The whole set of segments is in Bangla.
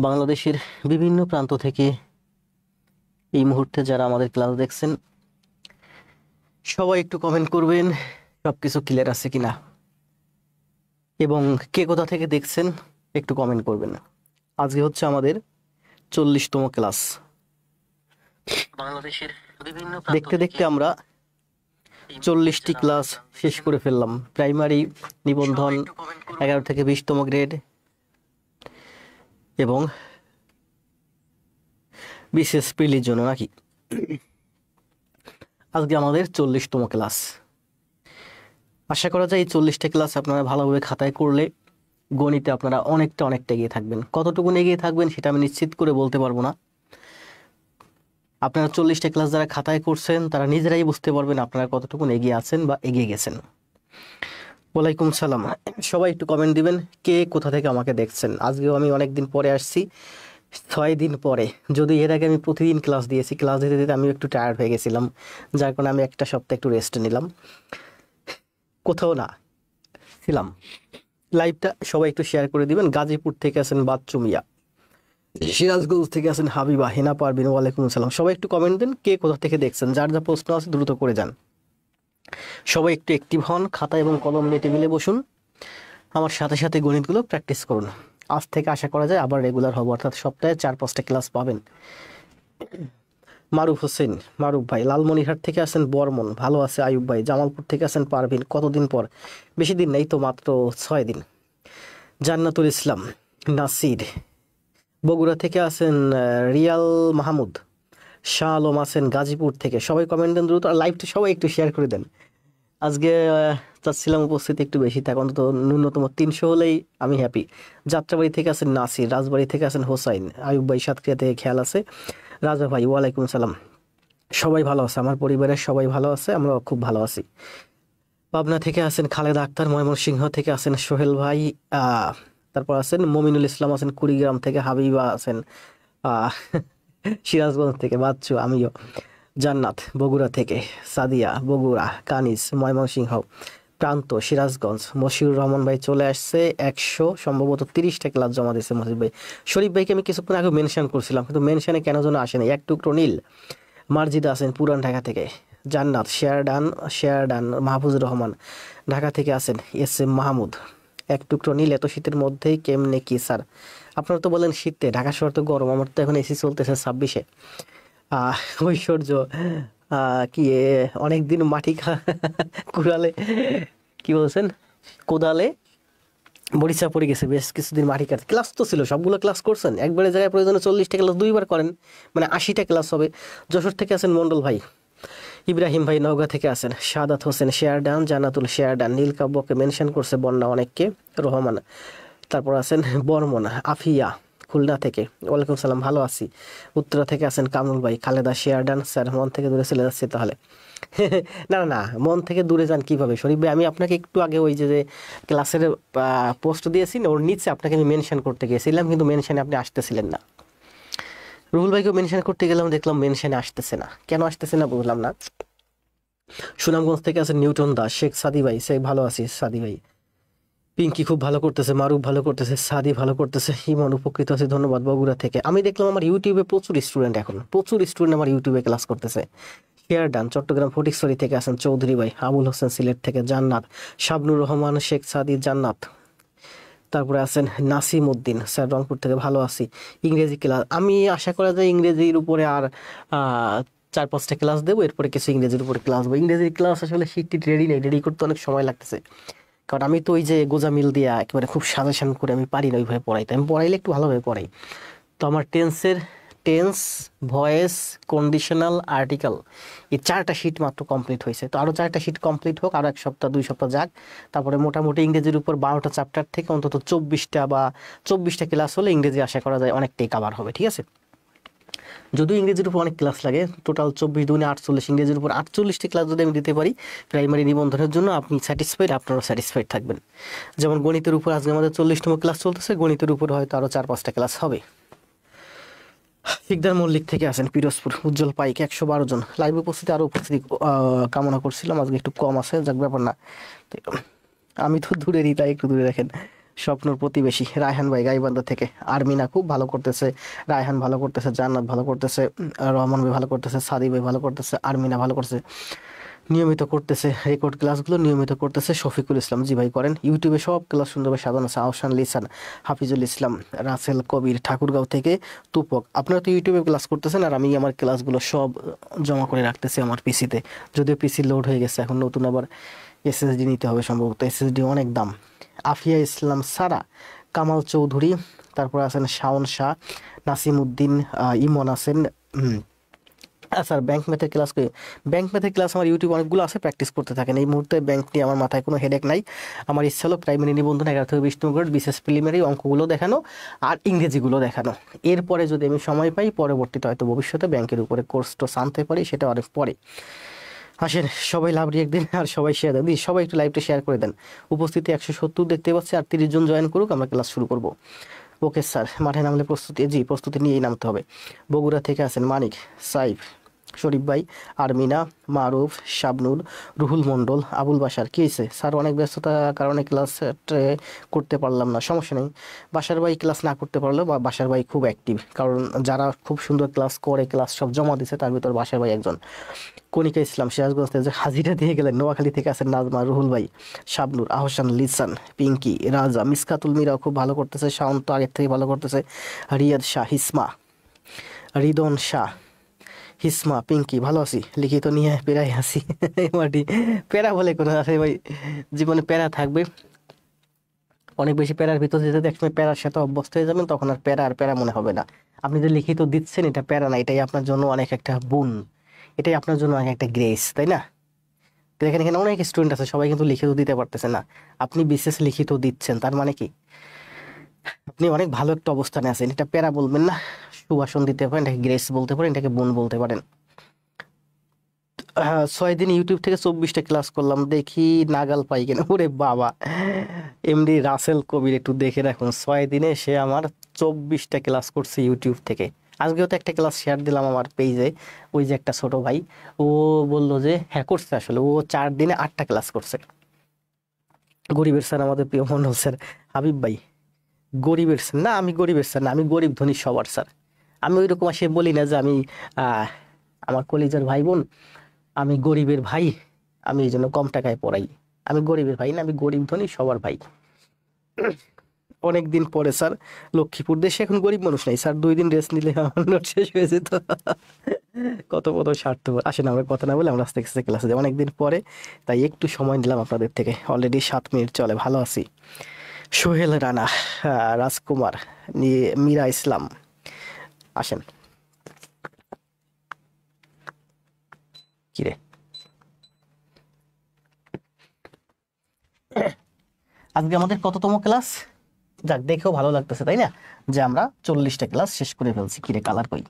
বাংলাদেশের বিভিন্ন প্রান্ত থেকে এই মুহূর্তে যারা আমাদের ক্লাস দেখছেন সবাই একটু কমেন্ট করবেন সবকিছু ক্লিয়ার আছে কিনা, এবং কে কোথা থেকে দেখছেন একটু কমেন্ট করবেন। আজকে হচ্ছে আমাদের 40তম ক্লাস। বাংলাদেশের বিভিন্ন দেখতে দেখতে আমরা 40টি ক্লাস শেষ করে ফেললাম। প্রাইমারি নিবন্ধন 11 থেকে 20তম গ্রেড এবং বিশেষ প্রিলির জন্য নাকি আজকে আমাদের 40তম ক্লাস। আশা করা যায় এই 40টা ক্লাস আপনারা ভালোভাবে খাতায় করলে গণিতে আপনারা অনেকটা এগিয়ে থাকবেন। কতটুকু এগিয়ে থাকবেন সেটা আমি নিশ্চিত করে বলতে পারবো না। আপনারা 40টা ক্লাস যারা খাতায় করছেন তারা নিজেরাই বুঝতে পারবেন আপনারা কতটুকু এগিয়ে আছেন বা এগিয়ে গেছেন। ওয়ালাইকুম সালাম। সবাই একটু কমেন্ট দিবেন কে কোথা থেকে আমাকে দেখছেন। আজকেও আমি অনেকদিন পরে আসছি, 6 দিন পরে। যদি এর আগে আমি প্রতিদিন ক্লাস দিয়েছি, ক্লাস দিতে দিতে আমি একটু টায়ার্ড হয়ে গেছিলাম, যার কারণে আমি একটা সপ্তাহ একটু রেস্ট নিলাম, কোথাও না ছিলাম। লাইভটা সবাই একটু শেয়ার করে দিবেন। গাজীপুর থেকে আছেন বাচ্চু মিয়া, সিরাজগঞ্জ থেকে আছেন হাবিবা, হেনা পারবিন, ওয়ালাইকুম সালাম। সবাই একটু কমেন্ট দেন কে কোথা থেকে দেখছেন। যার যা প্রশ্ন আছে দ্রুত করে যান। সবাই একটু অ্যাক্টিভ হন, খাতা এবং কলম নিয়ে টেবিলে বসুন, আমার সাথে সাথে গণিতগুলো প্র্যাকটিস করুন। আজ থেকে আশা করা যায় আবার রেগুলার হবো, অর্থাৎ সপ্তাহে 4-5টা ক্লাস পাবেন। মারুফ হোসেন, মারুফ ভাই লালমনিরহাট থেকে আছেন বর্মন, ভালো আছে আয়ুব ভাই। জামালপুর থেকে আছেন পারভিন, কতদিন পর? বেশি দিন নেই তো, মাত্র 6 দিন। জান্নাতুল ইসলাম, নাসির, বগুড়া থেকে আছেন রিয়াল মাহমুদ, শাহ আলম আছেন গাজীপুর থেকে। সবাই কমেন্ট দেন দ্রুত, আর লাইভটা সবাই একটু শেয়ার করে দেন। আজকে চাচ্ছিলাম উপস্থিতি একটু বেশি থাকে, অন্তত ন্যূনতম 300 হলেই আমি হ্যাপি। যাত্রাবাড়ি থেকে আছেন নাসির, রাজবাড়ি থেকে আছেন হোসাইন, আয়ুব ভাই সাতক্ষীরা থেকে খেয়াল আছে, রাজা ভাই ওয়ালাইকুম সালাম। সবাই ভালো আছে, আমার পরিবারের সবাই ভালো আছে, আমরা খুব ভালো আছি। পাবনা থেকে আছেন খালেদা আক্তার, ময়মনসিংহ থেকে আছেন সোহেল ভাই, তারপর আছেন মমিনুল ইসলাম আছেন কুড়িগ্রাম থেকে, হাবিবা আছেন সিরাজগঞ্জ থেকে বাচ্চু, আমিও। জান্নাত বগুড়া থেকে, সাদিয়া বগুড়া, কানিস ময়মনসিংহ প্রান্ত, সিরাজগঞ্জ। মশিউর রহমান ভাই চলে আসছে, 100 সম্ভবত 30টা ক্লাস জমা দিয়েছে মসিদ ভাই। শরীফ ভাইকে আমি কিছুক্ষণ আগে মেনশন করছিলাম, কিন্তু মেনশনে কেন যেন আসেনি। এক টুকরো নীল মার্জিদা আছেন পুরান ঢাকা থেকে। জান্নাত শেয়ারডান মাহফুজুর রহমান ঢাকা থেকে আছেন। এস এম মাহমুদ, এক টুকরো নীল এত শীতের মধ্যেই কেমনে কি স্যার? আপনারা তো বলেন শীতে, ঢাকা শহর তো গরম, আমার তো এখন এসি চলতেছে 26-এ। ঐশ্বর্য কি অনেকদিন মাটি কুড়ালে, কি বলছেন, কোদালে বরিশা পড়ে গেছে, বেশ কিছুদিন মাটি কাটতে। ক্লাস তো ছিল, সবগুলো ক্লাস করছেন একবারে জায়গায়, প্রয়োজনে 40টা ক্লাস 2বার করেন, মানে 80টা ক্লাস হবে। যশোর থেকে আছেন মন্ডল ভাই, ইব্রাহিম ভাই নওগাঁ থেকে আছেন, সাদাত হোসেন শেয়ারডান, জান্নাতুল শেয়ারডান, নীলকাব্যকে মেনশন করছে বন্যা অনেককে, রহমান। তারপর আছেন বর্মন, আফিয়া খুলনা থেকে, ওয়ালাইকুম সালাম, ভালো আছি। উত্তরা থেকে আছেন কামরুল ভাই, খালেদা শেয়ারডান। স্যার মন থেকে দূরে চলে যাচ্ছে তাহলে? না না না, মন থেকে দূরে যান কিভাবে শরীফ ভাই? আমি আপনাকে একটু আগে ওই যে ক্লাসের পোস্ট দিয়েছি না, ওর নিচে আপনাকে আমি মেনশন করতে গিয়েছিলাম, কিন্তু মেনশনে আপনি আসতেছিলেন না। রুহুল ভাইকেও মেনশন করতে গেলাম, দেখলাম মেনশনে আসতেছে না, কেন আসতেছে না বুঝলাম না। সুনামগঞ্জ থেকে আছেন নিউটন দাস, শেখ সাদি ভাই, সে ভালো আছি সাদি ভাই। পিঙ্কি খুব ভালো করতেছে, মারুফ ভালো করতেছে, সাদি ভালো করতেছে, ইমন উপকৃত আছে, ধন্যবাদ। বগুড়া থেকে আমি দেখলাম আমার ইউটিউবে প্রচুর স্টুডেন্ট, এখন প্রচুর স্টুডেন্ট আমার ইউটিউবে ক্লাস করতেছে। শেয়ার ডান চট্টগ্রাম ফটিকছড়ি থেকে আছেন চৌধুরী ভাই, আবুল হোসেন সিলেট থেকে, জান্নাত, শাবনুর রহমান, শেখ সাদি, জান্নাত। তারপরে আছেন নাসিম উদ্দিন, স্যার রংপুর থেকে, ভালো আছি। ইংরেজি ক্লাস আমি আশা করা যায় ইংরেজির উপরে আর 4-5টা ক্লাস দেবো, এরপরে কিছু ইংরেজির উপরে ক্লাস দেবো। ইংরেজির ক্লাস আসলে শিটটি রেডি নেই, রেডি করতে অনেক সময় লাগতেছে, কারণ আমি তো ওই যে গোজামিল দিয়ে একেবারে খুব সাজেশন করে আমি পারি না ওইভাবে পড়াইতে। আমি পড়াইলে একটু ভালোভাবে পড়াই। তো আমার টেন্স, ভয়েস, কন্ডিশনাল, আর্টিকেল, এই 4টা শিট মাত্র কমপ্লিট হয়েছে। তো আরও 4টা শিট কমপ্লিট হোক, আরও 1 সপ্তাহ 2 সপ্তাহ যাক, তারপরে মোটামুটি ইংরেজির উপর 12টা চ্যাপ্টার থেকে অন্তত 24টা ক্লাস হলে ইংরেজি আশা করা যায় অনেকটাই কাভার হবে, ঠিক আছে? যদিও ইংরেজির উপর অনেক ক্লাস লাগে, টোটাল 24×2=48, ইংরেজির উপর 48টি ক্লাস যদি আমি দিতে পারি প্রাইমারি নিবন্ধনের জন্য, আপনি স্যাটিসফাইড, আপনারাও স্যাটিসফাইড থাকবেন। যেমন গণিতের উপর আজকে আমাদের 40তম ক্লাস চলতেছে, গণিতের উপর হয়তো আরও 4-5টা ক্লাস হবে। শিকদার মল্লিক থেকে আছেন পিরোজপুর, উজ্জ্বল পাইক, 112 জন লাইভ উপস্থিতি, আরও উপস্থিতি কামনা করছিলাম, আজকে একটু কম আছে, যাক ব্যাপার না। আমি তো দূরেরই, তাই একটু দূরে রাখেন। স্বপ্নর প্রতিবেশী রায়হান ভাই গাইবান্ধা থেকে। আরমিনা খুব ভালো করতেছে, রায়হান ভালো করতেছে, জান্নাত ভালো করতেছে, রহমান ভাই ভালো করতেছে, সাদি ভাই ভালো করতেছে, আরমিনা ভালো করতেছে, নিয়মিত করতেছে রেকর্ড ক্লাসগুলো নিয়মিত করতেছে। শফিকুল ইসলাম জি ভাই করেন। ইউটিউবে সব ক্লাস সুন্দরভাবে সাজানো আছে। আহসান লিসান, হাফিজুল ইসলাম, রাসেল কবির ঠাকুরগাঁও থেকে, তুপক। আপনারা তো ইউটিউবে ক্লাস করতেছেন আর আমি আমার ক্লাসগুলো সব জমা করে রাখতেছি আমার পিসিতে। যদিও পিসি লোড হয়ে গেছে, এখন নতুন আবার এসএসডি নিতে হবে সম্ভবত, এসএসডি অনেক দাম। আফিয়া ইসলাম সারা, কামাল চৌধুরী, তারপর আছেন শাওন শাহ, নাসিম উদ্দিন, ইমন আছেন। স্যার ব্যাংক ম্যাথের ক্লাস করি। ব্যাংক ম্যাথের ক্লাস আমার ইউটিউব অনেকগুলো আছে, প্র্যাকটিস করতে থাকেন। এই মুহূর্তে ব্যাংক নিয়ে আমার মাথায় কোনো হেডেক নাই। আমার ইচ্ছা হলো প্রাইমারি নিবন্ধন 11 থেকে 20 নম্বর, বিশেষ প্রিলিমিনারি অঙ্কগুলো দেখানো আর ইংরেজিগুলো দেখানো। এরপরে যদি আমি সময় পাই পরবর্তীতে হয়তো ভবিষ্যতে ব্যাংকের উপরে কোর্স টোর্স আনতে পারি, সেটা অনেক পরে। আসেন সবাই লাভ রিয়েক্ট দিন আর সবাই শেয়ার দেন, সবাই একটু লাইভটা শেয়ার করে দেন। উপস্থিতি 170 দেখতে পাচ্ছি, আর 30 জন জয়েন করুক, আমরা ক্লাস শুরু করব। ওকে স্যার, মাঠে নামলে প্রস্তুতি, জি প্রস্তুতি নিয়েই নামতে হবে। বগুড়া থেকে আছেন মানিক, সাইফ, শরীফ ভাই, আরমিনা, মারুফ, শাবনুর, রুহুল মণ্ডল, আবুল বাসার। কী হয়েছে স্যার? অনেক ব্যস্ততার কারণে ক্লাস করতে পারলাম না। সমস্যা নেই, বাসার ভাই ক্লাস না করতে পারলেও বাসার ভাই খুব অ্যাক্টিভ, কারণ যারা খুব সুন্দর ক্লাস করে ক্লাস সব জমা দিছে তার ভিতর বাসার ভাই একজন। কণিকা ইসলাম সিরাজগঞ্জ থেকে হাজিরা দিয়ে গেলেন। নোয়াখালী থেকে আছেন নাজমা, রুহুল ভাই, শাবনুর, আহসান লিসান, পিঙ্কি, রাজা, মিসকাতুল মিরাও খুব ভালো করতেছে, শাওন তো আগের থেকে ভালো করতেছে, রিয়াদ শাহ, হিসমা, রিদন শাহ, হিসমা, পিঙ্কি। ভালো আছি, লিখিত নিয়ে পেরাই আছি। মাটি প্যারা বলে কোনো আছে ভাই, জীবনে প্যারা থাকবে। অনেক বেশি প্যারার ভিতর যেতে একসময় প্যারার সাথে অভ্যস্ত হয়ে যাবেন, তখন আর প্যারা মনে হবে না। আপনি যে লিখিত দিচ্ছেন এটা প্যারা না, এটাই আপনার জন্য অনেক একটা গুণ, এটাই আপনার জন্য অনেক একটা গ্রেস, তাই না? দেখেন এখানে অনেক স্টুডেন্ট আছে, সবাই কিন্তু লিখিত দিতে পারতেছে না। আপনি বিশেষ লিখিত দিচ্ছেন, তার মানে কি আপনি অনেক ভালো একটা অবস্থানে আছেন। এটা প্যারা বলবেন না, সুভাষণ দিতে পারেন, এটাকে গ্রেস বলতে পারেন, এটাকে গুণ বলতে পারেন। 6 দিন ইউটিউব থেকে 24টা ক্লাস করলাম, দেখি নাগাল পাই কিনা। ওরে বাবা, এমডি রাসেল কবির একটু দেখে রাখুন, 6 দিনে সে আমার 24টা ক্লাস করছে ইউটিউব থেকে। আজকেও তো একটা ক্লাস শেয়ার দিলাম আমার পেজে, ওই যে একটা ছোট ভাই, ও বললো যে হ্যাঁ করছে, আসলে ও 4 দিনে 8টা ক্লাস করছে। গরিবের স্যার আমাদের প্রিয় মন্ডল স্যার, হাবিব ভাই গরিবের স্যার না, আমি গরিবের স্যার না, আমি গরিব ধনী সবার স্যার। আমি ওই রকম আসে বলি না যে আমি আমার কলিজার ভাই বোন, আমি গরিবের ভাই, আমি এই জন্য কম টাকায় পড়াই। আমি গরিবের ভাই না, আমি গরিব ধনী সবার ভাই। অনেকদিন পরে স্যার লক্ষ্মীপুর দেশে এখন গরিব মানুষ নাই স্যার, 2 দিন রেস্ট নিলে আমার নোট শেষ হয়ে যেত। কত কত স্বার্থপর। আসেন আমরা কথা না বলে আমরা আস্তে আস্তে ক্লাসে যাই, অনেকদিন পরে তাই একটু সময় নিলাম আপনাদের থেকে। অলরেডি 7 মিনিট চলে, ভালো আছি। সোহেল রানা, রাজকুমার, মীরা ইসলাম, আসেন। কিরে আজকে আমাদের কততম ক্লাস? যাক, দেখেও ভালো লাগতেছে তাই না, যে আমরা 40টা ক্লাস শেষ করে ফেলছি। কিরে কালার কই?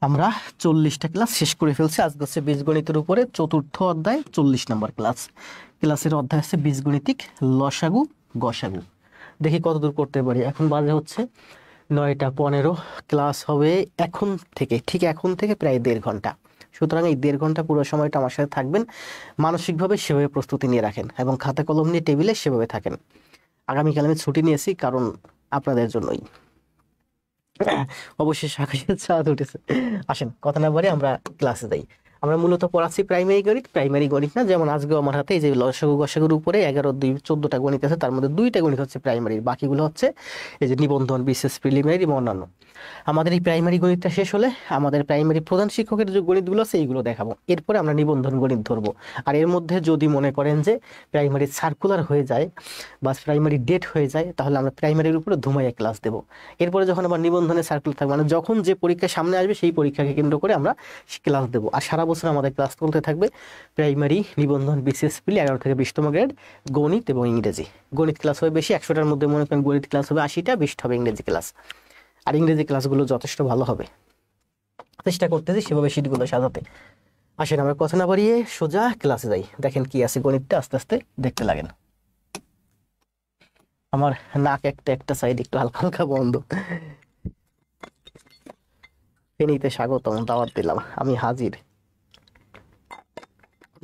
আমরা 40টা ক্লাস শেষ করে ফেলছি। আজকে হচ্ছে বীজগণিতের উপরে 4র্থ অধ্যায় 40 নম্বর ক্লাস। ক্লাসের অধ্যায় হচ্ছে বীজগণিতিক লসাগু গসাগু। দেখি কতদূর করতে পারি। এখন বাজে হচ্ছে 9টা 15। ক্লাস হবে এখন থেকে, ঠিক এখন থেকে প্রায় 1.5 ঘন্টা। সুতরাং এই 1.5 ঘন্টা পুরো সময়টা আমার সাথে থাকবেন। মানসিকভাবে সেভাবে প্রস্তুতি নিয়ে রাখেন এবং খাতা কলম নিয়ে টেবিলে সেভাবে থাকেন। আগামীকাল আমি ছুটি নিয়েছি কারণ আপনাদের জন্যই। অবশ্যই আকাশের চাঁদ উঠেছে। আসেন কথা না বলে আমরা ক্লাসে যাই। আমরা মূলত পড়াচ্ছি প্রাইমারি গণিত না, যেমন আজকেও আমার হাতে এই যে লসাগু গসাগুর উপরে 11 2 14টা গণিত আছে, তার মধ্যে 2টা গণিত হচ্ছে প্রাইমারি, বাকিগুলো হচ্ছে এই যে নিবন্ধন, বিশেষ, প্রিলিমিনারি এবং অন্যান্য। আমাদের এই প্রাইমারি গণিতটা শেষ হলে আমাদের প্রাইমারি প্রধান শিক্ষকের যে গণিতগুলো আছে এইগুলো দেখাবো, এরপরে আমরা নিবন্ধন গণিত ধরবো। আর এর মধ্যে যদি মনে করেন যে প্রাইমারি সার্কুলার হয়ে যায় বা প্রাইমারি ডেট হয়ে যায়, তাহলে আমরা প্রাইমারির উপরে ধুমাইয়া ক্লাস দেবো। এরপরে যখন আবার নিবন্ধনের সার্কুলার থাকবে, মানে যখন যে পরীক্ষা সামনে আসবে সেই পরীক্ষাকে কেন্দ্র করে আমরা ক্লাস দেবো। আর সারা বছর আমাদের ক্লাস চলতে থাকবে প্রাইমারি, নিবন্ধন, বিশেষ, প্রিলি, 11 থেকে 20তম গ্রেড, গণিত এবং ইংরেজি। গণিত ক্লাস হবে বেশি, 100টার মধ্যে মনে করেন গণিত ক্লাস হবে 80টা, 20টা হবে ইংরেজি ক্লাস। আর ইংরেজি ক্লাসগুলো যথেষ্ট ভালো হবে, চেষ্টা করতেছি সেভাবে সিটগুলো সাজাতে। আসেন আমরা কথা না বাড়িয়ে সোজা ক্লাসে যাই। দেখেন কি আছে গণিতটা, আস্তে আস্তে দেখতে লাগেন। আমার নাক একটা সাইড একটু হালকা হালকা বন্ধ। ফেনীতে স্বাগতম, দাওয়াত দিলাম, আমি হাজির।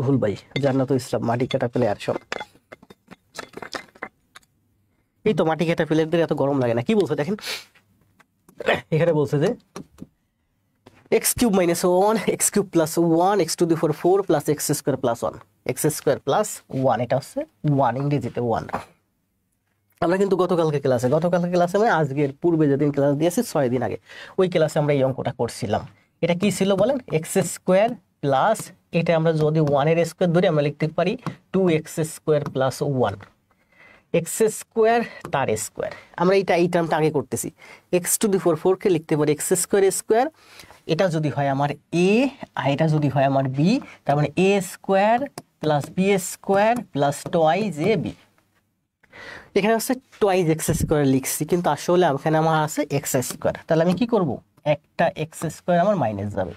ভুল ভাই, জান্নাতুল ইসলাম, মাটি কাটা প্লেয়ার সব। এই তো মাটি কাটা প্লেটদের এত গরম লাগে না। কি বলছে দেখেন, এখানে বলছে যে x cube minus one x cube plus one x to the four four plus x square plus one, x square plus one, এটা হচ্ছে ওয়ান, ইংরেজিতে ওয়ান। আমরা কিন্তু গতকালকে ক্লাসে মানে আজকের পূর্বে যেদিন ক্লাস দিয়েছি 6 দিন আগে, ওই ক্লাসে আমরা এই অঙ্কটা করছিলাম। এটা কি ছিল বলেন, এক্স স্কোয়ার প্লাস, এটা আমরা যদি ওয়ানের স্কোয়ার ধরি আমরা লিখতে পারি 2x square plus one, x square তার স্কোয়ার। আমরা এই টার্মটা আগে করতেছি। এক্স টু দি ফোর ফোরকে লিখতে পারি এক্স স্কোয়ার স্কোয়ার, এটা যদি হয় আমার এ আর এটা যদি হয় আমার বি, তার মানে a square plus b square plus twice a b. এখানে হচ্ছে টোয়াইজ এক্স স্কোয়ার লিখছি, কিন্তু আসলে এখানে আমার আছে এক্স স্কোয়ার। তাহলে আমি কি করব, একটা এক্স স্কোয়ার আমার মাইনাস যাবে।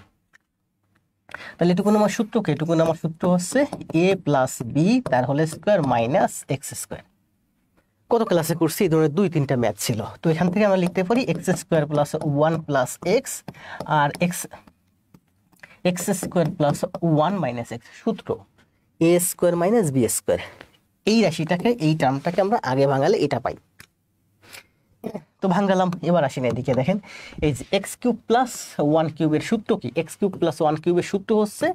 তাহলে এটুকুন আমার সূত্র কি, এটুকুন আমার সূত্র হচ্ছে এ প্লাস বি তার whole square minus x square. কত ক্লাসে করছি এই ধরনের 2-3টা ম্যাথ ছিল। তো এখান থেকে আমরা লিখতে পারি x square plus one plus x আর x square plus one minus x, সূত্র a square minus b square. এই রাশিটাকে, এই টার্মটাকে আমরা আগে ভাঙালে এটা পাই। তো ভাঙালাম, এবার আসেন এদিকে দেখেন, এই যে এক্স কিউব প্লাস ওয়ান কিউবের সূত্র কি, এক্স কিউব প্লাস ওয়ান কিউবের সূত্র হচ্ছে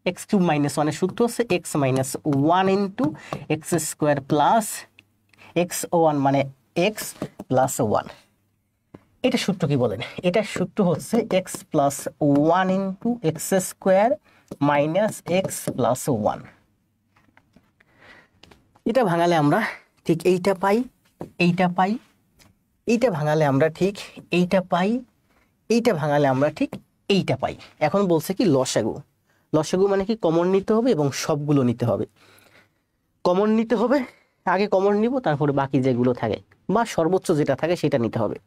এক্স কিউব মাইনাস ওয়ানের সূত্র হচ্ছে x minus one into x square plus x one মানে এক্স প্লাস ওয়ান। এটা সূত্র কি বলেন, এটা সূত্র হচ্ছে x plus one into x square minus x plus one. এটা ভাঙালে আমরা ঠিক এইটা পাই, এইটা পাই, এইটা ভাঙালে আমরা ঠিক এইটা পাই, এইটা ভাঙালে আমরা ঠিক এইটা পাই। এখন বলছে কি লসাগু, লসাগু মানে কি কমন নিতে হবে এবং সবগুলো নিতে হবে। কমন নিতে হবে, আগে কমন নিব, তারপরে বাকি যেগুলো থাকে বা সর্বোচ্চ যেটা থাকে সেটা নিতে হবে।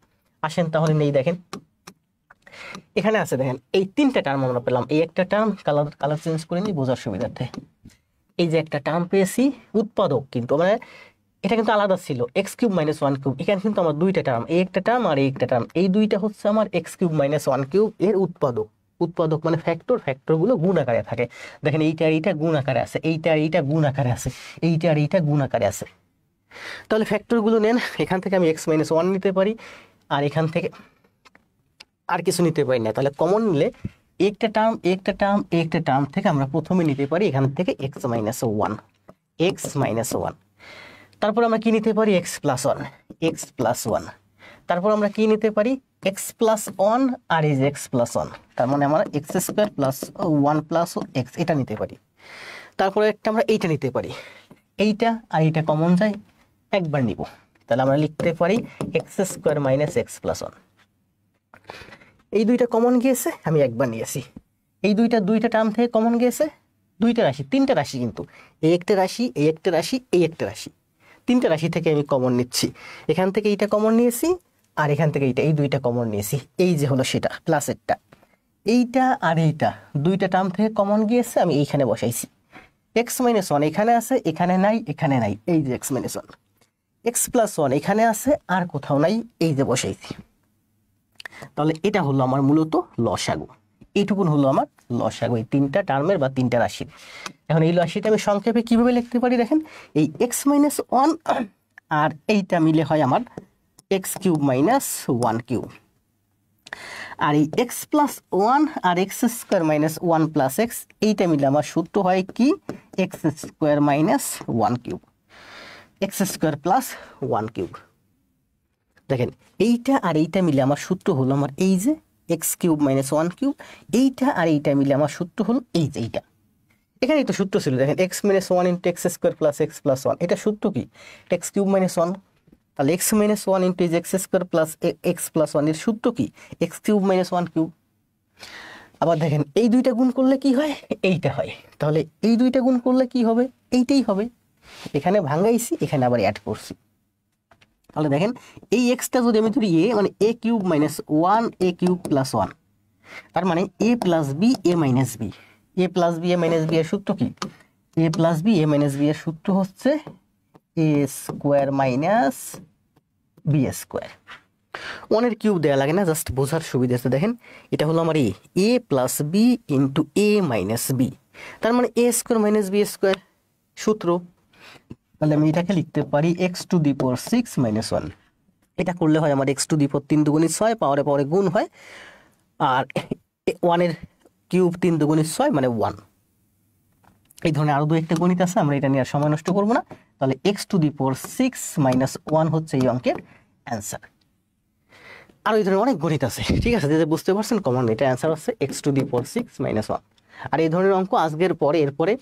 আসেন তাহলে নেই, দেখেন এখানে আছে, দেখেন এই 3টা টার্ম আমরা পেলাম। এই একটা টার্ম কালার চেঞ্জ করে নিই বোঝার সুবিধার্থে। এই যে একটা টার্ম পেয়েছি, উৎপাদক কিন্তু মানে এটা কিন্তু আলাদা ছিল, x cube minus one cube. এখানে কিন্তু আমার 2টা টার্ম, এই একটা টার্ম আর এই একটা টার্ম, এই 2টা হচ্ছে আমার x cube minus one cube এর উৎপাদক। উৎপাদক মানে ফ্যাক্টর, ফ্যাক্টরগুলো গুণ আকারে থাকে। দেখেন এইটা আর এইটা গুণ আকারে আছে, এইটা আর এইটা গুণ আকারে আছে, এইটা আর এইটা গুণ আকারে আছে। তাহলে ফ্যাক্টরগুলো নেন, এখান থেকে আমি এক্স মাইনাস ওয়ান নিতে পারি, আর এখান থেকে আর কিছু নিতে পারি না। তাহলে কমন নিলে একটা টার্ম একটা টার্ম একটা টার্ম থেকে আমরা প্রথমে নিতে পারি এখান থেকে x minus one, x minus one. তারপর আমরা কি নিতে পারি, x plus one, x plus one. তারপর আমরা কি নিতে পারি, এক্স প্লাস ওয়ান আর এই যে এক্স প্লাস ওয়ান, তার মানে আমরা x square plus one plus x, এটা নিতে পারি। তারপরে একটা আমরা এইটা নিতে পারি, এইটা আর এইটা কমন যায়, একবার নিব। তাহলে আমরা লিখতে পারি x square minus x plus one. এই 2টা কমন গিয়েছে, আমি একবার নিয়েছি। এই 2টা টার্ম থেকে কমন গিয়েছে 2টা রাশি, 3টা রাশি কিন্তু, এই একটা রাশি, এই একটা রাশি, এই একটা রাশি, 3টা রাশি থেকে আমি কমন নিচ্ছি। এখান থেকে এইটা কমন নিয়েছি আর এখান থেকে এইটা, এই 2টা কমন নিয়েছি। এই যে হলো সেটা প্লাসেরটা, এইটা আর এইটা 2টা টার্ম থেকে কমন গিয়েছে, আমি এইখানে বসাইছি। এক্স মাইনাস ওয়ান এখানে আছে, এখানে নাই, এখানে নাই, এই যে x minus one. X plus one এখানে আছে, আর কোথাও নাই, এই যে বসাইছি। তাহলে এটা হলো আমার মূলত লসাগু, এইটুকুন হলো আমার লসাগু, এই 3টা টার্মের বা 3টা রাশির। এখন এই রাশিটা আমি সংক্ষেপে কিভাবে লিখতে পারি, দেখেন এই এক্স মাইনাস ওয়ান আর এইটা মিলে হয় আমার x cube minus one cube, আর এই এক্স প্লাস ওয়ান আর x square minus one plus x, এইটা মিলে আমার সূত্র হয় কি, x square minus one cube, x square plus one cube. দেখেন এইটা আর এইটা মিলে আমার সূত্র হলো আমার এই যে x cube minus one cube, এইটা আর এইটা মিলে আমার সূত্র হলো এই যে এইটা। এখানে তো সূত্র ছিল, দেখেন x minus one into x square plus x plus one, এটা সূত্র কি, এক্স কিউব মাইনাস ওয়ান। তাহলে x minus one into x square plus x plus one এর সূত্র কি, x cube minus one cube. আবার দেখেন এই 2টা গুণ করলে কি হয়, এইটা হয়। তাহলে এই 2টা গুণ করলে কি হবে, এইটাই হবে। এখানে ভাঙাইছি, এখানে আবার অ্যাড করছি। তাহলে দেখেন এই এক্সটা যদি আমি ধরি এ, মানে a cube minus one A cube plus one, তার মানে এ plus B A minus B, A plus B A minus b এর সূত্র কি, এ plus B A minus b এর সূত্র হচ্ছে a square minus b square. ওয়ানের কিউব দেওয়া লাগে না, জাস্ট বোঝার সুবিধা আছে। দেখেন এটা হলো আমার এ প্লাস বি ইন্টু এ মাইনাস বি, তার মানে a square minus b square সূত্র। তাহলে আমি এটাকে লিখতে পারি এক্স টু দি পাওয়ার 6 - 1। এটা করলে হয় আমার এক্স টু দি পাওয়ার 3 দুগুণী 6, পাওয়ারে পাওয়ারে গুণ হয়, আর 1 এর কিউব 3 দুগুণী 6 মানে 1। এই ধরনের আরো দু একটা গণিত আছে, আমরা এটা নিয়ে আর সময় নষ্ট করবো না। তাহলে এক্স টু দি পাওয়ার 6 - 1 হচ্ছে এই অঙ্কের অ্যান্সার। আর এই ধরনের অনেক গণিত আছে, ঠিক আছে, যে বুঝতে পারছেন কমন এটা অ্যান্সার হচ্ছে এক্স টু দি পাওয়ার 6 - 1। আর এই ধরনের অঙ্ক আজকের পরে, এরপরে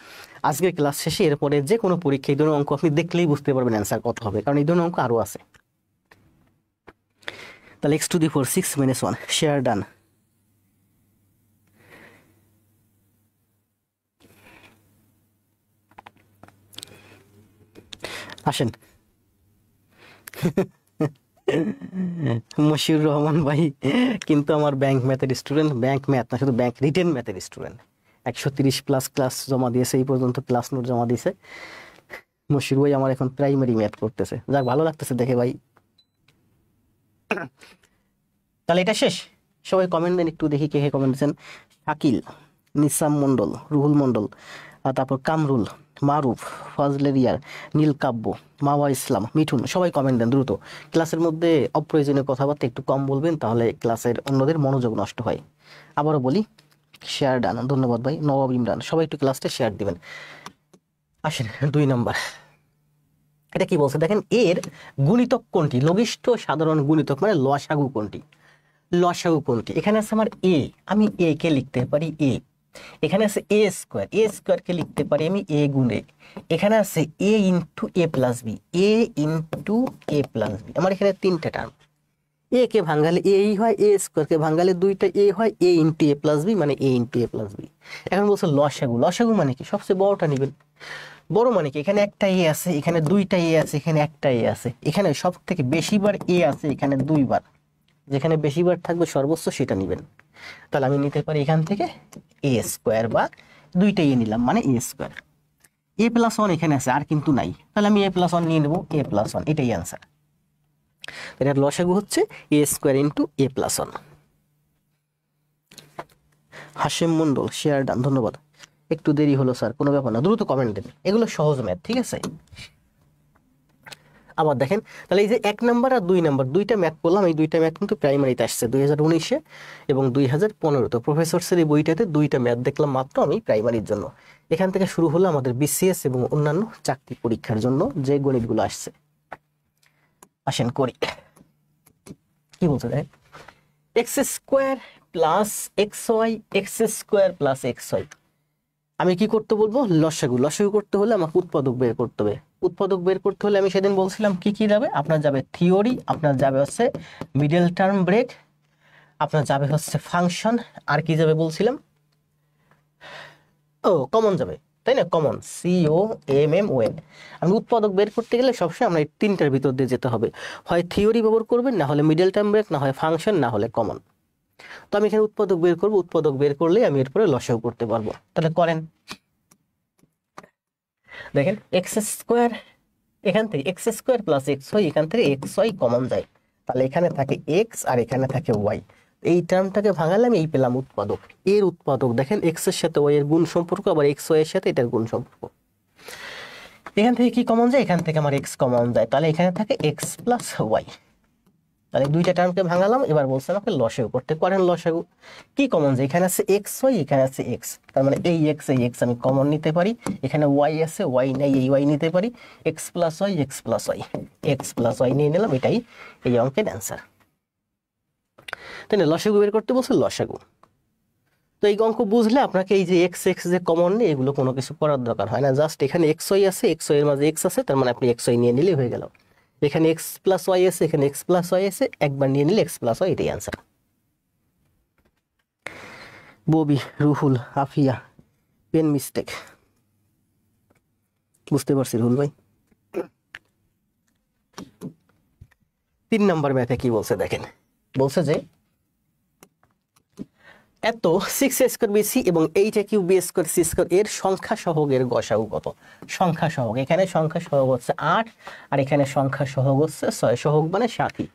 আজকের ক্লাস শেষে এরপরে যে কোনো পরীক্ষা এই ধরনের অঙ্ক আপনি দেখলেই বুঝতে পারবেন অ্যান্সার কত হবে, কারণ এই ধরনের অঙ্ক আরও আছে। তাহলে x two the power 6 - 1 share done. আসেন মশিউর রহমান ভাই কিন্তু আমার ব্যাংক ম্যাথের স্টুডেন্ট, ব্যাংক ম্যাথ না শুধু ব্যাংক রিটেন ম্যাথের স্টুডেন্ট। 130+ ক্লাস জমা দিয়েছে, এই পর্যন্ত ক্লাস নোট জমা দিয়েছে। মশিউর ভাই আমার এখন প্রাইমারি ম্যাথ করতেছে, যাক ভালো লাগতেছে দেখে ভাই। তাহলে এটা শেষ, সবাই কমেন্ট দেন একটু দেখি কে কে কমেন্ট দিচ্ছেন। শাকিল, নিসাম মন্ডল, রুহুল মন্ডল, আর তারপর কামরুল, মারুফ, ফজলেরিয়ার, নীলকাব্য, মাওয়া ইসলাম, মিঠুন, সবাই কমেন্ট দেন দ্রুত। ক্লাসের মধ্যে অপ্রয়োজনীয় কথাবার্তা একটু কম বলবেন, তাহলে ক্লাসের অন্যদের মনোযোগ নষ্ট হয়। আবারও বলি শেয়ার ডান, ধন্যবাদ ভাই। নবাব ইমরান, সবাই একটু ক্লাসটা শেয়ার দিবেন। আসেন 2 নাম্বার, এটা কি বলছে দেখেন, এর গুণিতক কোনটি, লঘিষ্ঠ সাধারণ গুণিতক মানে লসাগু কোনটি, লসাগু কোনটি। এখানে আছে আমার এ, আমি এ কে লিখতে পারি এ। এখানে আছে এ স্কোয়ার, এ স্কোয়ারকে লিখতে পারি আমি এ গুণে। এখানে আছে এ into a plus B, A into a plus B. আমার এখানে 3টে টার্ম, এ কে ভাঙালে এই হয়, এ স্কোয়ারকে ভাঙালে 2টা এ হয়, এ ইন্টু এ প্লাস বি মানে এ ইন্টু এ প্লাস বি। এখন বলছে লসাগু, লসাগু মানে কি, সবচেয়ে বড়টা নেবেন। বড় মানে কি, এখানে একটা এ আছে, এখানে 2টা এ আছে, এখানে একটা এ আছে, এখানে সব থেকে বেশিবার এ আছে, এখানে 2বার, যেখানে বেশিবার থাকবে সর্বোচ্চ সেটা নেবেন। তাহলে আমি নিতে পারি এখান থেকে এ স্কোয়ার, বা 2টা এ নিলাম মানে এ স্কোয়ার। এ প্লাস 1 এখানে আছে আর কিন্তু নাই, তাহলে আমি এ প্লাস 1 নিয়ে নেবো, এ প্লাস 1 এটাই অ্যান্সার। এটার লসাগু হচ্ছে a square into a plus 1। Hashem Mondal share done, ধন্যবাদ। একটু দেরি হলো স্যার, কোনো ব্যাপার না, দ্রুত কমেন্ট দেন, এগুলো সহজ ম্যাথ, ঠিক আছে। আবার দেখেন, তাহলে এই যে 1 নাম্বার আর 2 নাম্বার, 2টা ম্যাথ করলাম, এই 2টা ম্যাথ কিন্তু প্রাইমারিতে আসছে 2019-এ এবং 2015-তে। প্রফেসরসের এই বইটাতে 2টা ম্যাথ দেখলাম মাত্র আমি প্রাইমারির জন্য। এখান থেকে শুরু হলো আমাদের বিসিএস এবং অন্যান্য চাকরি পরীক্ষার জন্য যে গণিতগুলো আসছে। আসেন করি, কি বলছে দেখেন, x square plus x y, x square plus x y. আমি কি করতে বলবো, লসাগু। লসাগু করতে হলে আমাকে উৎপাদক বের করতে হবে। উৎপাদক বের করতে হলে আমি সেদিন বলছিলাম কি কি যাবে, আপনার যাবে থিওরি, আপনার যাবে হচ্ছে মিডল টার্ম ব্রেক, আপনার যাবে হচ্ছে ফাংশন, আর কি যাবে বলছিলাম, ও কমন যাবে, তাই না, কমন, COMMON। আমি উৎপাদক বের করতে গেলে সবসময় আমরা এই 3টার ভিতর দিয়ে যেতে হবে, হয় থিওরি ব্যবহার করবেন, না হলে মিডল টার্ম ব্রেক, না হয় ফাংশন, না হলে কমন। তো আমি এখানে উৎপাদক বের করবো, উৎপাদক বের করলে আমি এরপরে লসাগু করতে পারবো। তাহলে করেন, দেখেন এক্স স্কোয়ার, এখান থেকে x square plus x y, এখান থেকে এক্স ওয়াই কমন যায়, তাহলে এখানে থাকে এক্স আর এখানে থাকে ওয়াই। এই টার্মটাকে ভাঙালে আমি এই পেলাম উৎপাদক। এর উৎপাদক দেখেন এক্স এর সাথে ওয়াই এর গুণ সম্পর্ক, আবার এক্স ওয়াই এর সাথে এটার গুণ সম্পর্ক। এখান থেকে কি কমন যায়, এখান থেকে আমার এক্স কমন যায়, তাহলে এখানে থাকে এক্স প্লাস ওয়াই। তাহলে 2টা টার্মকে ভাঙালাম, এবার বলছে আমাকে লসাগু করতে, করেন লসাগু। কি কমন যায়, এখানে আছে এক্স ওয়াই, এখানে আছে এক্স, তার মানে এই এক্স আমি কমন নিতে পারি, এখানে ওয়াই আছে, ওয়াই নাই, এই ওয়াই নিতে পারি, x plus y, x plus y, x plus y নিয়ে নিলাম, এটাই এই অঙ্কের অ্যান্সার। তাই না, লসাগু বের করতে বলছে, লসাগু। তো এই অঙ্ক বুঝলে আপনাকে এই যে এক্স এক্স যে কমন নেই, এগুলো কোনো কিছু করার দরকার হয় না, জাস্ট এখানে এক্স ওয়াই আছে, এক্স ওয়াই এর মাঝে এক্স আছে, তার মানে আপনি এক্স ওয়াই নিয়ে নিলেই হয়ে গেল। এখানে এক্স প্লাস ওয়াই আছে, এখানে এক্স প্লাস ওয়াই আছে, একবার নিয়ে নিলে এক্স প্লাস ওয়াই, এটাই answer. Bobby, Ruhul, Afia, pen mistake, বুঝতে পারছি রুহুল ভাই। 3 নাম্বার ম্যাথে কি বলছে দেখেন, বলছে যে এত 6a স্কয়ার বিসি এবং 8a cube b square c square এর সংখ্যা সহগের গসাগু কত। সংখ্যা সহগ, এখানে সংখ্যা সহগ হচ্ছে 8 আর এখানে সংখ্যা সহগ হচ্ছে 6, সহগ মানে সাথী।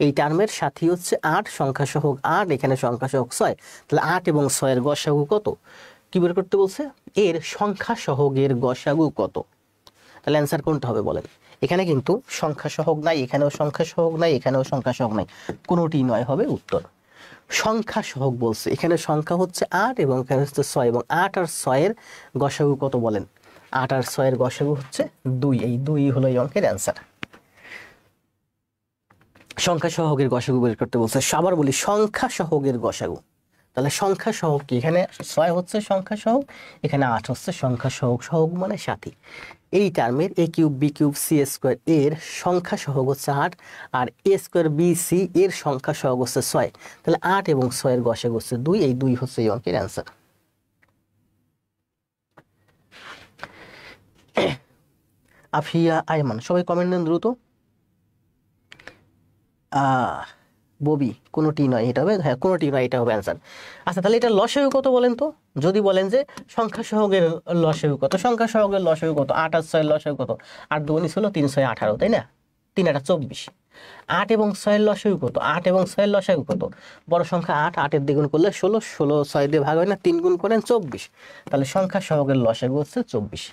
এই টার্মের সাথী হচ্ছে 8, সংখ্যা সহগ 8, এখানে সংখ্যা সহগ 6, তাহলে 8 এবং 6 এর গসাগু কত, কি বের করতে বলছে, এর সংখ্যা সহগের গসাগু কত। তাহলে অ্যান্সার কোনটা হবে বলেন? এখানে কিন্তু সংখ্যা সহগ নাই, এখানেও সংখ্যা সহগ নাই, এখানেও সংখ্যা সহগ নাই, কোনোটি নয় হবে উত্তর। সংখ্যা সহগ বলছে, এখানে সংখ্যা হচ্ছে 8 এবং এখানে হচ্ছে 6, এবং 8 আর 6 এর গসাগু কত বলেন? 8 আর 6 এর গসাগু হচ্ছে 2, এই 2 হলো এই অঙ্কের অ্যান্সার। সংখ্যা সহগের গসাগু বের করতে বলছে। আবার বলি সংখ্যা সহগের গসাগু, তাহলে সংখ্যা সহগ কি? এখানে 6 হচ্ছে সংখ্যা সহগ, এখানে 8 হচ্ছে সংখ্যা সহগ, সহগ মানে সাথী। এই টার্মের a cube b cube c square এর সংখ্যা সহগ হচ্ছে 8, আর a স্কয়ার b c এর সংখ্যা সহগ হচ্ছে 6, তাহলে 8 এবং 6 এর গসাগু হচ্ছে 2, এই 2 হচ্ছে এই অঙ্কের অ্যান্সার। আফিয়া আয়মান, সবাই কমেন্ট দেন দ্রুত। ববি, কোনোটি নয়, এটা হবে, হ্যাঁ কোনোটি নয়, এটা হবে অ্যান্সার। আচ্ছা তাহলে এটা লসাগু কত বলেন তো? যদি বলেন যে সংখ্যা সহগের লসাগু কত, সংখ্যা সহগের লসাগু কত? 8 আর 6 এর লসাগু কত? 8 দুগুণে ছিল 3 6 18, তাই না? 3 8 24। 8 এবং 6 এর লসাগু কত? 8 এবং 6 এর লসাগু কত? বড় সংখ্যা 8, 8 এর দ্বিগুণ করলে 16, 16 6 দিয়ে ভাগ হয় না, 3 গুণ করেন 24, তাহলে সংখ্যা সহগের লসাগু হচ্ছে 24।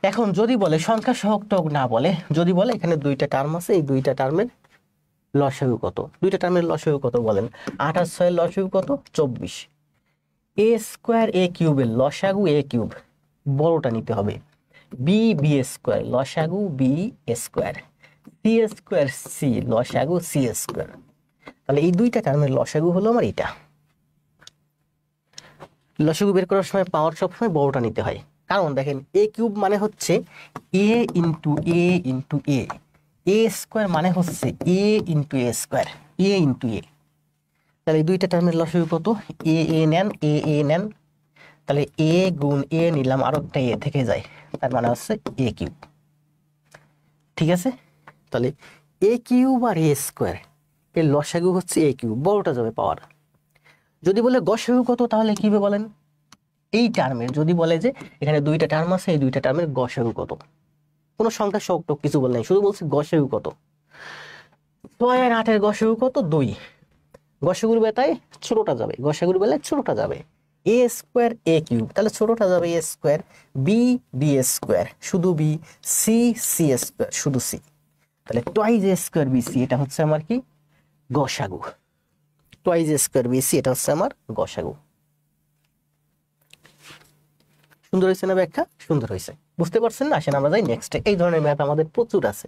এখন যদি বলে সংখ্যা সহগ টহগ না বলে, যদি বলে এখানে দুইটা টার্ম আছে, এই দুইটা টার্মের লসাগু কত? দুইটা টার্মের লসাগু কত বলেন? 8 আর 6 এর লসাগু কত? 24। a স্কয়ার a কিউবের লসাগু a কিউব, বড়টা নিতে হবে। b b স্কয়ার লসাগু b square, c square c লসাগু c স্কয়ার, তাহলে এই দুইটা টার্মের লসাগু হলো আমার এটা। লসাগু বের করার সময় পাওয়ার সবসময় বড়টা নিতে হয়, কারণ দেখেন a কিউব মানে হচ্ছে a into a into a, a square মানে হচ্ছে a into a square, a into a, তাহলে এই দুইটা টার্মের লসাগু কত? a a নেন, a a নেন, তাহলে a গুণ a নিলাম, আর একটা a থেকে যায়, তার মানে হচ্ছে a কিউব। ঠিক আছে, তাহলে a কিউব আর a স্কয়ার এর লসাগু হচ্ছে a কিউব, বড়টা যাবে পাওয়ার। যদি বলে গসাগু কত, তাহলে কি হবে বলেন? এই টার্মের যদি বলে যে এখানে দুইটা টার্ম আছে, এই দুইটা টার্মের গসাগু কত, কোনো সংখ্যা সহগ টহগ কিছু বলে নাই, শুধু বলছে গসাগু কত। 6 আর 8 এর গসাগু কত? 2। গসাগুর বেলায় ছোটটা যাবে, গসাগুর বেলায় ছোটটা যাবে, a স্কয়ার a কিউব, তাহলে ছোটটা যাবে a square, b b square শুধু b, c c স্কয়ার শুধু c, তাহলে twice a square b c, এটা হচ্ছে আমার কি? গসাগু। Twice a square b c, এটা হচ্ছে আমার গসাগু। সুন্দর হয়েছে না ব্যাখ্যা? সুন্দর হয়েছে, বুঝতে পারছেন না? আসেন আমরা যাই নেক্সটে। এই ধরনের ম্যাথ আমাদের প্রচুর আছে,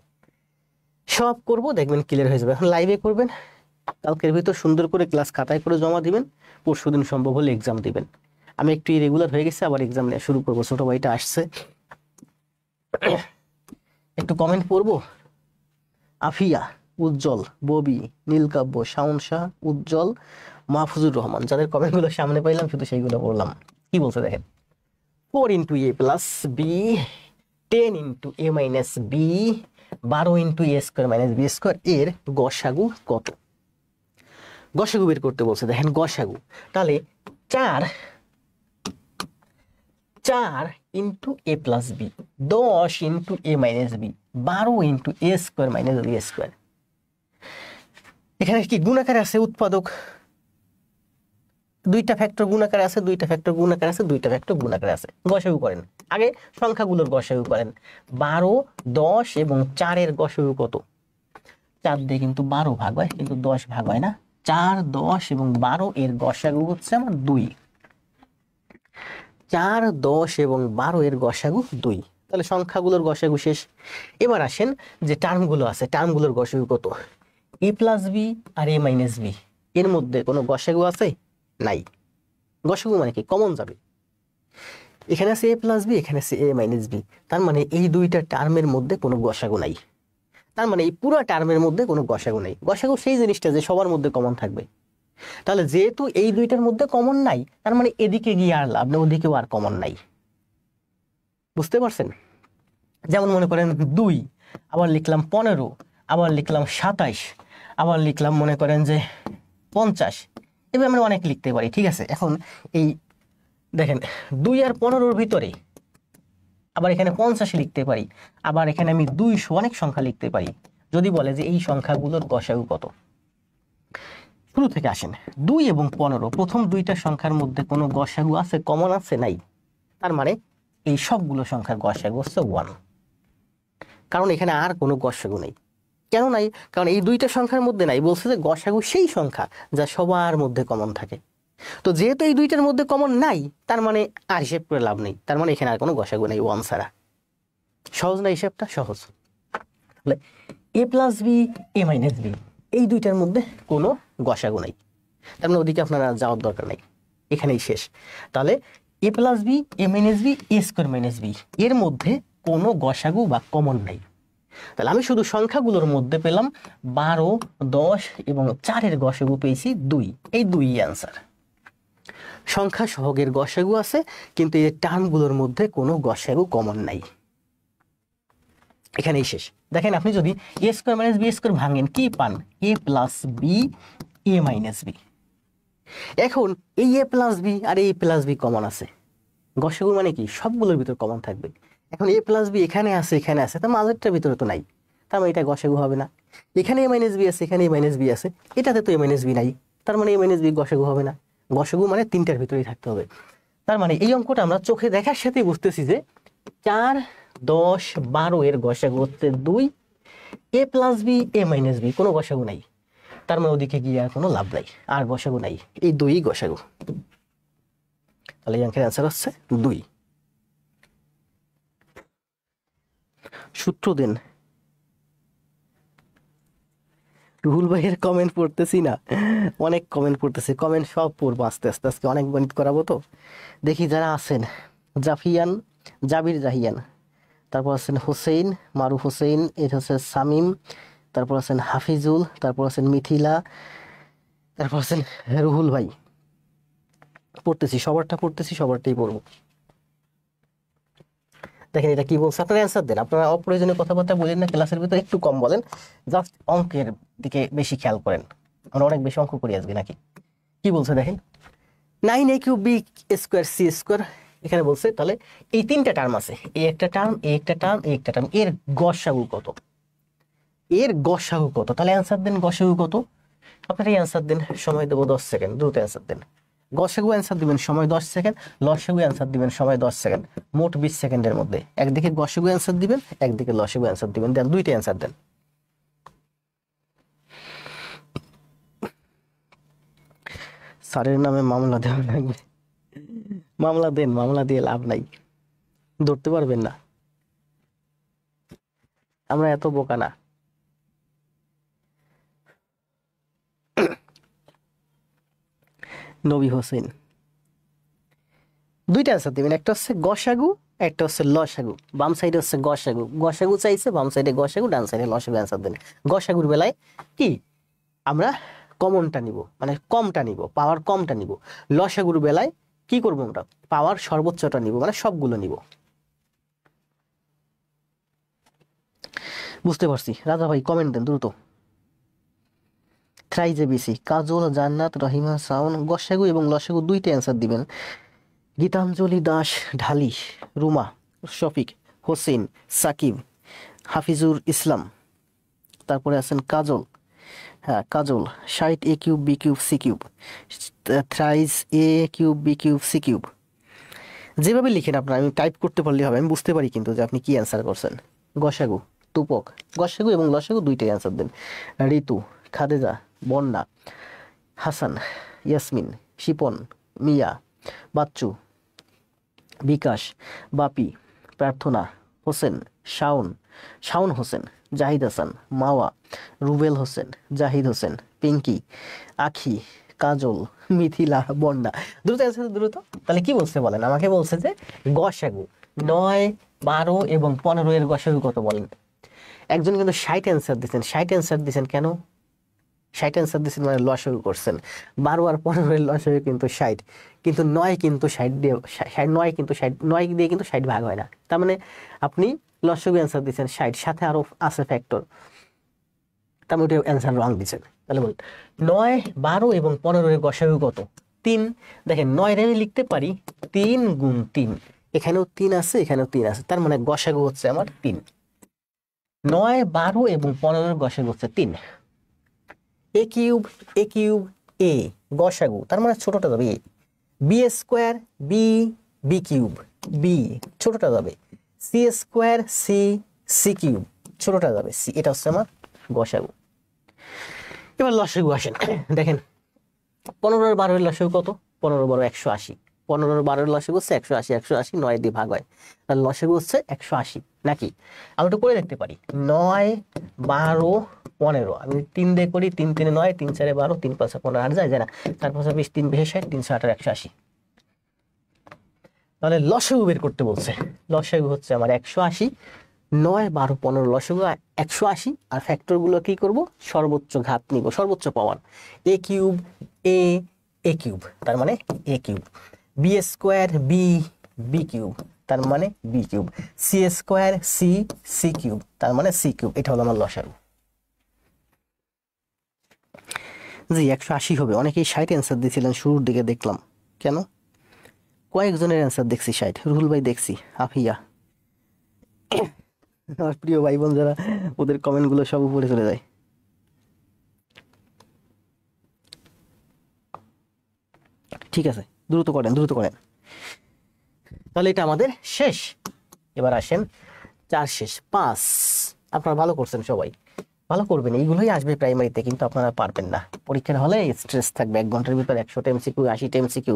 সব করব, দেখবেন ক্লিয়ার হয়ে যাবে। এখন লাইভে করবেন, কালকের ভিতর সুন্দর করে ক্লাস খাতায় করে জমা দিবেন, পরশুদিন সম্ভব হলে এক্সাম দিবেন। আমি একটু ইরেগুলার হয়ে গেছে, আবার এক্সাম নেওয়া শুরু করবো, ছোট ভাইটা আসছে। একটু কমেন্ট পড়বো। আফিয়া, উজ্জ্বল, ববি, নীলকাব্য, শাওন শাহ, উজ্জ্বল, মাহফুজুর রহমান, যাদের কমেন্টগুলো সামনে পাইলাম শুধু সেইগুলো পড়লাম। কি বলছে দেখেন, 4 into a plus b, 10 into a minus b, 12 into a square minus b square এর গসাগু কত? গসাগু বের করতে বলছে। দেখেন গসাগু, তাহলে 4 into a plus b, 10 into a minus b, 12 into a square minus b square. এখানে কি গুণাকার আছে? উৎপাদক, দুইটা ফ্যাক্টর গুণাকার আছে, দুইটা ফ্যাক্টর গুণাকার আছে, দুইটা ফ্যাক্টর গুণাকার আছে। গসাগু করেন, আগে সংখ্যাগুলোর গসাগু করেন। 12, 10 এবং 4 এর গসাগু কত? 4 দিয়ে কিন্তু 12 ভাগ হয়, কিন্তু 10 ভাগ হয় না। 4, 10 এবং 12 এর গসাগু হচ্ছে আমার 2। 4, 10 এবং 12 এর গসাগু 2, তাহলে সংখ্যাগুলোর গসাগু শেষ। এবার আসেন যে টার্মগুলো আছে, টার্মগুলোর গসাগু কত? a প্লাস বি আর a মাইনাস বি, এর মধ্যে কোনো গসাগু আছে? নাই। গসাগু মানে কি? কমন যাবে। এখানে আছে a প্লাস বি, এখানে আছে a মাইনাস বি, তার মানে এই দুইটা টার্মের মধ্যে কোনো গসাগু নাই। তার মানে এই পুরো টার্মের মধ্যে কোনো গসাগু নাই। গসাগু সেই জিনিসটা যে সবার মধ্যে কমন থাকবে। তাহলে যেহেতু এই দুইটার মধ্যে কমন নাই, তার মানে এদিকে গিয়ে আর লাভ নেই, ওদিকেও আর কমন নাই। বুঝতে পারছেন? যেমন মনে করেন 2, আবার লিখলাম 15, আবার লিখলাম 27, আবার লিখলাম মনে করেন যে 50, এভাবে আমরা অনেক লিখতে পারি। ঠিক আছে, এখন এই দেখেন 2 আর 15-র ভিতরে আবার এখানে 50 লিখতে পারি, আবার এখানে আমি 200 অনেক সংখ্যা লিখতে পারি। যদি বলে যে এই সংখ্যাগুলোর গসাগু কত? শুরু থেকে আসেন, 2 এবং 15, প্রথম দুইটা সংখ্যার মধ্যে কোনো গসাগু আছে? কমন আছে? নাই। তার মানে এই সবগুলো সংখ্যার গসাগু হচ্ছে 1। কারণ এখানে আর কোনো গসাগু নেই। কেন নাই? কারণ এই দুইটা সংখ্যার মধ্যে নাই, বলছে যে গসাগু সেই সংখ্যা যা সবার মধ্যে কমন থাকে। তো যেহেতু এই দুইটার মধ্যে কমন নাই, তার মানে আর হিসেব করে লাভ নেই, তার মানে এখানে আর কোনো গসাগু নেই ওয়ান ছাড়া। সহজ না হিসাবটা? সহজ। তাহলে এ plus B A minus B এই দুইটার মধ্যে কোনো গসাগু নাই, তার মানে ওদিকে আপনারা যাওয়ার দরকার নাই, এখানেই শেষ। তাহলে এ plus B A minus B a square minus b এর মধ্যে কোনো গসাগু বা কমন নাই। তাহলে আমি শুধু সংখ্যাগুলোর মধ্যে পেলাম 12, 10 এবং 4-এর গসাগু পেয়েছি 2। এই 2ই অ্যান্সার। সংখ্যা সহগের গসাগু আছে, কিন্তু এই টার্মগুলোর মধ্যে কোনো গসাগু কমন নাই। এখানেই শেষ। দেখেন আপনি যদি এ স্কোয়ার মাইনাস বি স্কোয়ার ভাঙেন কি পান? এ plus B A minus B. এখন এই এ প্লাস বি আর এই প্লাস বি কমন আছে, গসাগু মানে কি সবগুলোর ভিতর কমন থাকবে। এখন এ প্লাস বি এখানে আছে এখানে আছে, তার মাঝেরটার ভিতরে তো নাই, তার মানে এটা গসাগু হবে না। এখানে এ মাইনাস বি আছে এখানে এ মাইনাস বি আছে, এটাতে তো এ মাইনাস বি নাই, তার মানে এ মাইনাস বি গসাগু হবে না। গসাগু মানে তিনটার ভিতরেই থাকতে হবে। তার মানে এই অঙ্কটা আমরা চোখে দেখার সাথেই বুঝতেছি যে 4, 10, 12 এর গসাগু হচ্ছে 2। এ plus B A minus B কোনো গসাগু নাই, তার মানে ওদিকে গিয়ে আর কোনো লাভ নাই, আর গসাগু নাই, এই 2ই গসাগু। তাহলে এই অঙ্কের অ্যান্সার হচ্ছে 2। সূত্র দেন। রুহুল ভাইয়ের কমেন্ট পড়তেছি না, অনেক কমেন্ট পড়তেছে, কমেন্ট সব পড়বো আস্তে আস্তে, আজকে অনেক গণিত করাবো তো। দেখি যারা আছেন, জাফিয়ান, জাবির জাহিয়ান, তারপর আছেন হোসেন, মারুফ হোসেন, এটা হচ্ছে সামিম, তারপর আছেন হাফিজুল, তারপর আছেন মিথিলা, তারপর আছেন রুহুল ভাই। পড়তেছি, সবারটা পড়তেছি, সবারটাই পড়বো। দেখেন এটা কি বলছে, আপনারা অ্যান্সার দেন। আপনারা অপ্রয়োজনীয় কথাবার্তা বলেন না, ক্লাসের ভিতরে একটু কম বলেন, জাস্ট অঙ্কের দিকে বেশি খেয়াল করেন। আমরা অনেক বেশি অঙ্ক করি আজকে নাকি। কি বলছে দেখেন, 9a cube b square c square এখানে বলছে। তাহলে এই তিনটা টার্ম আছে, এই একটা টার্ম, এই একটা টার্ম, এই একটা টার্ম, এর গসাগু কত? এর গসাগু কত? তাহলে অ্যান্সার দেন গসাগু কত। আপনারা অ্যান্সার দেন, সময় দেবো 10 সেকেন্ড, দ্রুত অ্যান্সার দেন। গসাগু অ্যান্সার দিবেন সময় 10 সেকেন্ড, লসাগু অ্যান্সার দিবেন সময় 10 সেকেন্ড, মোট 20 সেকেন্ডের মধ্যে। একদিকে গসাগু অ্যান্সার দিবেন, একদিকে লসাগু অ্যান্সার দিবেন, দেন দুইটা অ্যান্সার দেন। স্যারের নামে মামলা দেওয়া লাগবে। মামলা দেন, মামলা দিয়ে লাভ নাই, ধরতে পারবেন না, আমরা এত বোকা না। নবী হোসেন, দুইটা অ্যান্সার দিবেন, একটা হচ্ছে গসাগু, একটা হচ্ছে লসাগু। বাম সাইডে হচ্ছে গসাগু, গসাগু চাইছে, বাম সাইডে গসাগু, ডান সাইডে লসাগু। অ্যান্সার দেন। গসাগুর বেলায় কি আমরা কমনটা নিব, মানে কমটা নিব, পাওয়ার কমটা নিব। লসাগুর বেলায় কি করবো আমরা? পাওয়ার সর্বোচ্চটা নিব, মানে সবগুলো নিব। বুঝতে পারছি। রাজা ভাই কমেন্ট দেন দ্রুত। থ্রাইজে বিসি, কাজল, জান্নাত, রহিমা, সাউন, গসাগু এবং লসাগু দুইটা অ্যান্সার দিবেন। গীতাঞ্জলি দাস, ঢালি, রুমা, শফিক, হোসেন, সাকিব, হাফিজুর ইসলাম, তারপরে আছেন কাজল, হ্যাঁ Kajal, 60 a cube b cube c cube, thrice a cube b cube c cube. যেভাবে লিখেন আপনার, আমি টাইপ করতে পারলে হবে, আমি বুঝতে পারি কিন্তু যে আপনি কি অ্যান্সার করছেন। গসাগু, তুপক, গসাগু এবং লসাগু দুইটাই অ্যান্সার দেন। ঋতু, খাদেজা, বন্যা, হাসান, ইয়াসমিন, শিপন, মিয়া, বাচ্চু, বিকাশ, বাপি, প্রার্থনা, হোসেন, শাওন, শাওন হোসেন, জাহিদ হাসান, মাওয়া, রুবেল হোসেন, জাহিদ হোসেন, পিঙ্কি, আখি, কাজল, মিথিলা, বন্যা। দ্রুত অ্যান্সার দ্রুত। তাহলে কি বলছে বলেন, আমাকে বলছে যে গসাগু 9, 12 এবং 15 এর গসাগু কত বলেন। একজন কিন্তু 60 অ্যান্সার দিচ্ছেন, 60 অ্যান্সার দিচ্ছেন কেন? 60 অ্যান্সার দিচ্ছেন মানে লসাগু করছেন। 12 আর 15 এর লসাগু কিন্তু 60, কিন্তু 9 কিন্তু 60 দিয়ে 9 কিন্তু 60, 9 দিয়ে কিন্তু 60 ভাগ হয় না। তার মানে আপনি লসাগু অ্যান্সার দিচ্ছেন 60, সাথে আরো আছে ফ্যাক্টর, তার মানে অ্যান্সার রং দিচ্ছেন। তাহলে বল 9, 12 এবং 15 এর গসাগু কত? 3। দেখেন 9 এর আমি লিখতে পারি 3 গুণ 3, এখানেও 3 আছে এখানেও 3 আছে, তার মানে গসাগু হচ্ছে আমার 3। 9, 12 এবং 15 এর গসাগু হচ্ছে 3। এ কিউব এ কিউব এ গসাগু, তার মানে ছোটটা যাবে a. B square b b cube b ছোটটা যাবে। C square c c cube ছোটটা যাবে সি, এটা হচ্ছে আমার গসাগু। এবার লসাগু আসেন, দেখেন 15 আর 12 লসাগু কত? 15 12 180, 15 আর 12 লসাগু হচ্ছে 180, 180 9 দিয়ে ভাগ হয়, তাহলে লসাগু হচ্ছে 180 নাকি? আমি একটু করে দেখতে পারি, 9 12 15, আমি 3 দিয়ে করি, 3 3 9, 3 4 12, 3 5 15, আর যায় না, 4 5 20, 3 20 60, 3 8 180। তাহলে লসাগু বের করতে বলছে, লসাগু হচ্ছে আমার 180, 9 12 15 লসাগু 180, আর ফ্যাক্টর গুলো কি করব, সর্বোচ্চ ঘাত নিব, সর্বোচ্চ পাওয়ার, এ কিউব এ এ কিউব তার মানে a cube, b square b b cube তার মানে b cube, c square c c cube তার মানে সি কিউব। এটা হলো আমার লসাগু। জি 180 হবে, অনেকেই 60 অ্যান্সার দিয়েছিলেন শুরুর দিকে দেখলাম, কেন? কয়েকজনের অ্যান্সার দেখছি 60, রুহুল ভাই দেখছি, আফিয়া, আমার প্রিয় ভাই বোন যারা, ওদের কমেন্ট গুলো সব উপরে চলে যায়। ঠিক আছে, দ্রুত করেন দ্রুত করেন। তাহলে এটা আমাদের শেষ। এবার আসেন 4 শেষ 5। আপনারা ভালো করছেন, সবাই ভালো করবেন, এইগুলোই আসবে প্রাইমারিতে, কিন্তু আপনারা পারবেন না। পরীক্ষার হলে স্ট্রেস থাকবে, 1 ঘন্টার ভিতর 100টা এমসিকিউ 80টা এমসিকিউ,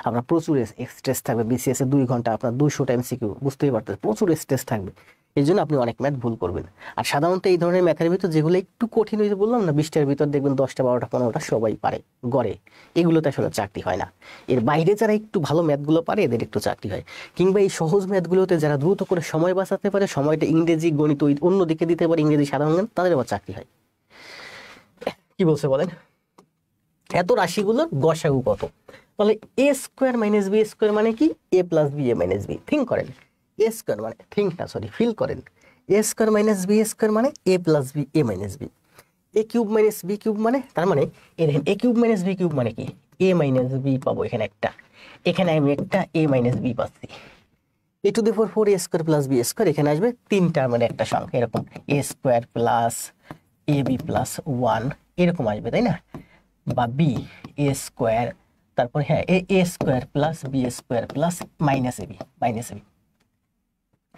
আপনার প্রচুর স্ট্রেস থাকবে। বিসিএস এ 2 ঘন্টা আপনার 200টা এমসিকিউ, বুঝতেই পারতেন প্রচুর স্ট্রেস থাকবে, এই জন্য আপনি অনেক ম্যাথ ভুল করবেন। আর সাধারণত এই ধরনের ম্যাথের ভিতর যেগুলো একটু কঠিন হয়েছে বললাম না, 20টার ভিতর দেখবেন 10টা 12টা 15টা সবাই পারে গড়ে, এগুলোতে আসলে চাকরি হয় না। এর বাইরে যারা একটু ভালো ম্যাথগুলো পারে এদের একটু চাকরি হয়, কিংবা এই সহজ ম্যাথগুলোতে যারা দ্রুত করে সময় বাঁচাতে পারে, সময়টা ইংরেজি গণিত অন্যদিকে দিতে পারে, ইংরেজি সাধারণ জ্ঞান, তাদের আবার চাকরি হয়। কি বলছে বলেন, এত রাশিগুলোর গসাগু কত? তাহলে এ স্কোয়ার মাইনাস বি স্কোয়ার মানে কি, এ plus B A minus B. Think করেন, এ স্কোয়ার মানে থিঙ্ক না সরি ফিল করেন, এ স্কোয়ার মাইনাস বি স্কোয়ার মানে এ plus B A minus B, A cube minus B cube মানে, তার মানে এ দেখেন এ কিউব মাইনাস বি কিউব মানে কি, এ মাইনাস বি পাবো এখানে একটা, এখানে আমি একটা এ মাইনাস বি পাচ্ছি, a to the power 4 a square plus b square, এখানে আসবে 3টার মানে একটা সংখ্যা, এরকম a square plus a b plus 1 এরকম আসবে, তাই না? বা বি এ স্কোয়ার, তারপর হ্যাঁ a square plus b square plus minus a b minus a b.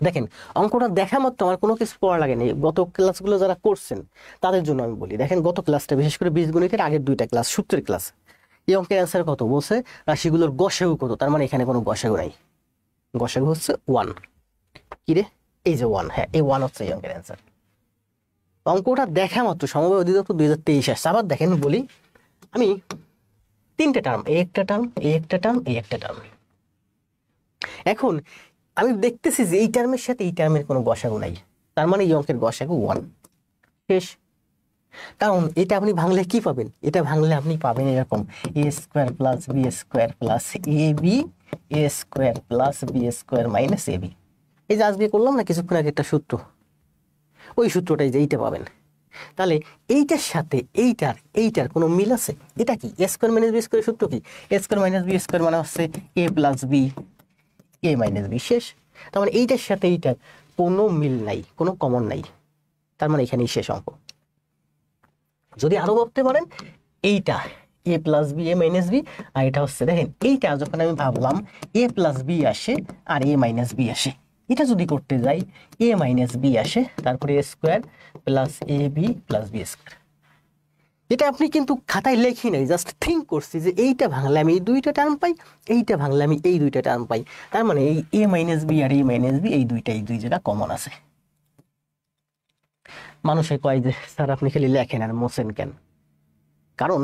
দেখেন অঙ্কটা দেখা মাত্র আমার কোনো কিছু পড়া লাগে নেই, গত ক্লাসগুলো যারা করছেন তাদের জন্য আমি বলি। দেখেন গত ক্লাসটা বিশেষ করে বীজগণিতের আগের 2টা ক্লাস, সূত্রের ক্লাস, এই অঙ্কের অ্যান্সার কত বলছে, রাশিগুলোর গসাগু কত, তার মানে এখানে কোনো গসাগু নাই, গসাগু হচ্ছে 1। কি রে, এই যে 1, হ্যাঁ এই 1 হচ্ছে এই অঙ্কের অ্যান্সার। অঙ্কটা দেখা মাত্র সমবায় অধিদপ্তর 2023 আসছে। আবার দেখেন বলি, আমি 3টে টার্ম, এই একটা টার্ম এই একটা টার্ম এই একটা টার্ম, এখন আমি দেখতেছি যে এই টার্মের সাথে এই টার্মের কোনো গসাগু নাই, তার মানে এই অঙ্কের গসাগু 1 শেষ। কারণ এটা আপনি ভাঙলে কি পাবেন, এটা ভাঙলে আপনি পাবেন এরকম a square plus b square plus a b, a square plus b square minus a b. এই যে আজকে করলাম না কিছুক্ষণ আগে একটা সূত্র, ওই সূত্রটাই যে এইটা পাবেন। তাহলে এইটার সাথে এইটার এইটার কোনো মিল আছে? এটা কি এ স্কোয়ার মাইনাস বি স্কোয়ার সূত্র কি, এ স্কোয়ার মাইনাস বি স্কোয়ার মানে হচ্ছে a plus B A minus B, শেষ। তার মানে এইটার সাথে এইটার কোনো মিল নাই, কোনো কমন নাই, তার মানে এখানেই শেষ অঙ্ক। যদি আরো ভাবতে পারেন, এইটা এ plus B A minus B, আর এটা হচ্ছে দেখেন এইটা যখন আমি ভাবলাম এ প্লাস বি আসে আর এ মাইনাস বি আসে, এটা যদি করতে যাই এ মাইনাস বি আসে, তারপরে এ square plus a b plus b square. এটা আপনি কিন্তু খাতায় লেখি নাই, জাস্ট থিঙ্ক করছি যে এইটা ভাঙলে আমি এই 2টা টার্ম পাই, এইটা ভাঙলে আমি এই 2টা টার্ম পাই, তার মানে এই এ মাইনাস বি আর এ মাইনাস বি এই দুই জায়গা কমন আছে। মানুষে কয় যে স্যার আপনি খালি লেখেন আর মোছেন কেন, কারণ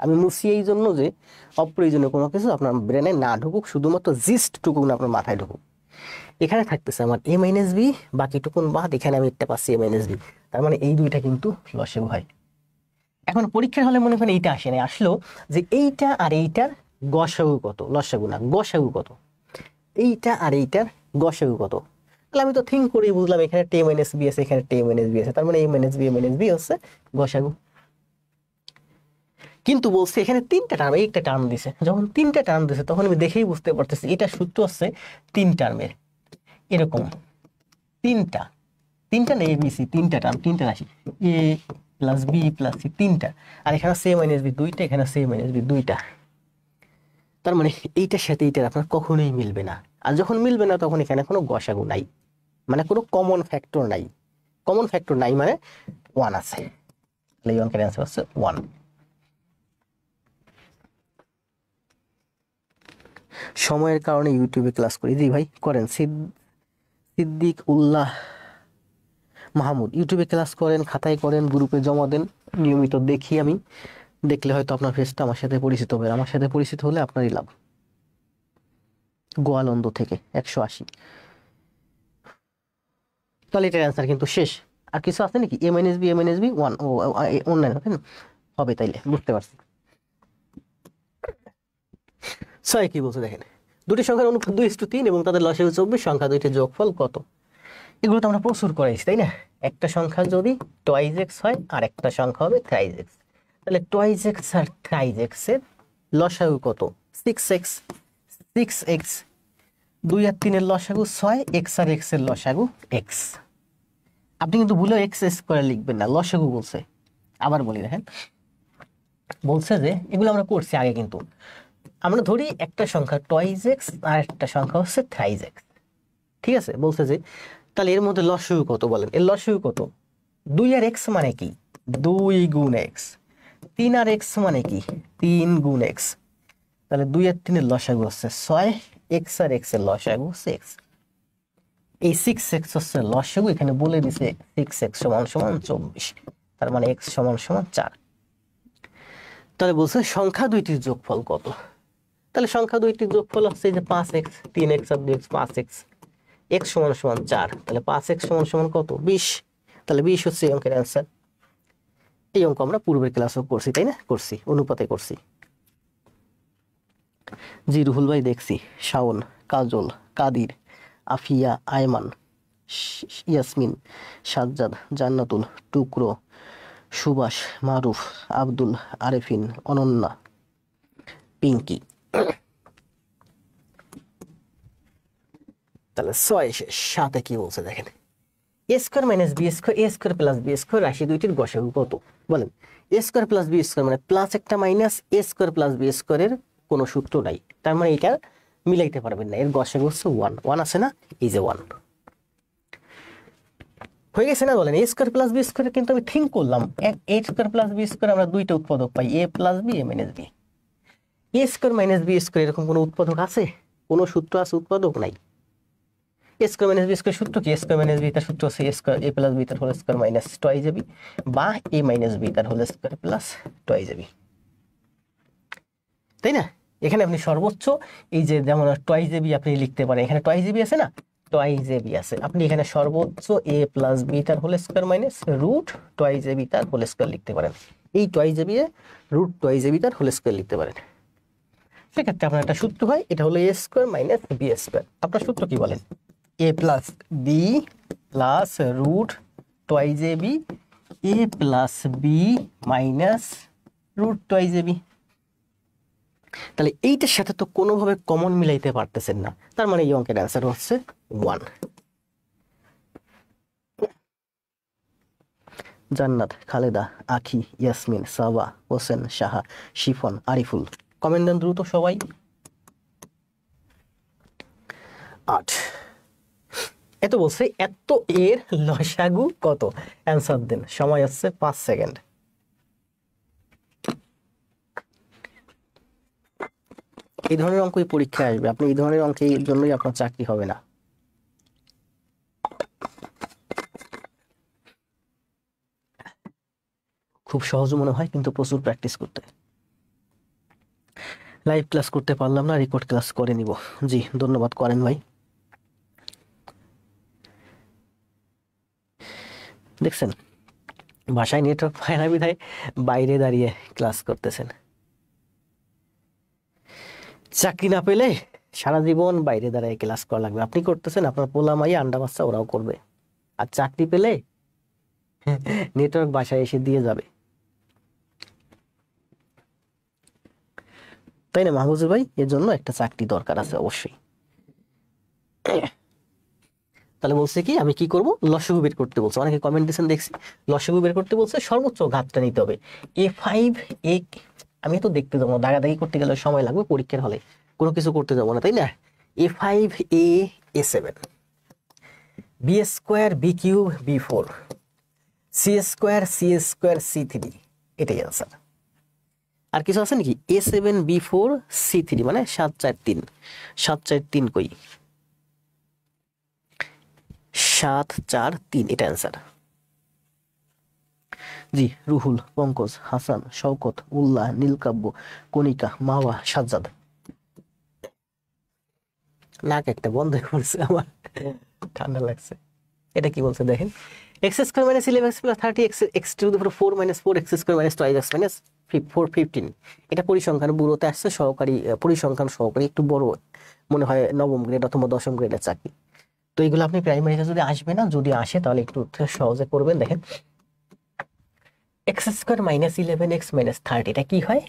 আমি মুছি এই জন্য যে অপ্রয়োজনীয় কোনো কিছু আপনার ব্রেনে না ঢুকুক, শুধুমাত্র জিস্ট টুকুক না আপনার মাথায় ঢুকুক। এখানে থাকতেছে আমার এ মাইনাস বি, বাকিটুকুন বাদ, এখানে আমি একটা পাচ্ছি এ মাইনাস বি, তার মানে এই 2টা কিন্তু লসাগু হয়। এখন পরীক্ষার হলে মনে করেন এইটা আসে না, আসলো যে এইটা আর এইটার গসাগু কত, লসাগু না গসাগু কত, এইটা আর এইটার গসাগু কত। তাহলে আমি তো থিঙ্ক করে বুঝলাম এখানে টে মাইনাস বি আছে, এখানে টে মাইনাস বি আছে, তার মানে এ মাইনাস বি হচ্ছে গসাগু। কিন্তু বলছে এখানে 3টা টার্ম, একটা টার্ম দিছে, যখন 3টা টার্ম দিছে তখন আমি দেখেই বুঝতে পারতেছি এটা সূত্র হচ্ছে 3 টার্মের, এরকম 3টা 3টা না এবিসি 3টা টার্ম, 3টা রাশি এ প্লাস বি প্লাস সি 3টা, আর এখানে সে মাইনাস বি 2টা, এখানে সে মাইনাস বি 2টা, তার মানে এইটার সাথে এইটার আপনার কখনোই মিলবে না। আর যখন মিলবে না তখন এখানে কোনো গসাগু নাই, মানে কোনো কমন ফ্যাক্টর নাই, কমন ফ্যাক্টর নাই মানে 1 আছে, তাহলে এই অঙ্কের অ্যান্সার হচ্ছে 1। সময়ের কারণে ইউটিউবে ক্লাস করি, জি ভাই করেন। সিদ্দিক উল্লাহ মাহমুদ, ইউটিউবে ক্লাস করেন, খাতায় করেন, গ্রুপে জমা দেন, নিয়মিত দেখি আমি, দেখলে হয়তো আপনার ফেসটা আমার সাথে পরিচিত হবে, আমার সাথে পরিচিত হলে আপনারই লাভ। গোয়ালন্দ থেকে 180, তাহলে এটার অ্যান্সার কিন্তু শেষ। আর কিছু আছে নাকি? a minus b, a minus b 1 ও অনলাইন হবে, তাইলে বুঝতে পারছি। 6 কি বলছে দেখেন, দুটি সংখ্যার অনুপাত 2:3 এবং তাদের লসাগু 24, সংখ্যা দুইটির যোগফল কত? এগুলো তো আমরা প্রচুর করাইছি, তাই না? একটা সংখ্যা যদি টয়েস এক্স হয় আর একটা সংখ্যা হবে থ্রাইস এক্স, তাহলে টয়েস এক্স আর থ্রাইস এক্স এর লসাগু কত? 6x। 6x 2 আর 3 এর লসাগু 6, x আর x এর লসাগু x। আপনি কিন্তু ভুলেও x স্কয়ার লিখবেন না, লসাগু বলছে। আবার বলি দেখেন, বলছে যে এগুলো আমরা করছি আগে, কিন্তু আমরা ধরি একটা সংখ্যা টয়েস এক্স আর একটা সংখ্যা হচ্ছে থ্রাইস এক্স, ঠিক আছে? বলছে যে তাহলে এর মধ্যে লসাগু কত বলেন? এর লসাগু কত? 2 আর x মানে কি? 2 গুণ x। 3 আর x মানে কি? 3 গুণ x। তাহলে 2 আর 3 এর লসাগু হচ্ছে 6, x আর x এর লসাগু হচ্ছে x। এই 6x হচ্ছে লসাগু, এখানে বলে দিছে 6x সমান সমান 24, তার মানে x সমান সমান 4। তাহলে বলছে সংখ্যা দুইটির যোগফল কত? তাহলে সংখ্যা দুইটির যোগফল হচ্ছে যে 5x, 3x আর 2x 5x, x সমান সমান 4, তাহলে 5x সমান সমান কত? 20। তাহলে 20 হচ্ছে এই অঙ্কের অ্যান্সার। এই অঙ্ক আমরা পূর্বের ক্লাসও করছি, তাই না? করছি, অনুপাতে করছি। জি রুহুল ভাই দেখছি। শাওন, কাজল, কাদির, আফিয়া, আয়মান, ইয়াসমিন, সাজ্জাদ, জান্নাতুল, টুকরো, সুভাষ, মারুফ, আব্দুল, আরেফিন, অনন্যা, পিঙ্কি। তাহলে 6 শেষ। 7 কি বলছে দেখেন, a square minus b square, a square plus b square রাশি দুইটির গসাগু কত? বলেন। a square plus b square মানে প্লাস একটা minus a square plus b স্কয়ারের কোনো সূত্র নাই, তার মানে এটা মিলাইতে পারবেন না। এর গসাগু হচ্ছে 1, 1 আছে না? এই যে 1 হয়ে গেছে না? বলেন a square plus b square, কিন্তু আমি থিঙ্ক করলাম a square plus b square আমরা দুইটা উৎপাদক পাই, a plus b, a minus b. a square minus b square এরকম কোনো উৎপাদক আছে? কোনো সূত্র আছে? উৎপাদক নাই। a square minus b square সূত্র কি? a স্কয়ার মাইনাস বি তার সূত্র হচ্ছে a square, a plus b তার whole square minus twice ab, বা a মাইনাস বি তার whole square plus twice ab, তাই না? এখানে আপনি সর্বোচ্চ এই যে যেমন টয়েস ab আপনি লিখতে পারেন, এখানে টয়েস ab আছে না? টয়েস ab আছে, আপনি এখানে সর্বোচ্চ a প্লাস বি তার whole square minus root twice ab তার হোল স্কয়ার লিখতে পারেন। এই টয়েস ab এ রুট টয়েস ab তার হোল স্কয়ার লিখতে পারেন। সেক্ষেত্রে আপনার একটা সূত্র হয়, এটা হলো a square minus b square. আপনার সূত্র কি বলেন? a plus b plus root twice ab, a plus b minus root twice ab। তাহলে এইটার সাথে তো কোনোভাবে কমন মিলাইতে পারতেছেন না, তার মানে এই অঙ্কের অ্যান্সার হচ্ছে 1। জান্নাত, খালেদা, আখি, ইয়াসমিন, সাবা, হোসেন, সাহা, শিফন, আরিফুল। কমেন্ট দেন দ্রুত সবাই। 8 এত বলছে, এত এর লসাগু কত? অ্যান্সার দেন, সময় হচ্ছে 5 সেকেন্ড। এই ধরনের অঙ্কই পরীক্ষায় আসবে, আপনি এই ধরনের অঙ্কের জন্যই আপনার চাকরি হবে না। খুব সহজ মনে হয়, কিন্তু প্রচুর প্র্যাকটিস করতে। লাইভ ক্লাস করতে পারলাম না, রেকর্ড ক্লাস করে নিব। জি ধন্যবাদ, করেন ভাই। দেখছেন বাসায় নেটওয়ার্ক পায় না বিধায় বাইরে দাঁড়িয়ে ক্লাস করতেছেন। চাকরি না পেলে সারা জীবন বাইরে দাঁড়িয়ে ক্লাস করা লাগবে। আপনি করতেছেন, আপনার পোলা মাইয়া আন্ডা বাচ্চা ওরাও করবে। আর চাকরি পেলে নেটওয়ার্ক বাসায় এসে দিয়ে যাবে, তাই না মাহবুজুর ভাই? এর জন্য একটা চাকরি দরকার আছে অবশ্যই। তাহলে বলছে কি, আমি কি করব? লসাগু বের করতে বলছে। অনেকে কমেন্ট দিয়েছেন দেখছি, লসাগু বের করতে বলছে, সর্বোচ্চ ঘাতটা নিতে হবে। a5 a, আমি তো দেখতে যাবো, দাগাদাগি করতে গেলে সময় লাগবে, পরীক্ষার হলে কোনো কিছু করতে যাবো না, তাই না? a5 a a7 b square b cube b4 c²c²c3 এটাই आंसर। আর কিছু আছে নাকি? a7b4c3 মানে 743 743 কই 743 এটা आंसर। জি রুহুল, পঙ্কজ, হাসান, শওকত, উল্লাহ, নীলকাব্য, কণিকা, মাওয়া, সাজ্জাদ। নাক একটা বন্ধ করছে আমার, ঠান্ডা লাগছে। এটা কি বলছে দেখেন, x² - 11x + 30 x⁴ - 4x² - 2x - 4 15। এটা পরিসংখ্যান ব্যুরোতে আসছে, সহকারী পরিসংখ্যান সহকারী, একটু বড় মনে হয় নবম গ্রেড অথবা দশম গ্রেডের চাকরি। তো এইগুলো আপনি প্রাইমারিতে যদি আসবে না, যদি আসে তাহলে একটু সহজে করবেন। দেখেন x² - 11x - 30 এটা কি হয়?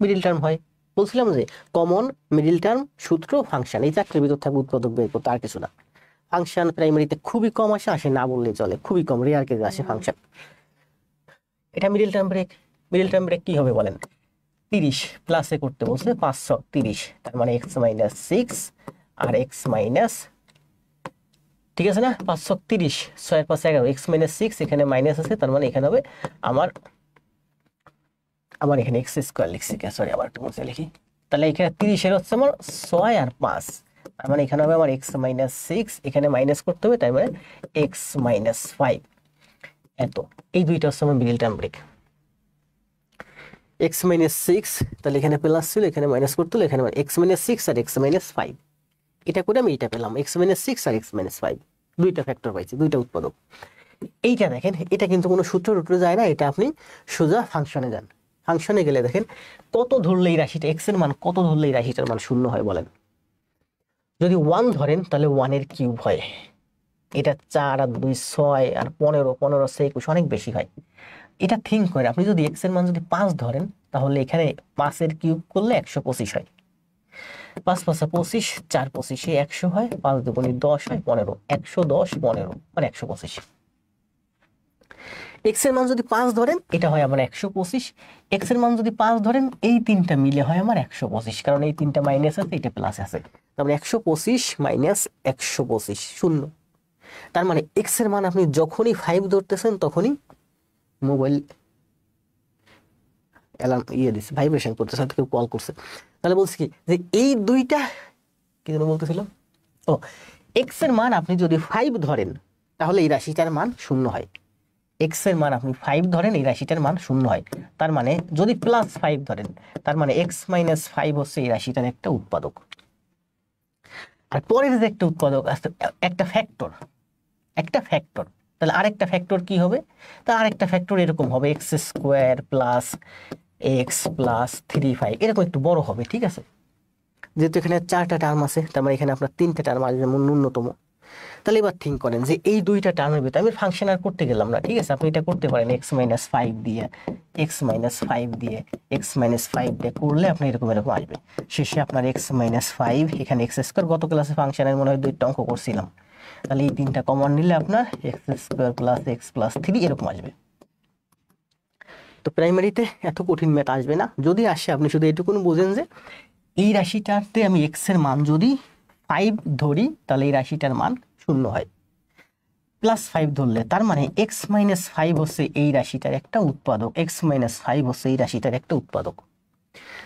মিডিল টার্ম হয়। বলছিলাম যে কমন মিডিল টার্ম সূত্র ফাংশন, এই চাকরির ভিতর থাকবে উৎপাদক বের করতে, আর কিছু না। ফাংশন প্রাইমারিতে খুবই কম আসে না বললেই চলে, খুবই কম, রেয়ার কেসে আসে ফাংশন। এটা middle term break. Middle term break কি হবে বলেন? 30 প্লাসে করতে বলছে 530, তার মানে x - 6 আর x মাইনাস, ঠিক আছে না? 530 6 5 11 x - 6 এখানে মাইনাস আছে, তার মানে এখানে হবে আমার এখানে x² লিখছি, সরি আবার একটু মুছে লিখি। তাহলে এখানে 30 এর হচ্ছে আমার 6 আর 5, তার মানে এখানে হবে আমার x - 6, এখানে মাইনাস করতে হবে, তাই মানে x - 5। এত এই দুইটা হচ্ছে আমার মিডল টার্ম ব্রেক। x - 6, তাহলে এখানে প্লাস ছিল, এখানে মাইনাস করতে হলো, এখানে x - 6 আর x - 5। এটা করে আমি এটা পেলাম, x - 6 আর x - 5, দুইটা ফ্যাক্টর পাইছি, দুইটা উৎপাদক। এইটা দেখেন, এটা কিন্তু কোনো সূত্র টুত্রে যায় না, এটা আপনি সোজা ফাংশনে যান। ফাংশনে গেলে দেখেন কত ধরলে এই রাশিটা, x এর মান কত ধরলে এই রাশিটার মান শূন্য হয় বলেন? যদি 1 ধরেন তাহলে 1 এর কিউব হয়। এটা 4 আর 2 6 আর 15 15 সে 21 অনেক বেশি হয়। এটা থিঙ্ক করে আপনি যদি x এর মান যদি 5 ধরেন, তাহলে এখানে 5 এর কিউব করলে 125 হয়। 5 5 25, 4 25 100 হয়, 5 দুগুণে 10 হয় 15, 110 15 মানে 125। x এর মান যদি 5 ধরেন এটা হয় আমার 125, x এর মান যদি 5 ধরেন এই তিনটা মিলে হয় আমার 125, কারণ এই তিনটা মাইনাস আছে, এটা প্লাস আছে, তারপরে 125 মাইনাস 125 শূন্য। তার মানে x এর মান আপনি যখনই 5 ধরতেছেন তখনই মোবাইল অ্যালার্ম দিচ্ছে, ভাইব্রেশন করতেছে, হয়তো কেউ কল করছে। তাহলে বলছি কি যে এই দুইটা কি যেন বলতেছিলাম, x এর মান আপনি যদি 5 ধরেন তাহলে এই রাশিটার মান শূন্য হয়। x এর মান আপনি 5 ধরেন, এই রাশিটার মান শূন্য হয়। তার মানে যদি প্লাস 5 ধরেন, তার মানে x - 5 হচ্ছে এই রাশিটার একটা উৎপাদক। আর পরের যে একটা উৎপাদক আছে, একটা ফ্যাক্টর, তাহলে আরেকটা ফ্যাক্টর কি হবে? তার আরেকটা ফ্যাক্টর এরকম হবে x² প্লাস x প্লাস 3 5, এরকম একটু বড় হবে, ঠিক আছে? যেহেতু এখানে 4টা টার্ম আছে, তার মানে এখানে আপনার 3টে টার্ম আসবে ন্যূনতম। তাহলে এবার থিঙ্ক করেন যে এই দুইটা টার্মের ভিতরে আমি ফাংশন আর করতে গেলাম না, ঠিক আছে? আপনি এটা করতে পারেন x - 5 দিয়ে, x - 5 দিয়ে, x - 5 দিয়ে করলে আপনি এরকম আসবে। শেষে আপনার x - 5, এখানে x² গত ক্লাসে ফাংশনের মনে হয় 2টা অঙ্ক করছিলাম, তাহলে এই তিনটা কমন নিলে আপনার x² প্লাস x প্লাস 3 এরকম আসবে। তো প্রাইমারিতে এত কঠিন ম্যাথ আসবে না, যদি আসে আপনি শুধু এটুকুন বোঝেন যে এই রাশিটাতে আমি x এর মান যদি 5 ধরি তাহলে এই রাশিটার মান শূন্য হয়। প্লাস 5 ধরলে তার মানে x - 5 হচ্ছে এই রাশিটার একটা উৎপাদক, x - 5 হচ্ছে এই রাশিটার একটা উৎপাদক।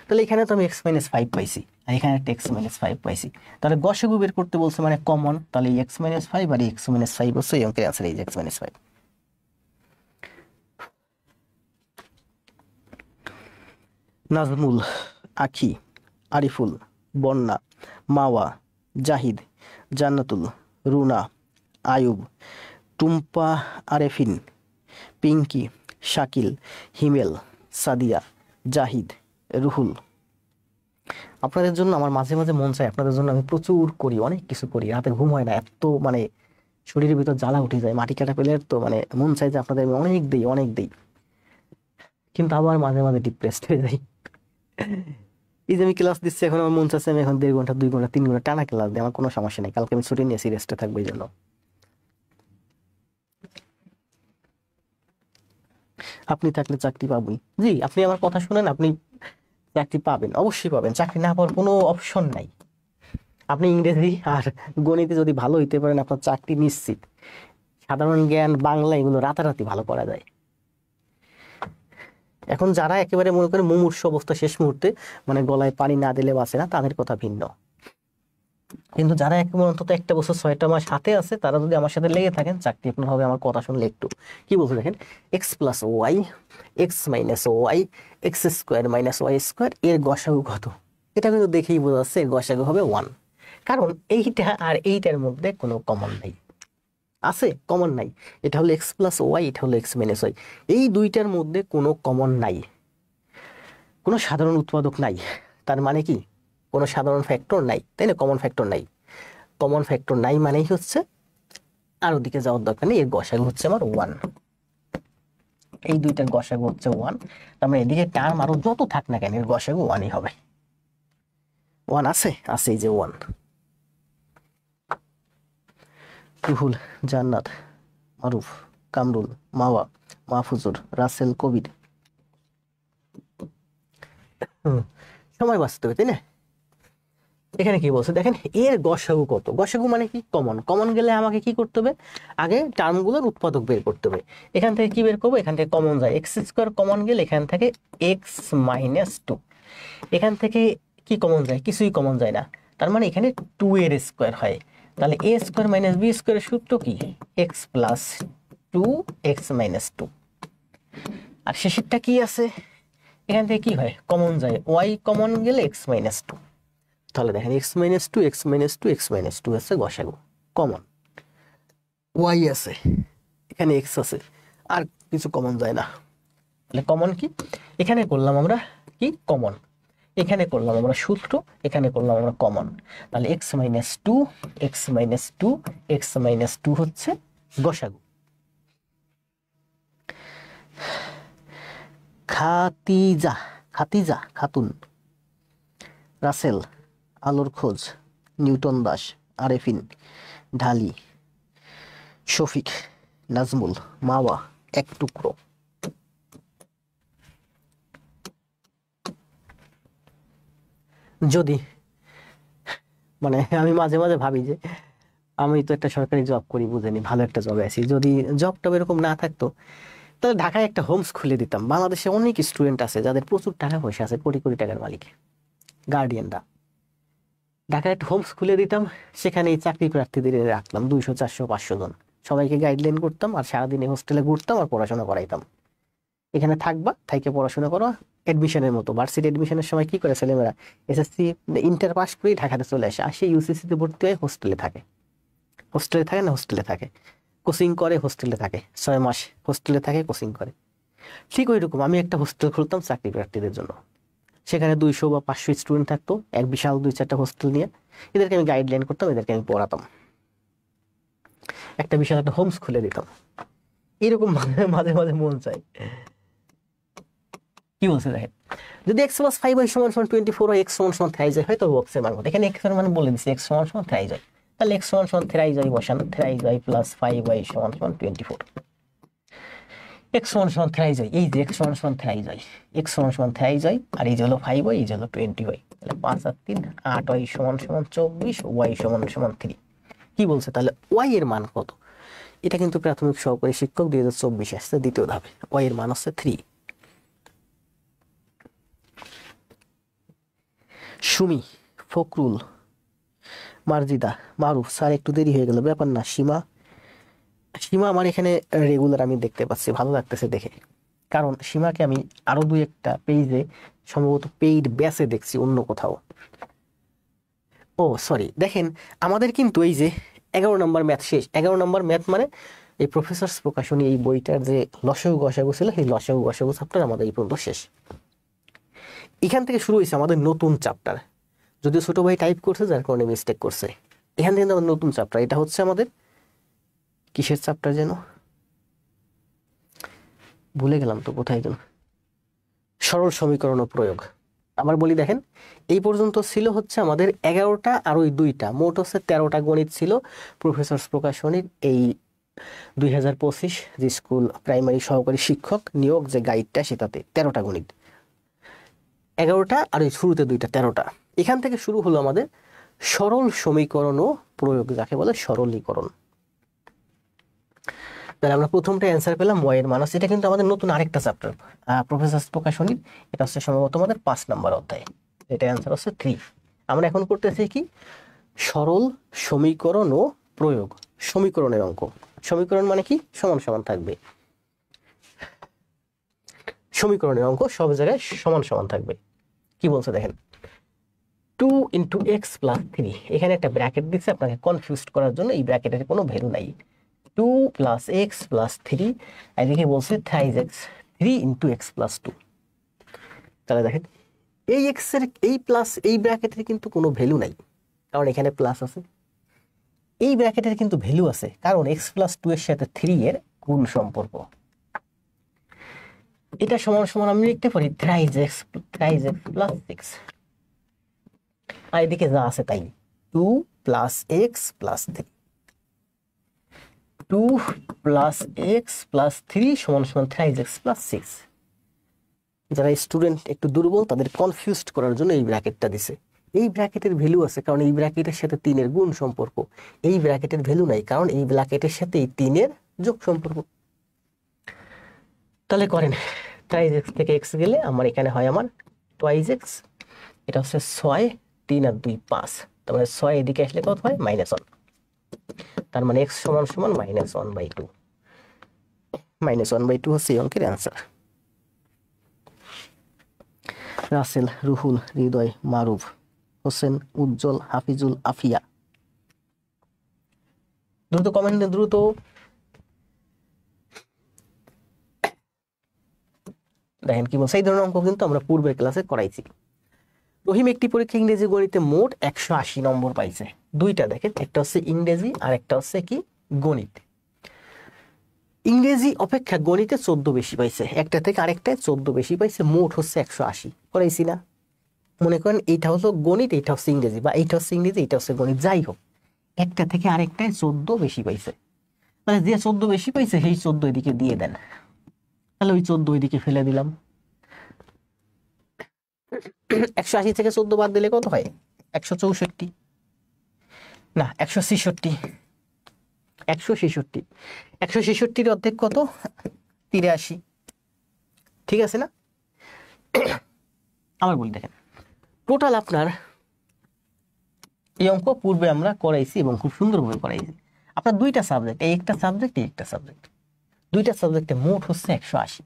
তাহলে এখানে তো আমি x - 5 পাইছি, আর এখানে একটা x - 5 পাইছি, তাহলে গসাগু বের করতে বলছে মানে কমন, তাহলে x - 5 আর x - 5 হচ্ছে এই অঙ্কের आंसर, এই যে x - 5। নাজমুল, আখি, আরিফুল, বন্যা, মাওয়া, জাহিদ, জান্নাতুল, রুনা, আয়ুব, টুম্পা, আরেফিন, পিঙ্কি, শাকিল, হিমেল, সাদিয়া, জাহিদ, রুহুল। আপনাদের জন্য আমার মাঝে মাঝে মন চায়, আপনাদের জন্য আমি প্রচুর করি, অনেক কিছু করি, রাতে ঘুম হয় না, এত মানে শরীরের ভিতর জ্বালা উঠে যায়, মাটি কাটা পেলে তো মানে মন চায় যে আপনাদের আমি অনেক দিই, কিন্তু আবার মাঝে মাঝে ডিপ্রেসড হয়ে যাই। এই যে আমি ক্লাস দিচ্ছি, এখন আমার মন চাচ্ছে আমি এখন 1.5 ঘন্টা 2 ঘন্টা 3 ঘন্টা টানা ক্লাস দিই, আমার কোনো সমস্যা নেই, কালকে আমি ছুটি নিয়েছি, রেস্টে থাকবো, এই জন্য। আপনি থাকলে চাকরি পাবই, জি আপনি আমার কথা শুনেন, আপনি চাকরি পাবেন, অবশ্যই পাবেন, চাকরি না পাওয়ার কোনো অপশন নাই। আপনি ইংরেজি আর গণিতে যদি ভালো হইতে পারেন আপনার চাকরি নিশ্চিত। সাধারণ জ্ঞান, বাংলা এগুলো রাতারাতি ভালো করা যায়। এখন যারা একেবারে মনে করে মুমূর্ষু অবস্থা, শেষ মুহূর্তে মানে গলায় পানি না দিলে বাঁচে না, তাদের কথা ভিন্ন। কিন্তু যারা একেবারে অন্তত 1 বছর 6টা মাস হাতে আছে, তারা যদি আমার সাথে লেগে থাকেন, চাকরি আপনার হবে। আমার কথা শুনলে একটু কি বলছে দেখেন, x plus y x minus y x square minus y square, এর গসাগু কত? এটা কিন্তু দেখেই বোঝা যাচ্ছে এর গসাগু হবে 1। কারণ এইটা আর এইটার মধ্যে কোনো কমন নাই, আছে কমন নাই। এটা হলো এক্স প্লাস ওয়াই, এটা হলো এক্স মাইনাস ওয়াই, এই দুইটার মধ্যে কোনো কমন নাই, কোনো সাধারণ উৎপাদক নাই। তার মানে কি, কোনো সাধারণ ফ্যাক্টর নাই, তাই না? কমন ফ্যাক্টর নাই। কমন ফ্যাক্টর নাই মানেই হচ্ছে আর ওদিকে যাওয়ার দরকার নেই, এর গসাগু হচ্ছে আমার 1। এই দুইটার গসাগু হচ্ছে 1। তার মানে এদিকে টার্ম আরো যত থাক না কেন, এর গসাগু 1ই হবে। 1 আছে, আছে এই যে 1। রুহুল, জান্নাত, মারুফ, কামরুল, মাওয়া, মাহফুজুর, রাসেল, কবির। সময় বাঁচতে হবে, তাই না? এখানে কি বলছে দেখেন, এর গসাগু কত? গসাগু মানে কি, কমন। কমন গেলে আমাকে কি করতে হবে, আগে টার্মগুলোর উৎপাদক বের করতে হবে। এখান থেকে কি বের করবো, এখান থেকে কমন যায়, এক্স স্কোয়ার কমন গেলে এখান থেকে এক্স মাইনাস 2। এখান থেকে কি কমন যায়, কিছুই কমন যায় না, তার মানে এখানে 2 এর স্কোয়ার হয়। তাহলে এ স্কোয়ার মাইনাস বি স্কোয়ারের সূত্র কি, এক্স প্লাস 2 এক্স মাইনাস 2। আর শেষেরটা কি আছে, এখান থেকে কি হয়, কমন যায়, ওয়াই কমন গেলে এক্স মাইনাস 2। তাহলে দেখেন x minus 2 x minus 2 x minus 2 আছে গসাগু, কমন। ওয়াই আছে, এখানে এক্স আছে, আর কিছু কমন যায় না। তাহলে কমন কি, এখানে করলাম আমরা কি কমন, এখানে করলাম আমরা সূত্র, এখানে করলাম আমরা কমন। তাহলে x minus 2 x minus 2 x minus 2 হচ্ছে গসাগু। খাতিজা, খাতিজা খাতুন, রাসেল, আলোর খোঁজ, নিউটন দাস, আরেফিন, ঢালি, শফিক, নাজমুল, মাওয়া, এক টুকরো। যদি মানে আমি মাঝে মাঝে ভাবি যে আমি তো একটা সরকারি জব করি, বুঝেনি ভালো একটা জবে আছি, যদি জবটা এরকম না থাকতো তাহলে ঢাকায় একটা হোমস খুলে দিতাম। বাংলাদেশে অনেক স্টুডেন্ট আছে যাদের প্রচুর টাকা পয়সা আছে, কোটি কোটি টাকার মালিক, গার্ডিয়ানরা। ঢাকায় একটা হোমস খুলে দিতাম, সেখানে এই চাকরি প্রার্থীদের রাখলাম 200 400 500 জন, সবাইকে গাইডলাইন করতাম, আর সারাদিন হোস্টেলে ঘুরতাম আর পড়াশোনা করাইতাম। এখানে থাকবা, থাইকে পড়াশোনা করো, এডমিশনের মতো। ভার্সিটি এডমিশনের সময় কি করে ছেলেমেয়েরা, এসএসসি ইন্টার পাস করেই ঢাকাতে চলে আসে, আর সেই ইউসিসিতে ভর্তি হয়ে হোস্টেলে থাকে। হোস্টেলে থাকে না, হোস্টেলে থাকে, কোচিং করে, হোস্টেলে থাকে 6 মাস, হোস্টেলে থাকে, কোচিং করে। ঠিক ওই রকম আমি একটা হোস্টেল খুলতাম চাকরি প্রার্থীদের জন্য। সেখানে 200 বা 500 স্টুডেন্ট থাকতো, এক বিশাল 2-4টা হোস্টেল নিয়ে। এদেরকে আমি গাইডলাইন করতাম, এদেরকে আমি পড়াতাম, একটা বিশাল একটা হোমস খুলে দিতাম। এরকম মাঝে মাঝে মন চায়। কি বলছে দেখেন, যদি এক্স প্লাস 5 হয় সমান সমান 24 হয়, এক্স সমান সমান 3 যায় হয়, তবে বক্সের মান কত? এখানে এক্স এর মান বলে দিচ্ছি, এক্স সমান সমান 3 যায়। তাহলে এক্স সমান সমান 3 যায় বসান, 3 যায় প্লাস 5y সমান সমান 24। এক্স সমান সমান 3 যায়, এই যে এক্স সমান সমান 3 যায়, এক্স সমান সমান 3 যায়, আর এই যে হলো 5y, এই যে হলো 20y। তাহলে 5 আর 3 8y সমান সমান 24, y সমান সমান 3। কি বলছে তাহলে y এর মান কত? এটা কিন্তু প্রাথমিক সহকারী শিক্ষক 2024 আসছে, দ্বিতীয় ধাপে। y এর মান হচ্ছে 3। সুমি, ফকরুল, মার্জিদা, মারুফ, স্যার একটু দেরি হয়ে গেল, ব্যাপার না। সীমা, সীমা আমার এখানে রেগুলার আমি দেখতে পাচ্ছি, ভালো লাগতেছে দেখে। কারণ সীমাকে আমি আরো 2-1টা পেজে, সম্ভবত পেইড ব্যাচে দেখছি, অন্য কোথাও। ও সরি, দেখেন আমাদের কিন্তু এই যে 11 নম্বর ম্যাথ শেষ। 11 নম্বর ম্যাথ মানে এই প্রফেসর্স প্রকাশনী এই বইটার যে লসাগু গসাগু ছিল, সেই লসাগু গসাগু চ্যাপ্টার আমাদের এই পর্যন্ত শেষ। এখান থেকে শুরু হয়েছে আমাদের নতুন চ্যাপ্টার, যদিও ছোট ভাই টাইপ করছে যার কারণে মিস্টেক করছে। এখান থেকে আমাদের নতুন চ্যাপ্টার, এটা হচ্ছে আমাদের কিসের চ্যাপ্টার যেন ভুলে গেলাম তো, কোথায় যেন, সরল সমীকরণ ও প্রয়োগ। আবার বলি দেখেন, এই পর্যন্ত ছিল হচ্ছে আমাদের 11টা আর ওই 2টা, মোট হচ্ছে 13টা গণিত ছিল প্রফেসর্স প্রকাশনীর এই 2025 যে স্কুল প্রাইমারি সহকারী শিক্ষক নিয়োগ যে গাইডটা, সেটাতে 13টা গণিত, 11টা আর ওই শুরুতে 2টা, 13টা। এখান থেকে শুরু হলো আমাদের সরল সমীকরণ ও প্রয়োগ, যাকে বলে সরলীকরণ। তাহলে আমরা প্রথমটা অ্যান্সার পেলাম y এর মান হচ্ছে, এটা কিন্তু আমাদের নতুন আরেকটা চ্যাপ্টার প্রফেসর প্রকাশনীর, এটা হচ্ছে সম্ভবত আমাদের 5 নম্বর অধ্যায়, এটা অ্যান্সার হচ্ছে 3। আমরা এখন করতেছি কি সরল সমীকরণ ও প্রয়োগ, সমীকরণের অঙ্ক। সমীকরণ মানে কি সমান সমান থাকবে, সমীকরণের অঙ্ক সব জায়গায় সমান সমান থাকবে। কি বলছে দেখেন 2 × x + 3, এখানে একটা ব্র্যাকেট দিচ্ছে আপনাকে কনফিউজ করার জন্য, এই ব্র্যাকেটের কোনো ভ্যালু নাই। 2 + x + 3, এদিকে বলছে 3x 3 × x + 2। তাহলে দেখেন এই x এর এই প্লাস এই ব্র্যাকেটের কিন্তু কোনো ভ্যালু নাই, কারণ এখানে প্লাস আছে। এই ব্র্যাকেটের কিন্তু ভ্যালু আছে, কারণ x + 2 এর সাথে 3 এর গুণ সম্পর্ক। এটা সমান সমান আমি লিখতে পারি 3x + 6, আর এদিকে যা আছে তাই 2 + x + 3, 2 + x + 3 = 3x + 6। যারা স্টুডেন্ট একটু দুর্বল তাদের কনফিউজড করার জন্য এই ব্র্যাকেটটা দিছে। এই ব্র্যাকেটের ভ্যালু আছে কারণ এই ব্র্যাকেটের সাথে 3 এর গুণ সম্পর্ক, এই ব্র্যাকেটের ভ্যালু নাই কারণ এই ব্র্যাকেটের সাথে এই 3 এর যোগ সম্পর্ক। তাহলে করেন 3x থেকে x গেলে আমার এখানে হয় আমার 2x, এটা হচ্ছে 6, 3 আর 2 5, তার মানে 6 এদিকে আসলে কত হয় -1, তার মানে x = -1/2, -1/2 হচ্ছে এই অঙ্কের অ্যান্সার। রাসেল, রুহুল, হৃদয়, মারুফ, হোসেন, উজ্জ্বল, হাফিজুল, আফিয়া, দ্রুত কমেন্ট দেন, দ্রুত। দেখেন কি বলছে, এই ধরনের অঙ্ক কিন্তু আমরা পূর্বের ক্লাসে করাইছি। রহিম একটি পরীক্ষা ইংরেজি গণিতে মোট 180 নম্বর পাইছে। দুইটা দেখেন, একটা হচ্ছে ইংরেজি আর একটা হচ্ছে কি গণিত। ইংরেজি অপেক্ষা গণিতে 14 বেশি পাইছে, একটা থেকে আরেকটায় 14 বেশি পাইছে, মোট হচ্ছে 180। করাইছি না? মনে করেন এইটা হলো গণিত, এইটা হচ্ছে ইংরেজি, বা এইটা হচ্ছে ইংরেজি, এইটা হচ্ছে গণিত, যাই হোক একটা থেকে আরেকটায় 14 বেশি পাইছে। মানে যে 14 বেশি পাইছে সেই 14 এদিকে দিয়ে দেন, তাহলে ওই 14 এদিকে ফেলে দিলাম। 180 থেকে 14 বাদ দিলে কত হয়? 164 না 166, 166, 166 অর্ধেক কত? 83। ঠিক আছে না? আবার বলি দেখেন, টোটাল আপনার এই অঙ্ক পূর্বে আমরা করাইছি এবং খুব সুন্দরভাবে করাইছি। আপনার দুইটা সাবজেক্ট, এই একটা সাবজেক্ট, এই একটা সাবজেক্ট, দুইটা সাবজেক্টে মোট হচ্ছে 180।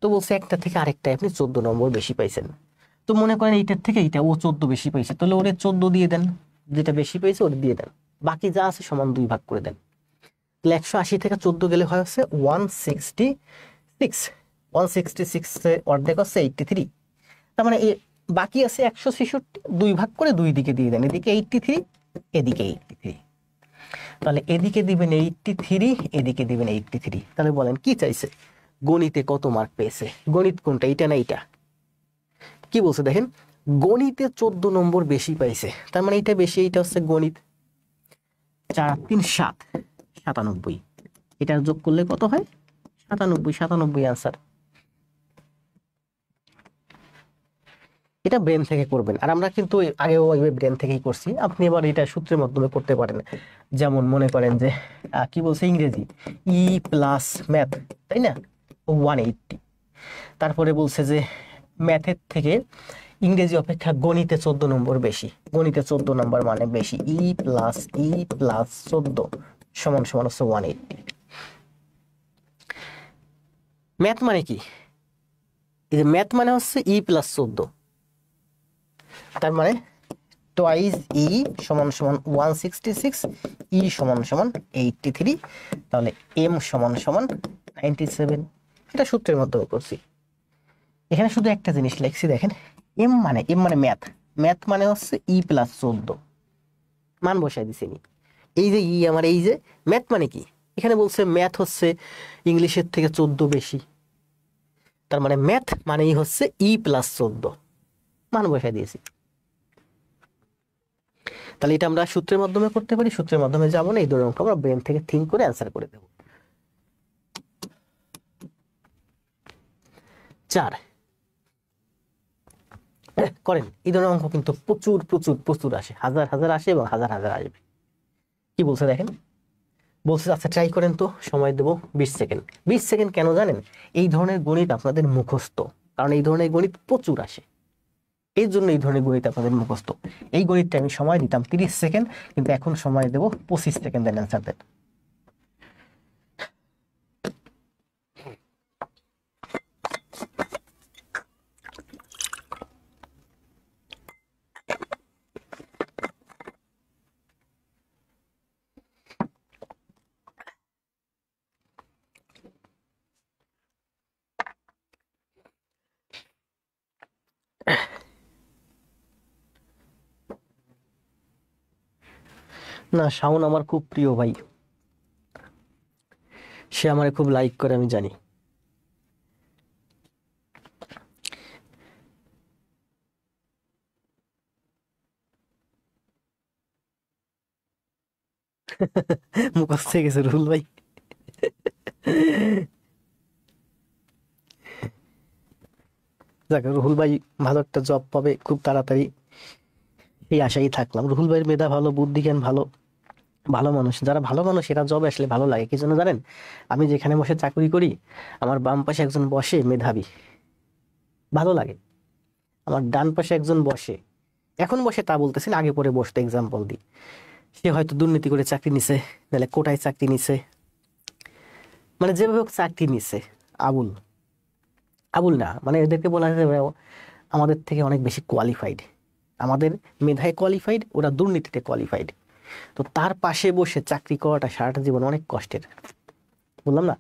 তো বলছে একটা থেকে আরেকটায় আপনি 14 নম্বর বেশি পাইছেন। তো মনে করেন এইটার থেকে এইটা ও 14 বেশি পাইছে, তাহলে ওরে 14 দিয়ে দেন, যেটা বেশি পাইছে ওরে দিয়ে দেন, বাকি যা আছে সমান 2 ভাগ করে দেন। তাহলে 180 থেকে 14 গেলে হয় হচ্ছে 166, 166 অর্ধেক হচ্ছে 83। তার মানে বাকি আছে 166, 2 ভাগ করে 2 দিকে দিয়ে দেন, এদিকে 83, এদিকে 83। তাহলে এদিকে দিবেন 83, এদিকে দিবেন 83। তাহলে বলেন কি চাইছে? গণিতে কত মার্ক পেয়েছে? গণিত কোনটা, এটা না এটা? কি বলছে দেখেন, গণিতে 14 নম্বর বেশি পাইছে, তার মানে এটা বেশি, এটা হচ্ছে গণিত। 4 আর 3 7, 97, এটা যোগ করলে কত হয়? 97, 97 আনসার। এটা ব্রেন থেকে করবেন, আর আমরা কিন্তু আগেও ওইভাবে ব্রেন থেকেই করছি। আপনি এবার এটা সূত্রের মাধ্যমে করতে পারেন। যেমন মনে করেন যে কি বলছে ইংরেজি ই প্লাস ম্যাথ, তাই না, 180। তারপরে বলছে যে ম্যাথের থেকে ইংরেজি অপেক্ষা গণিতে 14 নম্বর বেশি, গণিতে 14 নম্বর মানে বেশি, ই প্লাস 14 সমান সমান হচ্ছে 180। ম্যাথ মানে কি? এই যে ম্যাথ মানে হচ্ছে ই প্লাস 14, তার মানে টুয়াইস ই সমান সমান 166, ই সমান সমান 83, তাহলে এম সমান সমান 97। এটা সূত্রের মাধ্যমে করছি। এখানে শুধু একটা জিনিস লিখছি দেখেন, এম মানে ম্যাথ, ম্যাথ মানে হচ্ছে ই প্লাস 14, মান বসাই দিছি। এই যে ই আমার, এই যে ম্যাথ মানে কি, এখানে বলছে ম্যাথ হচ্ছে ইংলিশের থেকে 14 বেশি, তার মানে ম্যাথ মানেই হচ্ছে ই প্লাস 14, মান বসাই দিয়েছি। তাহলে এটা আমরা সূত্রের মাধ্যমে করতে পারি, সূত্রের মাধ্যমে যাবো না, এই ধরনের অঙ্ক আমরা ব্রেন থেকে থিঙ্ক করে অ্যান্সার করে দেব। 4 করেন, এই ধরনের অঙ্ক কিন্তু প্রচুর প্রচুর প্রচুর আসে, হাজার হাজার আসে এবং হাজার হাজার আসবে। কি বলছে দেখেন, বলছে আচ্ছা ট্রাই করেন তো, সময় দেবো 20 সেকেন্ড। 20 সেকেন্ড কেন জানেন? এই ধরনের গণিত আপনাদের মুখস্থ, কারণ এই ধরনের গণিত প্রচুর আসে, এই জন্য এই ধরনের গণিত আপনাদের মুখস্থ। এই গণিতটা আমি সময় দিতাম 30 সেকেন্ড, কিন্তু এখন সময় দেবো 25 সেকেন্ড, দেন অ্যান্সার দেন। না, শাওন আমার খুব প্রিয় ভাই, সে আমারে খুব লাইক করে, আমি জানি। মুখস্থ হয়ে গেছে রুহুল ভাই। যাক, রুহুল ভাই ভালো একটা জব পাবে খুব তাড়াতাড়ি, এই আশাই থাকলাম। রুহুল ভাইয়ের মেধা ভালো, বুদ্ধি জ্ঞান ভালো, ভালো মানুষ। যারা ভালো মানুষ এরা জবে আসলে ভালো লাগে, কি জন্য জানেন? আমি যেখানে বসে চাকরি করি, আমার বাম পাশে একজন বসে মেধাবী, ভালো লাগে। আমার ডান পাশে একজন বসে, এখন বসে তা বলতেছি না, আগে পরে বসতে এক্সাম্পল দিই। সে হয়তো দুর্নীতি করে চাকরি নিছে, নাহলে কোটায় চাকরি নিছে, মানে যেভাবে হোক চাকরি নিছে। আবুল, আবুল না, মানে এদেরকে বলা যায় ওরা আমাদের থেকে অনেক বেশি কোয়ালিফাইড, আমাদের মেধায় কোয়ালিফাইড, ওরা দুর্নীতিতে কোয়ালিফাইড। তো তার পাশে বসে চাকরি করাটা সারাটা জীবন অনেক কষ্টের। বললাম না,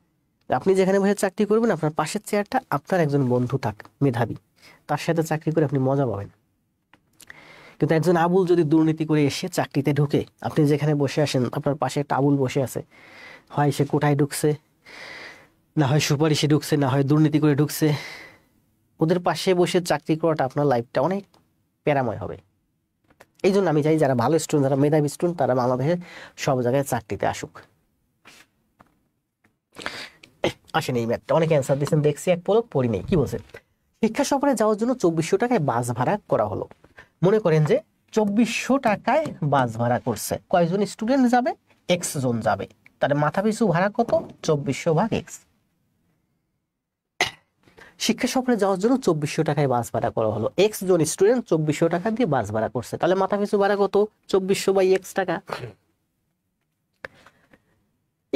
আপনি যেখানে বসে চাকরি করবেন আপনার পাশের চেয়ারটা আপনার একজন বন্ধু থাক মেধাবী, তার সাথে চাকরি করে আপনি মজা পাবেন। কিন্তু একজন আবুল যদি দুর্নীতি করে এসে চাকরিতে ঢুকে, আপনি যেখানে বসে আসেন আপনার পাশে একটা আবুল বসে আছে, হয় সে কোটায় ঢুকছে, না হয় সুপারিশে ঢুকছে, না হয় দুর্নীতি করে ঢুকছে, ওদের পাশে বসে চাকরি করাটা আপনার লাইফটা অনেক প্যারাময় হবে। এই জন্য আমি চাই যারা ভালো স্টুডেন্ট, যারা মেধাবী স্টুডেন্ট, তারা বাংলাদেশের সব জায়গায় চাকরিতে আসুক। আসেন এই ম্যাথটা অনেকে অ্যান্সার দিচ্ছেন, দেখছি এক পলক পড়ি নেই। কি বলছে? শিক্ষা সফরে যাওয়ার জন্য 2400 টাকায় বাস ভাড়া করা হলো। মনে করেন যে 2400 টাকায় বাস ভাড়া করছে, কয়জন স্টুডেন্ট যাবে? এক্স জন যাবে, তাহলে মাথা পিছু ভাড়া কত? 2400 ভাগ এক্স। শিক্ষা সফরে যাওয়ার জন্য 2400 টাকায় বাস ভাড়া করা হলো, এক্স জন স্টুডেন্ট 2400 টাকা দিয়ে বাস ভাড়া করছে, তাহলে মাথা পিছু ভাড়া কত? 2400 বাই এক্স টাকা।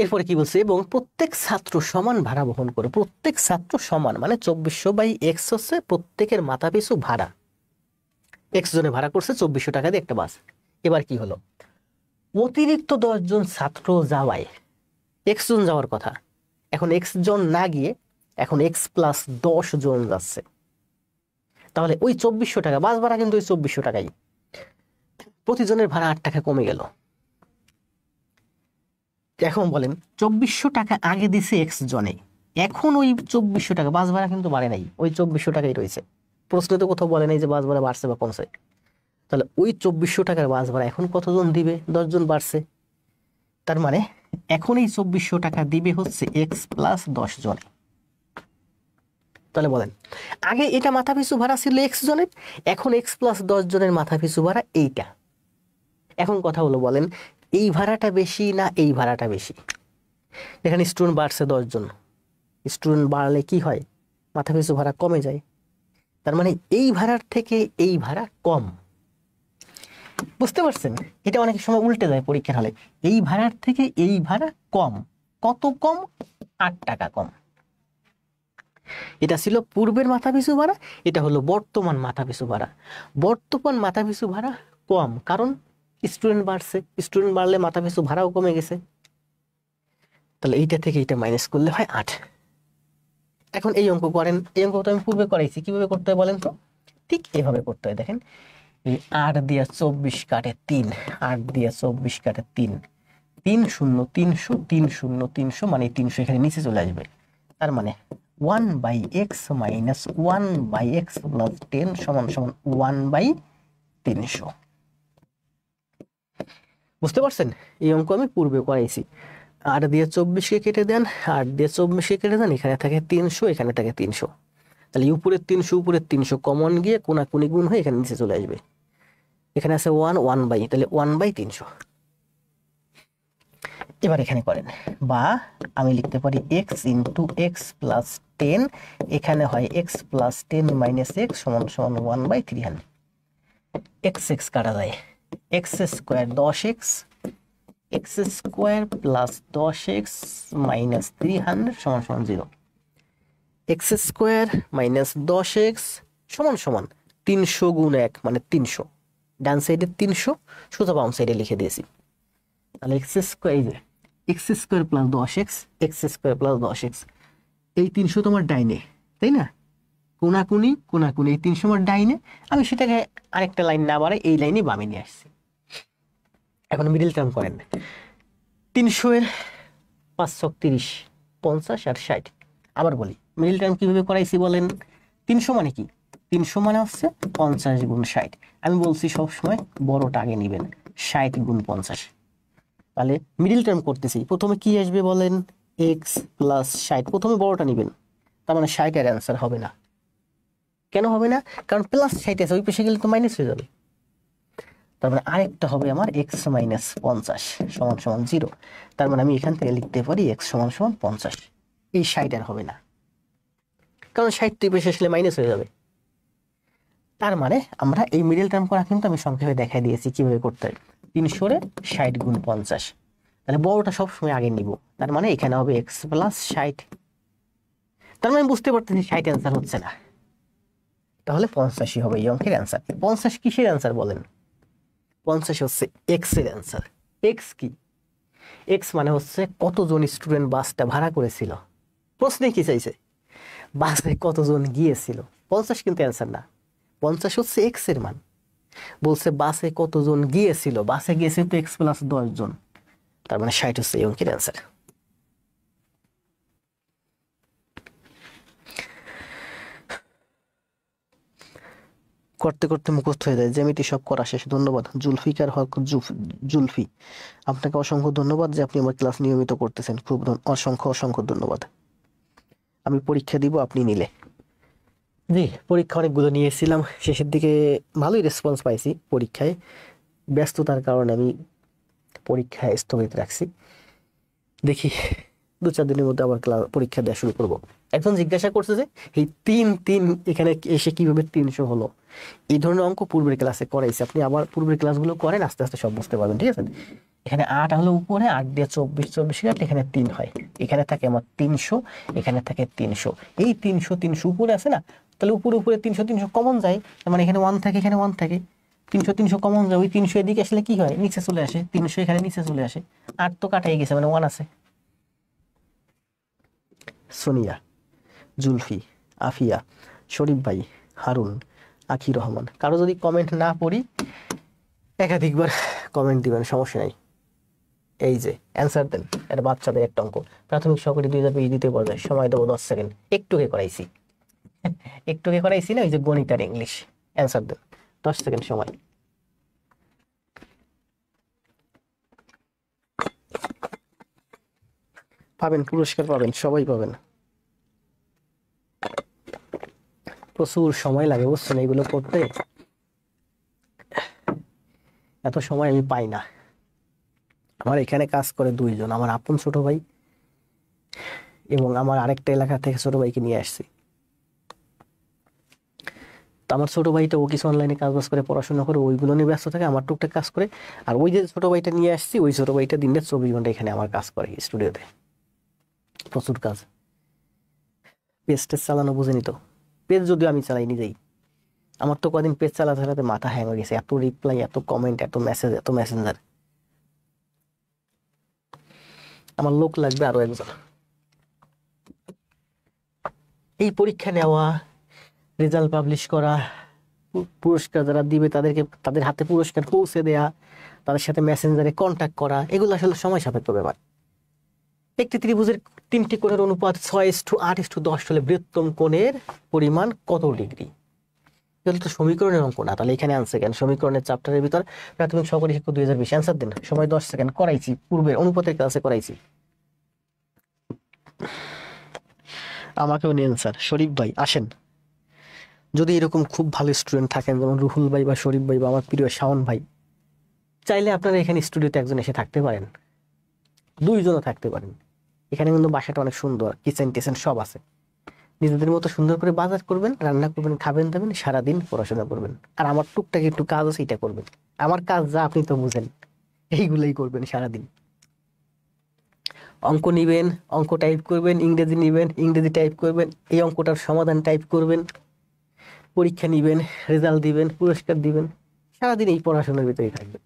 এরপরে কি বলছে? এবং প্রত্যেক ছাত্র সমান ভাড়া বহন করে। প্রত্যেক ছাত্র সমান মানে 2400 বাই এক্স হচ্ছে প্রত্যেকের মাথা পিছু ভাড়া। এক্স জনে ভাড়া করছে 2400 টাকা দিয়ে একটা বাস। এবার কি হলো? অতিরিক্ত 10 জন ছাত্র যাওয়ায় এক্স জন যাওয়ার কথা, এখন এক্স জন না গিয়ে এখন এক্স প্লাস 10 জন যাচ্ছে, তাহলে ওই 2400 টাকা বাস ভাড়া কিন্তু ওই 2400 টাকাই, প্রতিজনের ভাড়া 8 টাকা কমে গেল। এখন বলেন 2400 টাকা আগে দিছে এক্স জনে, এখন ওই 2400 টাকা বাস ভাড়া কিন্তু বাড়ে নাই, ওই 2400 টাকাই রয়েছে। প্রশ্নে তো কোথাও বলে নাই যে বাস ভাড়া বাড়ছে বা কমছে। তাহলে ওই 2400 টাকার বাস ভাড়া এখন কতজন দিবে? 10 জন বাড়ছে, তার মানে এখন এই 2400 টাকা দিবে হচ্ছে এক্স প্লাস 10 জনে। তাহলে বলেন, আগে এটা মাথা পিছু ভাড়া ছিল এক্স জনের, এখন এক্স প্লাস 10 জনের মাথা পিছু ভাড়া এইটা। এখন কথা হলো, বলেন এই ভাড়াটা বেশি না এই ভাড়াটা বেশি? এখানে স্টুডেন্ট বাড়ছে 10 জন, স্টুডেন্ট বাড়লে কি হয়? মাথা পিছু ভাড়া কমে যায়, তার মানে এই ভাড়ার থেকে এই ভাড়া কম। বুঝতে পারছেন? এটা অনেক সময় উল্টে যায় পরীক্ষার হলে, এই ভাড়ার থেকে এই ভাড়া কম। কত কম? 8 টাকা কম। এটা ছিল পূর্বের মাথাপিছু ভাড়া, এটা হলো বর্তমান মাথাপিছু ভাড়া। বর্তমান মাথাপিছু ভাড়া কম, কারণ স্টুডেন্ট বাড়ছে, স্টুডেন্ট বাড়লে মাথাপিছু ভাড়াও কমে গেছে। তাহলে এইটা থেকে এইটা মাইনাস করলে হয় 8। এখন এই অঙ্ক করেন, এই অঙ্ক তো আমি পূর্বে করাইছি, কিভাবে করতে হয় বলেন তো? ঠিক এভাবে করতে হয়। দেখেন, এই 8 দিয়ে 24 কাটে 3, 8 দিয়ে 24 কাটে 3, 3 0 300, 3 0 300, মানে 300 এখানে নিচে চলে আসবে। তার মানে 1 by x minus 1 by x plus 10 সমান সমান 1 বাই 300। বুঝতে পারছেন? এই অঙ্ক আমি পূর্বে করাইছি। 8 দিয়ে 24কে কেটে দেন, 8 দিয়ে 24কে কেটে দেন, এখানে থাকে 300, এখানে থাকে 300, তাহলে উপরের 300 উপরের 300 কমন গিয়ে কোনাকুনি গুণ হয়ে এখানে নিচে চলে আসবে। এখানে আছে 1 1 বাই, তাহলে 1 বাই 300। এবার এখানে করেন, বা আমি লিখতে পারি এক্স ইন্টু এক্স প্লাস 10, এখানে হয় এক্স প্লাস 10 মাইনাস এক্স সমান সমান 1/300। এক্স এক্স কাটা যায়, x square 10x, x square plus 10x minus 300 সমান সমান 0। এক্স স্কোয়ার মাইনাস 10x সমান সমান 300 গুণ 1 মানে 300, ডান সাইডে 300, সোজা বাম সাইডে লিখে দিয়েছি। তাহলে এক্স স্কোয়ার, এই যে x square plus 10x, x square plus 10x, এই 300 তোমার ডাইনে, তাই না? কোনাকুনি কোনাকুনি, এই 300 আমার ডাইনে, আমি সেটাকে আরেকটা লাইন না বাড়াই এই লাইনে বামে নিয়ে আসছি। এখন মিডিল টার্ম করেন, 300 এর 5 × 30, 50 আর 60। আবার বলি মিডিল টার্ম কিভাবে করাইছি বলেন? 300 মানে কি? 300 মানে হচ্ছে 50 গুণ 60। আমি বলছি সবসময় বড়টা আগে নেবেন, 60 গুণ 50। তাহলে মিডিল টার্ম করতেছি, প্রথমে কি আসবে বলেন? এক্স প্লাস 60, প্রথমে বড়টা নেবেন, তার মানে 60 এর অ্যান্সার হবে না। কেন হবে না? কারণ প্লাস 60 আছে, ওই পাশে গেলে তো মাইনাস হয়ে যাবে। তার মানে আরেকটা হবে আমার এক্স মাইনাস 50 সমান সমান 0। তার মানে আমি এখান থেকে লিখতে পারি এক্স সমান সমান 50। এই 60 আর হবে না, কারণ 60 তো এই পাশে আসলে মাইনাস হয়ে যাবে। তার মানে আমরা এই মিডল টার্ম করা কিন্তু আমি সংক্ষেপে দেখাই দিয়েছি কিভাবে করতে হয়। 300 এর 60 গুণ 50, তাহলে বড়টা সবসময় আগে নিব। তার মানে এখানে হবে এক্স প্লাস 60। তার মানে বুঝতে পারতেছি 60 অ্যান্সার হচ্ছে না, তাহলে 85 হবে এই অঙ্কের অ্যান্সার। 50 কিসের অ্যান্সার বলেন? 50 হচ্ছে এক্স এর অ্যান্সার। এক্স কি? এক্স মানে হচ্ছে কতজন স্টুডেন্ট বাসটা ভাড়া করেছিল। প্রশ্নে কি চাইছে? বাসে কতজন গিয়েছিল। 50 কিন্তু অ্যান্সার না, 50 হচ্ছে এক্স এর মান। বলছে বাসে কতজন গিয়েছিল, বাসে গিয়েছে তো এক্স প্লাস 10 জন, তার মানে 60 হচ্ছে এই অঙ্কের অ্যান্সার। করতে করতে মুখস্থ হয়ে যায়, জ্যামিতি সব করা শেষ। ধন্যবাদ জুলফিকার হক জুলফি, আপনাকে অসংখ্য ধন্যবাদ যে আপনি আমার ক্লাস নিয়মিত করতেছেন, খুব অসংখ্য অসংখ্য ধন্যবাদ। আমি পরীক্ষা দিব আপনি নিলে। জি, পরীক্ষা অনেকগুলো নিয়েছিলাম, শেষের দিকে ভালোই রেসপন্স পাইছি। পরীক্ষায় ব্যস্ততার কারণে আমি পরীক্ষায় স্থগিত রাখছি, দেখি 2-4 দিনের মধ্যে আবার পরীক্ষা দেওয়া শুরু করব। একজন জিজ্ঞাসা করছে যে এই 3 এখানে এসে কিভাবে 300 হলো। এই ধরনের অঙ্ক পূর্বের ক্লাসে করাইছি, আপনি আবার পূর্বের ক্লাসগুলো করেন, আস্তে আস্তে সব বুঝতে পারবেন। ঠিক আছে, এখানে 8 হলো উপরে, 8 দিয়ে 24 কাটলে এখানে 3 হয়। এখানে থাকে আমার 300, এখানে থাকে 300। এই 300 উপরে আছে না, তাহলে উপরে উপরে 300 কমন যায়, মানে এখানে 1 থাকে, এখানে 1 থাকে, 300 কমন যায়। ওই 300 এদিকে আসলে কি হয়? নিচে চলে আসে, 300 এখানে নিচে চলে আসে, 8 তো কাটাই গেছে, মানে 1 আছে। সোনিয়া, জুলফি, আফিয়া, শরীফ ভাই, হারুন, আখি রহমান, কারো যদি কমেন্ট না পড়ি একাধিকবার কমেন্ট দিবেন, সমস্যা নাই। এই যে অ্যান্সার দেন, এটা বাচ্চাদের একটা অঙ্ক, প্রাথমিক সহকারী 2020 দ্বিতীয় পর্যায়ে, সময় দেবো 10 সেকেন্ড। একটুকে করাইছি, একটুকে করাইছি না, ওই যে গণিত আর ইংলিশ। অ্যান্সার দেন, 10 সেকেন্ড সময়। পাবেন পুরস্কার, পাবেন, সবাই পাবেন। প্রচুর সময় লাগে বুঝছেন এইগুলো করতে, এত সময় আমি পাই না। আমার এখানে কাজ করে 2 জন, আমার আপন ছোট ভাই এবং আমার আরেকটা এলাকা থেকে ছোট ভাইকে নিয়ে আসছি। তো আমার ছোট ভাইটা ও কিছু অনলাইনে কাজ বাজ করে, পড়াশোনা করে, ওইগুলো নিয়ে ব্যস্ত থাকে, আমার টুকটাক কাজ করে। আর ওই যে ছোট ভাইটা নিয়ে আসছি, ওই ছোট ভাইটা দিনে 24 ঘন্টা এখানে আমার কাজ করে স্টুডিওতে, প্রচুর কাজ। পেজ টেজ চালানো বুঝেনি তো, পেজ যদিও আমি চালাই নিজেই, আমার তো কদিন পেজ চালাতে চালাতে মাথা হ্যাং হয়ে গেছে, এত রিপ্লাই, এত কমেন্ট, এত মেসেজ, এত মেসেঞ্জার। আমার লোক লাগবে আরো একজন। এই পরীক্ষা নেওয়া, রেজাল্ট পাবলিশ করা, পুরস্কার যারা দিবে তাদেরকে তাদের হাতে পুরস্কার পৌঁছে দেয়া, তাদের সাথে মেসেঞ্জারে কন্ট্যাক্ট করা, এগুলো আসলে সময় সাপেক্ষ ব্যাপার। একটি ত্রিভুজের 3টি কোণের অনুপাত 6:8:10 হলে বৃহত্তম কোণের পরিমাণ কত ডিগ্রি? এগুলো তো সমীকরণের অঙ্ক না, তাহলে এখানে আনসার কেন? সমীকরণের চ্যাপ্টারের ভিতর প্রাথমিক সহকারী শিক্ষক 2020। অ্যান্সার দেন, সময় 10 সেকেন্ড। করাইছি পূর্বের অনুপাতের ক্লাসে করাইছি। আমাকেও নিন স্যার। শরীফ ভাই আসেন, যদি এরকম খুব ভালো স্টুডেন্ট থাকেন যেমন রুহুল ভাই বা শরীফ ভাই বা আমার প্রিয় শাওন ভাই, চাইলে আপনারা এখানে স্টুডিওতে একজন এসে থাকতে পারেন। দুইজনও থাকতে পারেন। এখানে কিন্তু বাসাটা অনেক সুন্দর, কিচেন টিচেন সব আছে। নিজেদের মতো সুন্দর করে বাজার করবেন, রান্না করবেন, খাবেন দাবেন, সারাদিন পড়াশোনা করবেন। আর আমার টুকটাক একটু কাজ আছে, এটা করবেন। আমার কাজ যা আপনি তো বুঝেন, এইগুলোই করবেন সারাদিন। অঙ্ক নিবেন, অঙ্ক টাইপ করবেন, ইংরেজি নিবেন, ইংরেজি টাইপ করবেন, এই অঙ্কটার সমাধান টাইপ করবেন, পরীক্ষা নিবেন, রেজাল্ট দিবেন, পুরস্কার দিবেন, সারাদিন এই পড়াশোনার ভিতরেই থাকবেন।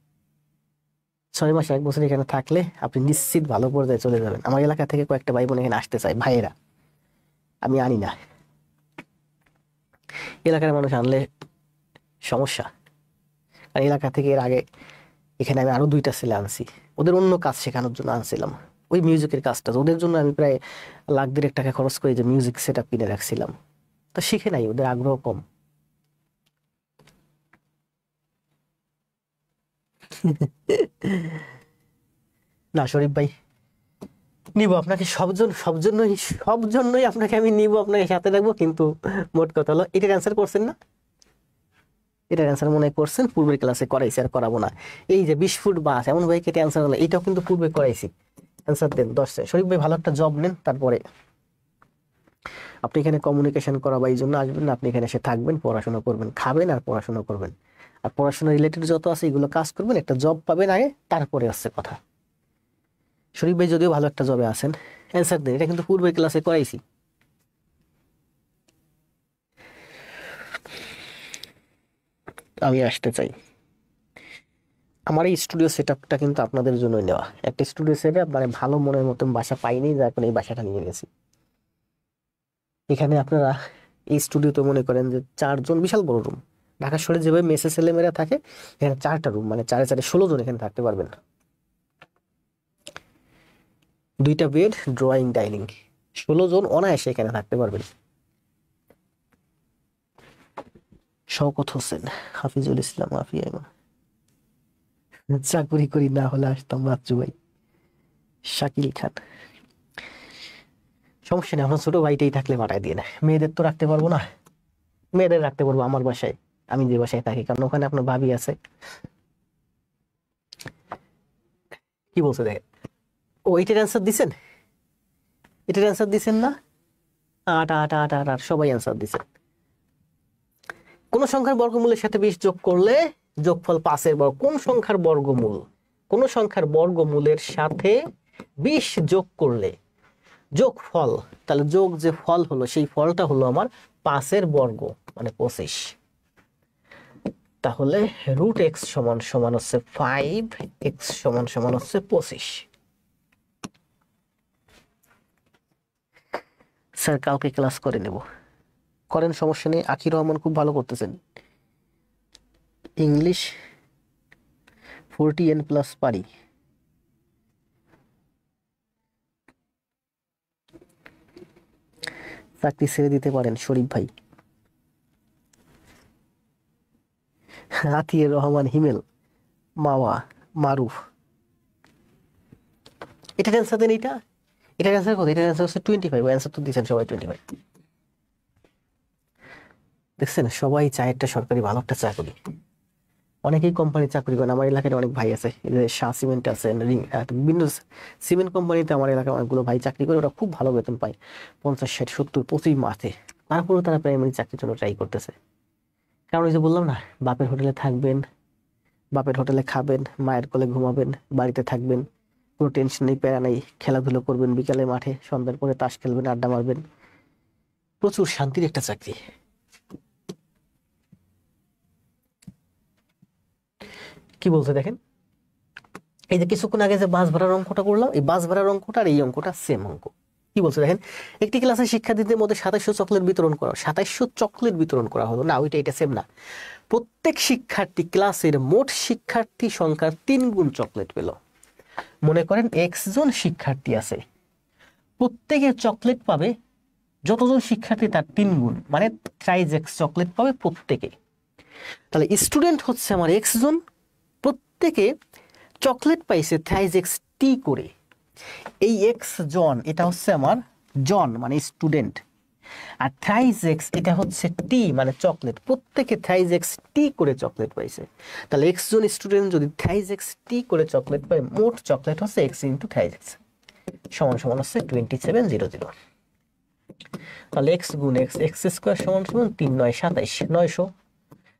6 মাস 1 বছর এখানে থাকলে আপনি নিশ্চিত ভালো পর্যায়ে চলে যাবেন। আমার এলাকা থেকে কয়েকটা ভাই বোন এখানে আসতে চায়, ভাইয়েরা, আমি আনি না। এলাকার মানুষ আনলে সমস্যা। আর এলাকা থেকে এর আগে এখানে আমি আরো 2টা ছেলে আনছি, ওদের অন্য কাজ শেখানোর জন্য আনছিলাম। ওই মিউজিকের কাজটা ওদের জন্য আমি প্রায় লাখ 2.5 টাকা খরচ করে যে মিউজিক সেট আপ কিনে রাখছিলাম, তো শিখে নাই, ওদের আগ্রহ কম। না শরীফ ভাই, নিব আপনাকে, সব জন্যই আপনাকে আমি নিব, আপনাকে সাথে রাখবো। কিন্তু মোট কথা হলো, এটার অ্যান্সার করছেন না? এটার অ্যান্সার মনে করছেন, পূর্বের ক্লাসে করাইছি, আর করাবো না। এই যে 20 ফুট বাস এমন ভাই কেটে অ্যান্সার হলো, এটাও কিন্তু পূর্বে করাইছি। অ্যান্সার দেন 10 শরীফ ভাই, ভালো একটা জব নেন, তারপরে আপনি এখানে কমিউনিকেশন করা বা এই জন্য আসবেন না। আপনি এখানে এসে থাকবেন, পড়াশোনা করবেন, খাবেন আর পড়াশোনা করবেন। আর পড়াশোনা রিলেটেড যত আছে এগুলো কাজ করবেন, একটা জব পাবেন আগে, তারপরে আসছে কথা। শরীফ ভাই যদিও ভালো একটা জবে আছেন, অ্যান্সার দেন, এটা কিন্তু পূর্বের ক্লাসে করাইছি। আমি আসতে চাই। আমার এই স্টুডিও সেট আপটা কিন্তু আপনাদের জন্যই নেওয়া। একটা স্টুডিও সেট আপ, মানে ভালো মনের মতন বাসা পাইনি, যার কারণে এই বাসাটা নিয়ে গেছি। এখানে আপনারা এই স্টুডিওতে মনে করেন যে 4 জন, বিশাল বড় রুম। ঢাকা শহরে যেভাবে মেসে ছেলেমেয়েরা থাকে, এখানে 4টা রুম, মানে 4 4 16 জন এখানে থাকতে পারবেন। 2টা বেড, ড্রয়িং, ডাইনিং, 16 জন অনায়াসে এখানে থাকতে পারবেন। শওকত হোসেন, হাফিজুল ইসলাম, আফিয়া, চাকরি করি না হলে আসতাম বাচ্চু ভাই, শাকিল খান। সমস্যা নেই, আপনার ছোট ভাইটাই থাকলে পাঠায় দিয়ে না। মেয়েদের তো রাখতে পারবো না, মেয়েদের রাখতে পারবো আমার বাসায়, আমি যে বাসায় থাকি, কারণ ওখানে আপনার ভাবি আছে। কি বলছে দেখেন, ও এটার অ্যান্সার দিছেন, এটার অ্যান্সার দিছেন না? 8 8 8 8 8 সবাই অ্যান্সার দিছেন। কোন সংখ্যার বর্গমূলের সাথে 20 যোগ করলে যোগফল 5-এর বর্গ? কোন সংখ্যার বর্গমূল, কোন সংখ্যার বর্গমূলের সাথে 20 যোগ করলে যোগফল, তাহলে যোগ যে ফল হলো সেই ফলটা হলো আমার 5-এর বর্গ, মানে 25। তাহলে রুট এক্স সমান সমান হচ্ছে 5, এক্স সমান সমান হচ্ছে 25। স্যার কালকে ক্লাস করে নেব, করেন, সমস্যা নেই। আকির রহমান খুব ভালো করতেছেন, ইংলিশ 40N+ পারি। চাকরি ছেড়ে দিতে পারেন শরীফ ভাই। আতিউর রহমান হিমেল, মাওয়া, মারুফ, এটার অ্যান্সার দেন। এটার অ্যান্সার কত? এটার অ্যান্সার হচ্ছে 25। অ্যান্সার তো দিচ্ছেন সবাই 25। দেখছেন, সবাই চায় একটা সরকারি ভালো একটা চাকরি। অনেকেই কোম্পানি চাকরি করেন, আমার এলাকায় অনেক ভাই আছে, এই যে শাহ সিমেন্ট আছে, বিভিন্ন সিমেন্ট কোম্পানিতে আমার এলাকায় অনেকগুলো ভাই চাকরি করে, ওরা খুব ভালো বেতন পায়, 50 60 70 25 মাসে। তারপরেও তারা প্রাইমারি চাকরির জন্য ট্রাই করতেছে। কারণ ওই যে বললাম না, বাপের হোটেলে থাকবেন, বাপের হোটেলে খাবেন, মায়ের কোলে ঘুমাবেন, বাড়িতে থাকবেন, কোনো টেনশন নেই, প্যারা নেই, খেলাধুলো করবেন, বিকালে মাঠে, সন্ধ্যার পরে তাস খেলবেন, আড্ডা মারবেন, প্রচুর শান্তির একটা চাকরি। কি বলছে দেখেন, এই যে কিছুক্ষণ আগে যে বাস ভাড়ার অঙ্কটা করলাম, এই বাস ভাড়ার অঙ্কটা আর এই অঙ্কটা সেম অঙ্ক। কি বলছে দেখেন, একটি ক্লাসে শিক্ষার্থীদের মধ্যে 2700 চকলেট বিতরণ করা, 2700 চকলেট বিতরণ করা হলো না, ওইটা এটা সেম না। প্রত্যেক শিক্ষার্থী ক্লাসের মোট শিক্ষার্থী সংখ্যার 3 গুণ চকলেট পেল। মনে করেন x জন শিক্ষার্থী আছে, প্রত্যেকে চকলেট পাবে, যতজন শিক্ষার্থী তার 3 গুণ, মানে থ্রাইজ x চকলেট পাবে প্রত্যেকে। তাহলে স্টুডেন্ট হচ্ছে আমার x জন, প্রত্যেকে চকলেট পাইছে থ্রাইজ x টি করে। এই x জন, এটা হচ্ছে আমার জন মানে স্টুডেন্ট, আর থ্রাইজ এক্স এটা হচ্ছে টি মানে চকলেট, প্রত্যেকে থ্রাইজ এক্স টি করে চকলেট পাইছে। তাহলে এক্স জন স্টুডেন্ট যদি থ্রাইজ এক্স টি করে চকলেট পায়, মোট চকলেট হচ্ছে এক্স ইন্টু থ্রাইজ এক্স। সমান সমান হচ্ছে 2700। তাহলে এক্স গুণ এক্স, এক্স স্কোয়ার সমান সমান 3 9 27 900।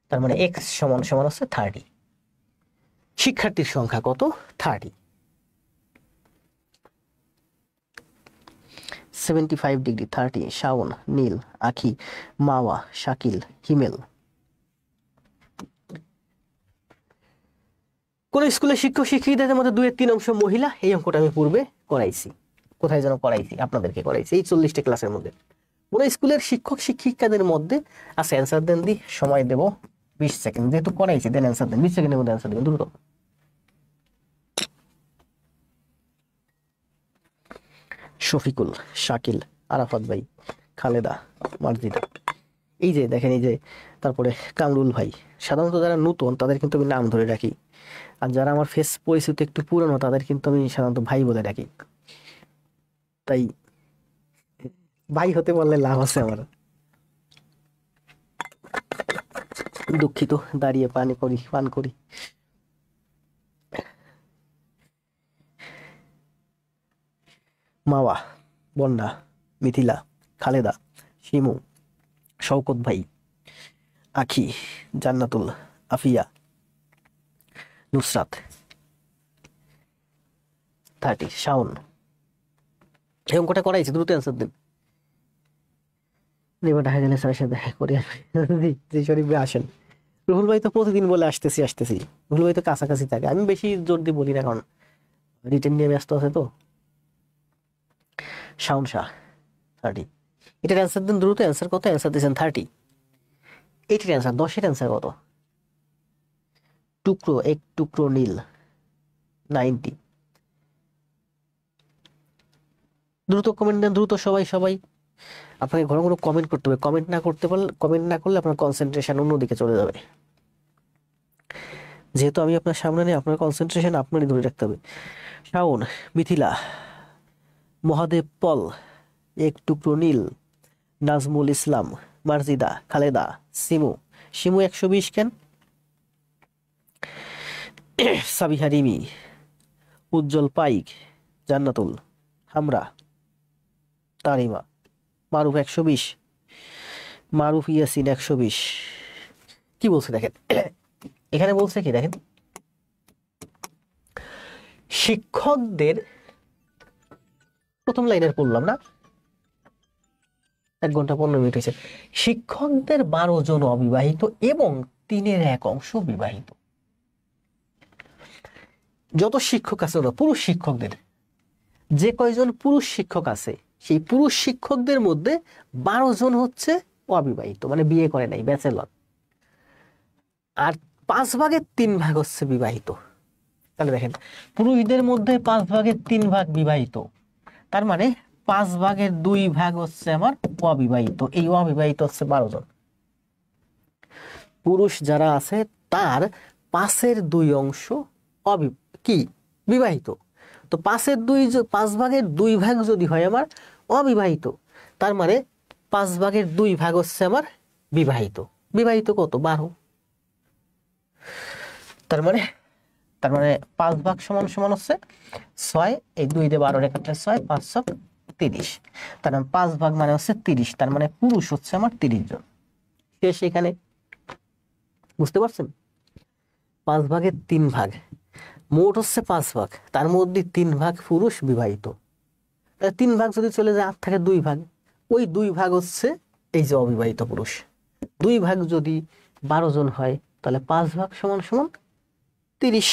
তার মানে এক্স সমান সমান হচ্ছে 30। শিক্ষার্থীর সংখ্যা কত? 30। 75 ডিগ্রি 30। শাওন, নীল, আখি, মাওয়া, শাকিল, হিমেল। কোন স্কুলের শিক্ষক শিক্ষিকাদের মধ্যে 2/3 মহিলা? এই অঙ্কটা আমি পূর্বে করাইছি। কোথায় যেন করাইছি, আপনাদেরকে করাইছি এই 40টা ক্লাসের মধ্যে। কোন স্কুলের শিক্ষক শিক্ষিকাদের মধ্যে আছে? অ্যান্সার দেন দি, সময় দেব 20 সেকেন্ড, যেহেতু করাইছি দেন অ্যান্সার দেন, 20 সেকেন্ডের মধ্যে অ্যান্সার দেবেন দ্রুত। শফিকুল, শাকিল, আরাফাত ভাই, খালেদা, মার্জিদা। এই যে দেখেন, এই যে তারপরে কামরুল ভাই। সাধারণত যারা নতুন তাদের কিন্তু আমি নাম ধরে রাখি, আর যারা আমার ফেস পরিচিত একটু পুরনো তাদের কিন্তু আমি সাধারণত ভাই বলে ডাকি। তাই ভাই হতে বললে লাভ আছে আমার। দুঃখিত, দাঁড়িয়ে পান করি। মাওয়া, বন্যা, মিথিলা, খালেদা, শিমু, শওকত ভাই, আখি, জান্নাতুল, আফিয়া, নুসরাত। 30। শাওন। এই অঙ্কটা করাইছি, দ্রুত অ্যান্সার দেন। এবার দেখা গেলে স্যারের সাথে দেখা করে আসবে। জি শরীফ ভাই আসেন। রুহুল ভাই তো প্রতিদিন বলে আসতেছি। রুহুল ভাই তো কাছাকাছি থাকে, আমি বেশি জোর দিয়ে বলি না, কারণ রিটেন নিয়ে ব্যস্ত আছে তো। শাওন শাহ। 30। এটার অ্যান্সার দেন দ্রুত। অ্যান্সার কত? অ্যান্সার দিয়েছেন 30। এইটির অ্যান্সার, 10-এর অ্যান্সার কত? টুকরো, এক টুকরো নীল। 90। দ্রুত কমেন্ট দেন, দ্রুত সবাই। আপনাকে ঘন ঘন কমেন্ট করতে হবে। কমেন্ট না করলে আপনার কনসেন্ট্রেশন অন্যদিকে চলে যাবে। যেহেতু আমি আপনার সামনে নেই, আপনার কনসেন্ট্রেশন আপনারই ধরে রাখতে হবে। শাওন, মিথিলা, মহাদেব পল, এক টুকরো নীল, নাজমুল ইসলাম, মার্জিদা, খালেদা, শিমু 120 কেন? সাবিহা রিমি, উজ্জ্বল পাইক, জান্নাতুল, হামরা, তারিমা, মারুফ 120, মারুফ ইয়াসিন 120। কি বলছে দেখেন, এখানে বলছে কি দেখেন, শিক্ষকদের, প্রথম লাইনের পড়লাম না, 1 ঘন্টা 15 মিনিট হয়েছে। শিক্ষকদের 12 জন অবিবাহিত এবং 3-এর 1 অংশ বিবাহিত। যত শিক্ষক আছে না, পুরুষ শিক্ষকদের যে কয়জন পুরুষ শিক্ষক আছে, সেই পুরুষ শিক্ষকদের মধ্যে 12 জন হচ্ছে অবিবাহিত, মানে বিয়ে করে নাই, ব্যাচেলর। আর 5 ভাগের 3 ভাগ হচ্ছে বিবাহিত। তাহলে দেখেন, পুরুষদের মধ্যে 5 ভাগের 3 ভাগ বিবাহিত, তার মানে 5 ভাগের 2 ভাগ হচ্ছে আমার অবিবাহিত। এই অবিবাহিত হচ্ছে 12 জন। পুরুষ যারা আছে তার 5-এর 2 অংশ কি বিবাহিত। তো 5 ভাগের 2 ভাগ যদি হয় আমার অবিবাহিত, তার মানে 5 ভাগের 2 ভাগ হচ্ছে আমার বিবাহিত। বিবাহিত কত? 12। তার মানে 5 ভাগ সমান সমান হচ্ছে 6। এই 2 দিয়ে 12 রেখাটা 6, 5 6 30। তার মানে 5 ভাগ মানে হচ্ছে 30। তার মানে পুরুষ হচ্ছে আমার 30 জন। শেষ এখানে। বুঝতে পারছেন? 5 ভাগের 3 ভাগ, মোট হচ্ছে 5 ভাগ, তার মধ্যে 3 ভাগ পুরুষ বিবাহিত। 3 ভাগ যদি চলে যায়, 8 থাকে 2 ভাগ। ওই 2 ভাগ হচ্ছে এই যে অবিবাহিত পুরুষ। 2 ভাগ যদি 12 জন হয়, তাহলে 5 ভাগ সমান সমান 30।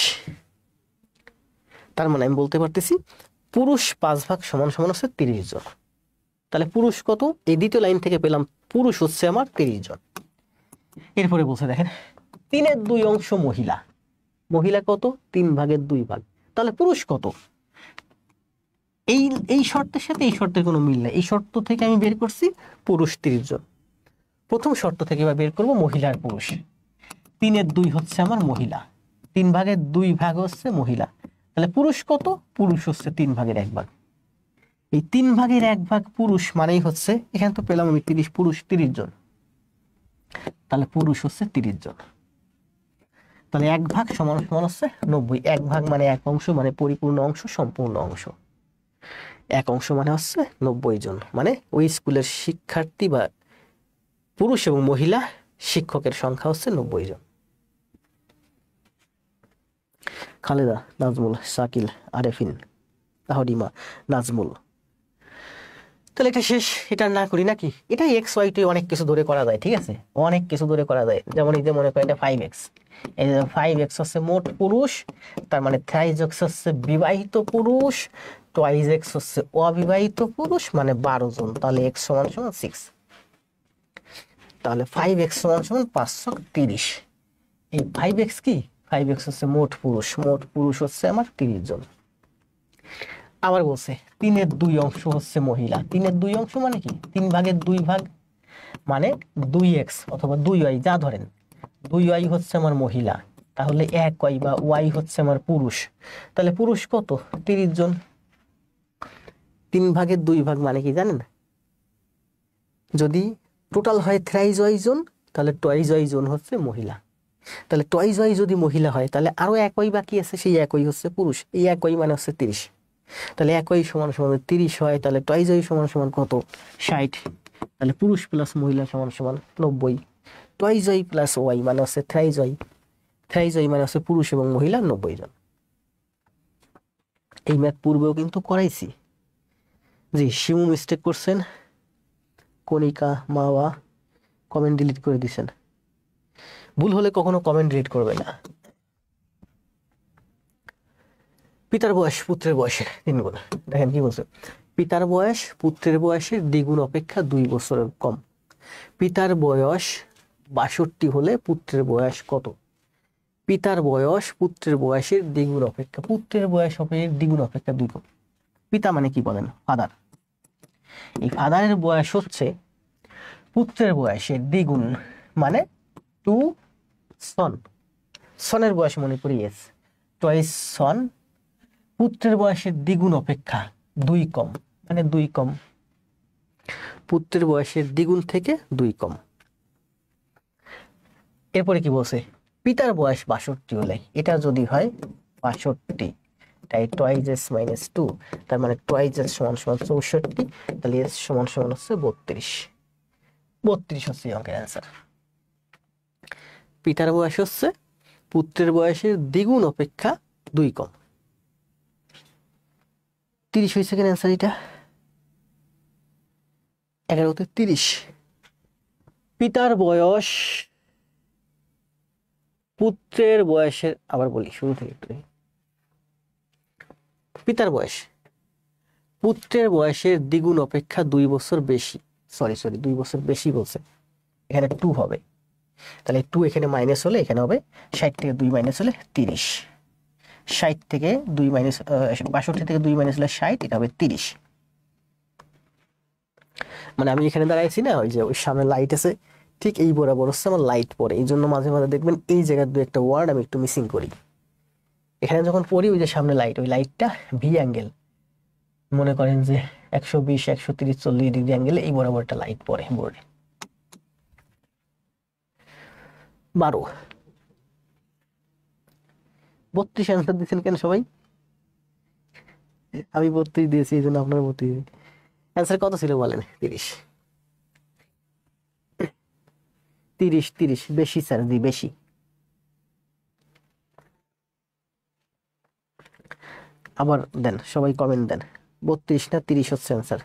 তার মানে আমি বলতে পারতেছি পুরুষ 5 ভাগ সমান সমান হচ্ছে 30 জন। তাহলে পুরুষ কত? এই দ্বিতীয় লাইন থেকে পেলাম পুরুষ হচ্ছে আমার 30 জন। এরপরে বলছে দেখেন, 3-এর 2 অংশ মহিলা। মহিলা কত? 3 ভাগের 2 ভাগ। তাহলে পুরুষ কত? এই শর্তের সাথে এই শর্তের কোনো মিল নাই। এই শর্ত থেকে আমি বের করছি পুরুষ 30 জন। প্রথম শর্ত থেকে এবার বের করব মহিলা আর পুরুষ। 3-এর 2 হচ্ছে আমার মহিলা, 3 ভাগের 2 ভাগ হচ্ছে মহিলা। তাহলে পুরুষ কত? পুরুষ হচ্ছে 3 ভাগের 1 ভাগ। এই 3 ভাগের 1 ভাগ পুরুষ মানেই হচ্ছে, এখানে তো পেলাম আমি 30, পুরুষ 30 জন। তাহলে পুরুষ হচ্ছে 30 জন। তাহলে 1 ভাগ সমান সমান হচ্ছে 90। 1 ভাগ মানে 1 অংশ, মানে পরিপূর্ণ অংশ, সম্পূর্ণ অংশ। এক অংশ মানে হচ্ছে 90 জন, মানে ওই স্কুলের শিক্ষার্থী বা পুরুষ এবং মহিলা শিক্ষকের সংখ্যা হচ্ছে 90 জন। খালেদা, নাজমুল, শাকিল, আরেফিন, তাহরিমা, নাজমুল। তাহলে এটা শেষ, এটা না করি নাকি? এটা এক্স ওয়াই টু অনেক কিছু ধরে করা যায়, ঠিক আছে, অনেক কিছু ধরে করা যায়। যেমন এই যে মনে করেন এটা 5x, এই যে 5x হচ্ছে মোট পুরুষ, তার মানে থ্রাইজ এক্স হচ্ছে বিবাহিত পুরুষ, টুয়াইজ এক্স হচ্ছে অবিবাহিত পুরুষ, মানে 12 জন। তাহলে x সমান সমান 6, তাহলে 5x সমান সমান 530। এই 5x কি? 5x হচ্ছে মোট পুরুষ হচ্ছে আমার 30 জন। আবার বলছে 3/2 অংশ হচ্ছে মহিলা। 3/2 অংশ মানে কি? 3 ভাগের 2 ভাগ, মানে 2x অথবা 2y, যা ধরেন 2y হচ্ছে আমার মহিলা, তাহলে 1y বা y হচ্ছে আমার পুরুষ। তাহলে পুরুষ কত? 30 জন। 3 ভাগের 2 ভাগ মানে কি জানেন? যদি টোটাল হয় থ্রাইজ ওয়াই জন, তাহলে টয়েজ ওয়াই জন হচ্ছে মহিলা। তাহলে টয়েজ ওয়াই যদি মহিলা হয়, তাহলে আরো 1y বাকি আছে, সেই 1y হচ্ছে পুরুষ। এই 1y মানে হচ্ছে 30। তাহলে 1y সমান সমান 30 হয়, তাহলে টয়েজ ওয়াই সমান সমান কত? 60। তাহলে পুরুষ প্লাস মহিলা সমান সমান 90। টয়েজ ওয়াই প্লাস ওয়াই মানে হচ্ছে থ্রাইজ ওয়াই, থ্রাইজ ওয়াই মানে হচ্ছে পুরুষ এবং মহিলা 90 জন। এই ম্যাথ পূর্বেও কিন্তু করাইছি। জি, শিমু মিস্টেক করছেন, কণিকা, মাওয়া কমেন্ট ডিলিট করে দিছেন। ভুল হলে কখনো কমেন্ট ডিলিট করবে না। পিতার বয়স পুত্রের বয়সের 3 গুণ। দেখেন কি বলছে, পিতার বয়স পুত্রের বয়সের দ্বিগুণ অপেক্ষা 2 বছরের কম। পিতার বয়স 62 হলে পুত্রের বয়স কত? পিতার বয়স পুত্রের বয়সের দ্বিগুণ অপেক্ষা, পুত্রের বয়স হবে দ্বিগুণ অপেক্ষা 2 গুণ। পিতা মানে কি বলেন? ফাদার। এই ফাদারের বয়স হচ্ছে পুত্রের বয়সের দ্বিগুণ, মানে 2 সন। সনের বয়স মনে করি এস, টয়েস সন। পুত্রের বয়সের দ্বিগুণ অপেক্ষা 2 কম, মানে 2 কম। পুত্রের বয়সের দ্বিগুণ থেকে 2 কম। এরপরে কি বলছে? পিতার বয়স 62 হলে, এটা যদি হয় 62, তাই টয়েস এস মাইনাস 2, তার মানে টয়েস এস সমান সমান 64, তাহলে এস সমান সমান হচ্ছে 32। 32 হচ্ছে এই অঙ্কের অ্যান্সার। পিতার বয়স হচ্ছে পুত্রের বয়সের দ্বিগুণ অপেক্ষা 2 কম। 30 হয়েছে কেন অ্যান্সার? এটা 11তে 30। পিতার বয়স পুত্রের বয়সের, আবার বলি শুরু থেকে একটু, পিতার বয়স পুত্রের বয়সের দ্বিগুণ অপেক্ষা 2 বছর বেশি, সরি 2 বছর বেশি বলছে, এখানে 2 হবে। তাহলে 2 এখানে মাইনাস হলে এখানে হবে 60 থেকে 2 মাইনাস হলে 30। 60 থেকে 2 মাইনাস 62 থেকে 2 মাইনাস হলে 60, এটা হবে 30। মানে আমি এখানে দাঁড়াইছি না, ওই যে ওই সামনে লাইট আছে, ঠিক এই বরাবর হচ্ছে আমার লাইট পড়ে, এই জন্য মাঝে মাঝে দেখবেন এই জায়গার 2-একটা ওয়ার্ড আমি একটু মিসিং করি। এখানে যখন পড়ি, ওই যে সামনে লাইট, ওই লাইটটা ভি অ্যাঙ্গেল, মনে করেন যে 120, 130, 40 ডিগ্রি অ্যাঙ্গেলে এই বরাবরটা লাইট পড়ে বোর্ডে। 12। 32 অ্যান্সার দিচ্ছেন কেন সবাই? আমি 32 দিয়েছি, এই জন্য আপনারা 32। অ্যান্সার কত ছিল বলেন? 30। 30 30 বেশি স্যার, জি বেশি। আবার দেন, সবাই কমেন্ট দেন, 32 না 30 হচ্ছে অ্যান্সার।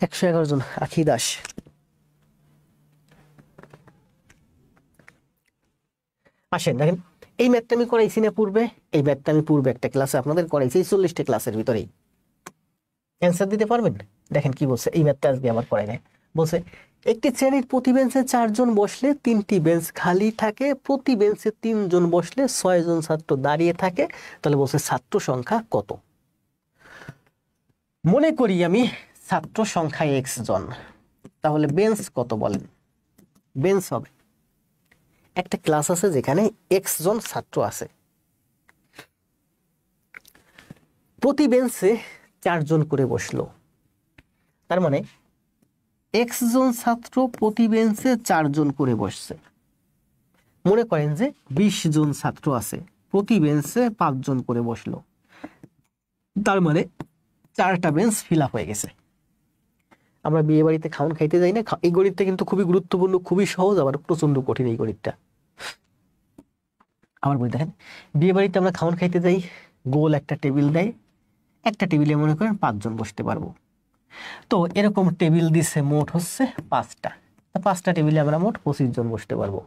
একশো 11 জন। আখি দাস, আসেন দেখেন, এই ম্যাথটা আমি করাইছি না পূর্বে? এই ম্যাথটা আমি পূর্বে একটা ক্লাসে আপনাদের করাইছি, 40টা ক্লাসের ভিতরেই। অ্যান্সার দিতে পারবেন? দেখেন কি বলছে, এই ম্যাথটা আজকে আবার করাই দেয়। বলছে একটি শ্রেণীর প্রতি বেঞ্চে 4 জন বসলে 3টি বেঞ্চ খালি থাকে, প্রতি বেঞ্চে 3 জন বসলে 6 জন ছাত্র দাঁড়িয়ে থাকে, তাহলে বলছে ছাত্র সংখ্যা কত? মনে করি আমি ছাত্র সংখ্যা x জন, তাহলে বেঞ্চ কত বলেন? বেঞ্চ হবে, একটা ক্লাস আছে যেখানে x জন ছাত্র আছে, প্রতি বেঞ্চে 4 জন করে বসলো, তার মানে x জন ছাত্র প্রতি বেঞ্চে 4 জন করে বসছে। মনে করেন যে 20 জন ছাত্র আছে, প্রতি বেঞ্চে 5 জন করে বসলো, তার মানে 4টা বেঞ্চ ফিল আপ হয়ে গেছে। আমরা বিয়ে বাড়িতে খাওয়ান খাইতে যাই না, এই গণিতটা কিন্তু খুবই গুরুত্বপূর্ণ, খুবই সহজ, আবার প্রচন্ড কঠিন এই গণিতটা। আমার বই দেখেন, বিয়ে বাড়িতে আমরা খাওয়ান খাইতে যাই, গোল একটা টেবিল দেয়, একটা টেবিলে মনে করেন 5 জন বসতে পারবো। তো এরকম টেবিল দিছে মোট হচ্ছে 5টা, 5টা টেবিলে আমরা মোট 25 জন বসতে পারবো।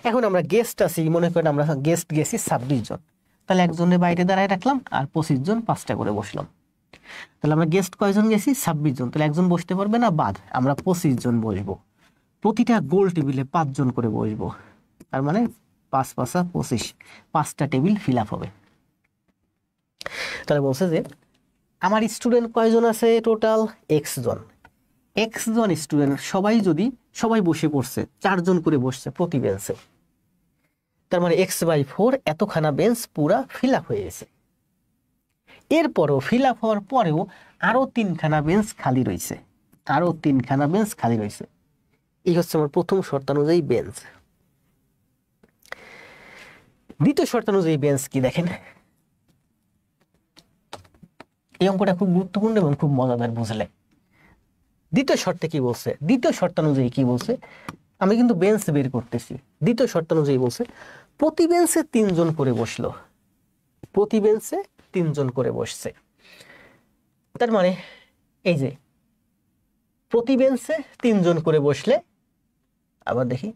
এখন আমরা গেস্ট আছি, মনে করেন আমরা গেস্ট গেছি 26 জন, তাহলে একজনের বাইরে দাঁড়ায় রাখলাম আর 25 জন 5টা করে বসলাম। তাহলে আমরা গেস্ট কয়জন গেছি? 26 জন, তাহলে একজন বসতে পারবে না, বাদ, আমরা 25 জন বসবো। প্রতিটা গোল টেবিলে 5 জন করে বসবো, তার মানে 5 5 25, 5টা টেবিল ফিল আপ হবে। তাহলে বলছে যে আমার স্টুডেন্ট কয়জন আছে? টোটাল x জন, x জন স্টুডেন্ট, সবাই বসে পড়ছে, 4 জন করে বসছে প্রতি বেঞ্চে, তার মানে x/4 এতখানা বেঞ্চ পুরা ফিল আপ হয়ে গেছে। এরপরও ফিল আপ হওয়ার পরেও আরো 3খানা বেঞ্চ খালি রয়েছে, আরো 3খানা বেঞ্চ খালি রয়েছে। এই হচ্ছে আমার প্রথম শর্তানুযায়ী বেঞ্চ। দ্বিতীয় শর্তানুযায়ী বেঞ্চ কি দেখেন, এই অঙ্কটা খুব গুরুত্বপূর্ণ এবং খুব মজাদার বুঝলে। দ্বিতীয় শর্তে কি বলছে? দ্বিতীয় শর্তানুযায়ী কি বলছে? আমি কিন্তু বেঞ্চ বের করতেছি। দ্বিতীয় শর্তানুযায়ী বলছে প্রতি বেঞ্চে 3 জন করে বসলো, প্রতি বেঞ্চে 3 জন করে বসছে, তার মানে এই যে প্রতি বেঞ্চে 3 জন করে বসলে, আবার দেখি,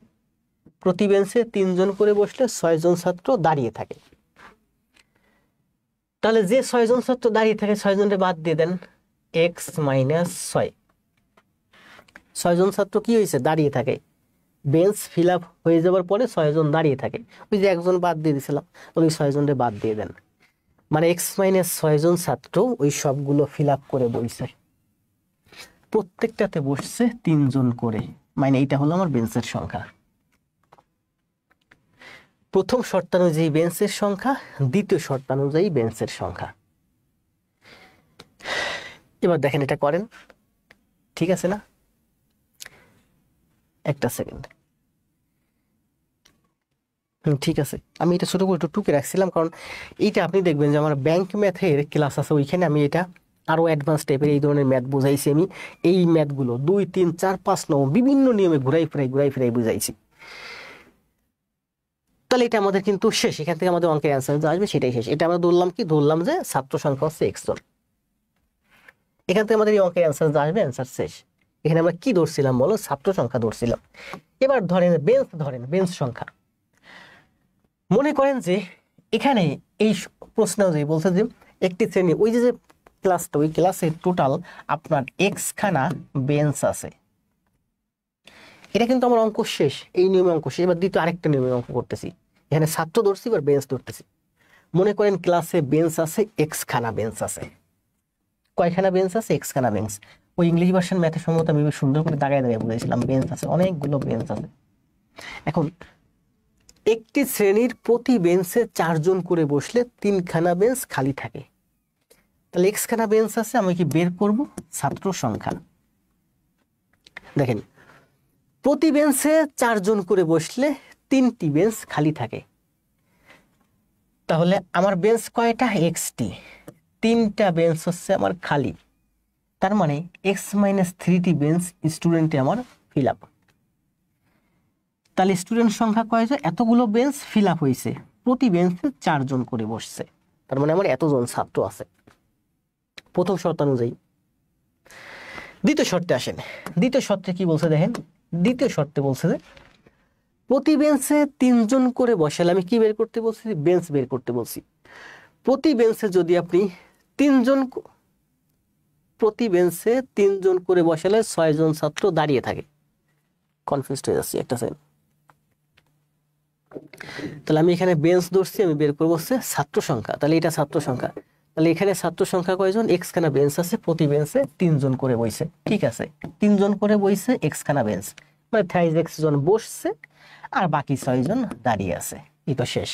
প্রতি বেঞ্চে 3 জন করে বসলে 6 জন ছাত্র দাঁড়িয়ে থাকে। তাহলে যে 6 জন ছাত্র দাঁড়িয়ে থাকে 6 জনকে বাদ দিয়ে দেন, x - 6। 6 জন ছাত্র কি হয়েছে? দাঁড়িয়ে থাকে। বেঞ্চ ফিল আপ হয়ে যাওয়ার পরে 6 জন দাঁড়িয়ে থাকে, ওই যে একজন বাদ দিয়ে দিয়েছিলাম, ওই 6 জনকে বাদ দিয়ে দেন, মানে x - 6 জন ছাত্র ওই সবগুলো ফিল আপ করে বসছে, প্রত্যেকটাতে বসছে 3 জন করে, মানে এইটা হলো আমার বেঞ্চের সংখ্যা। প্রথম শর্তানুযায়ী বেঞ্চের সংখ্যা, দ্বিতীয় শর্তানুযায়ী বেঞ্চের সংখ্যা। এবার দেখেন এটা করেন, ঠিক আছে না? একটা সেকেন্ড, ঠিক আছে, আমি এটা ছোট করে একটু টুকে রাখছিলাম, কারণ এইটা আপনি দেখবেন যে আমার ব্যাংক ম্যাথের ক্লাস আছে, ওইখানে আমি এটা আরো অ্যাডভান্স টাইপের এই ধরনের ম্যাথ বুঝাইছি। আমি এই ম্যাথগুলো 2 3 4 5 9 বিভিন্ন নিয়মে ঘুরাই ফিরাই বুঝাইছি। তাহলে এটা আমাদের কিন্তু শেষ, এখান থেকে আমাদের অঙ্কের অ্যান্সার যা আসবে সেটাই শেষ। এটা আমরা ধরলাম যে ছাত্র সংখ্যা হচ্ছে x জন, এখান থেকে আমাদের এই অঙ্কের অ্যান্সার যা আসবে অ্যান্সার শেষ। এখানে আমরা কি ধরছিলাম বলো? ছাত্র সংখ্যা ধরছিলাম। এবার বেঞ্চ সংখ্যা। মনে করেন যে এখানে এই প্রশ্ন যে বলছে যে একটি শ্রেণী, ওই যে ক্লাসটা, ওই ক্লাসে টোটাল আপনার x খানা বেঞ্চ আছে। এটা কিন্তু আমার অঙ্ক শেষ, এই নিয়মে অঙ্ক শেষ। এবার দ্বিতীয় আরেকটা নিয়মে অঙ্ক করতেছি, এখানে ছাত্র ধরছি, এবার বেঞ্চ ধরতেছি। মনে করেন ক্লাসে বেঞ্চ আছে, x খানা বেঞ্চ আছে। কয়খানা বেঞ্চ আছে? x খানা বেঞ্চ। ওই ইংলিশ ভার্সন ম্যাথের সম্ভবত আমি সুন্দর করে দাগায় বুঝাইছিলাম, বেঞ্চ আছে, অনেকগুলো বেঞ্চ আছে। এখন একটি শ্রেণীর প্রতি বেঞ্চে 4 জন করে বসলে 3খানা বেঞ্চ খালি থাকে, তাহলে x খানা বেঞ্চ আছে, আমি কি বের করব? ছাত্র সংখ্যা। দেখেন প্রতি বেঞ্চে 4 জন করে বসলে 3টি বেঞ্চ খালি থাকে, তাহলে আমার বেঞ্চ কয়টা? xটি, 3টা বেঞ্চ হচ্ছে আমার খালি, তার মানে x - 3টি বেঞ্চ স্টুডেন্টে আমার ফিল আপ। তাহলে স্টুডেন্ট সংখ্যা কয়জন? এতগুলো বেঞ্চ ফিল আপ হয়েছে, প্রতি বেঞ্চে 4 জন করে বসছে, তার মানে আমার এতজন ছাত্র আছে। প্রথম শর্তানুযায়ী। দ্বিতীয় শর্তে আসেন। দ্বিতীয় শর্তে কি বলছে দেখেন, দ্বিতীয় শর্তে বলছে যে প্রতি বেঞ্চে 3 জন করে বসালে, আমি কি বের করতে বলছি? বেঞ্চ বের করতে বলছি। প্রতি বেঞ্চে যদি আপনি 3 জন, প্রতি বেঞ্চে 3 জন করে বসালে 6 জন ছাত্র দাঁড়িয়ে থাকে। কনফিউজড হয়ে যাচ্ছি, একটা সেকেন্ড। তাহলে আমি এখানে বেঞ্চ ধরছি, আমি বের করবো হচ্ছে ছাত্র সংখ্যা, তাহলে এটা ছাত্র সংখ্যা। তাহলে এখানে ছাত্র সংখ্যা কয়জন? x খানা বেঞ্চ আছে, প্রতি বেঞ্চে 3 জন করে বইছে, ঠিক আছে, 3 জন করে বইছে x খানা বেঞ্চ, মানে 3x জন বসছে আর বাকি 6 জন দাঁড়িয়ে আছে। এই তো শেষ।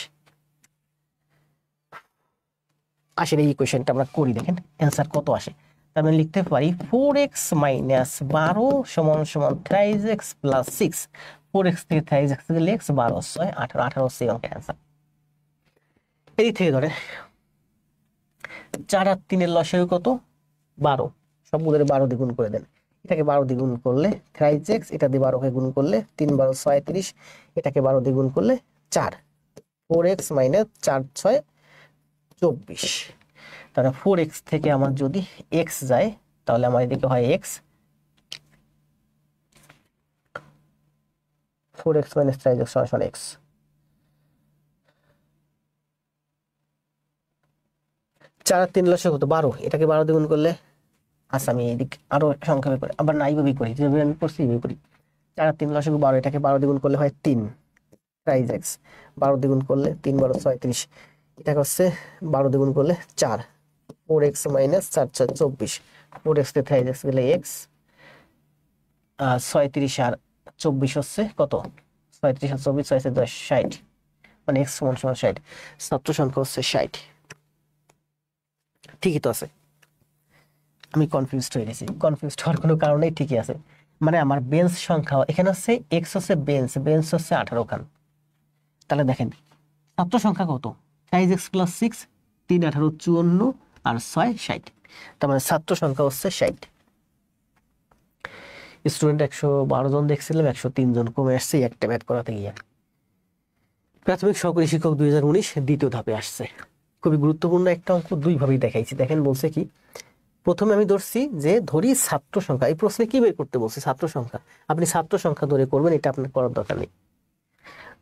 আসেন এই ইকুয়েশনটা আমরা করি, দেখেন অ্যান্সার কত আসে। তার মানে লিখতে পারি 4x মাইনাস 12 সমান সমান 3x প্লাস 6। 4x থেকে 3x গেলে x, 12 6 18, 18 হচ্ছে অঙ্কের অ্যান্সার। এদিক থেকে ধরে 4 আর 3 এর লসাগু কত? 12। সবগুলোর 12 দিয়ে গুণ করে দেন। এটাকে 12 দিয়ে গুণ করলে 3x, এটা দিয়ে 12 কে গুণ করলে 3 12 36, এটাকে 12 দিয়ে গুণ করলে 4। 4x minus 4 6 24। তাহলে 4x থেকে আমার যদি x যায় তাহলে আমার এদিকে হয় x, 4x মাইনাস 3x সমান x। 4 আর 3 লসাগু কত? 12। এটাকে 12 দিয়ে গুণ করলে, আচ্ছা আমি এইদিকে আরো সংক্ষেপে করি, আবার না এইভাবেই করি, যেভাবে আমি করছি এইভাবে করি। 4 আর 3 লসাগু 12, এটাকে 12 দিয়ে গুণ করলে হয় 3 ট্রাইজ x। 12 দিয়ে গুণ করলে 3 12 36, এটাকে হচ্ছে 12 দিয়ে গুণ করলে 4। 4x minus 4 6 24। 4x থেকে 3x গেলে x, 36 আর 24 হচ্ছে কত? 36 আর 24 6 10 60, মানে x সমান সমান 60। ছাত্র সংখ্যা হচ্ছে 60। ঠিকই তো আছে। আমি কনফিউজড হয়ে গেছি, কনফিউজড হওয়ার কোনো কারণেই ঠিকই আছে। মানে আমার বেঞ্চ সংখ্যা এখানে হচ্ছে x হচ্ছে বেঞ্চ, বেঞ্চ হচ্ছে 18 খান। তাহলে দেখেন ছাত্র সংখ্যা কত? 5x প্লাস 6, 3 18 54 আর 6 60। তার মানে ছাত্র সংখ্যা হচ্ছে 60। স্টুডেন্ট 112 জন দেখছিলাম, 103 জন কমে আসছে একটা ম্যাথ করাতে গিয়ে। প্রাথমিক সহকারী শিক্ষক 2019 দ্বিতীয় ধাপে আসছে। খুবই গুরুত্বপূর্ণ একটা অঙ্ক, দুই ভাবেই দেখাইছি। দেখেন বলছে কি, প্রথমে আমি ধরছি যে ধরি ছাত্র সংখ্যা, এই প্রশ্নে কি বের করতে বলছে? ছাত্র সংখ্যা। আপনি ছাত্র সংখ্যা ধরে করবেন, এটা আপনার করার দরকার নেই।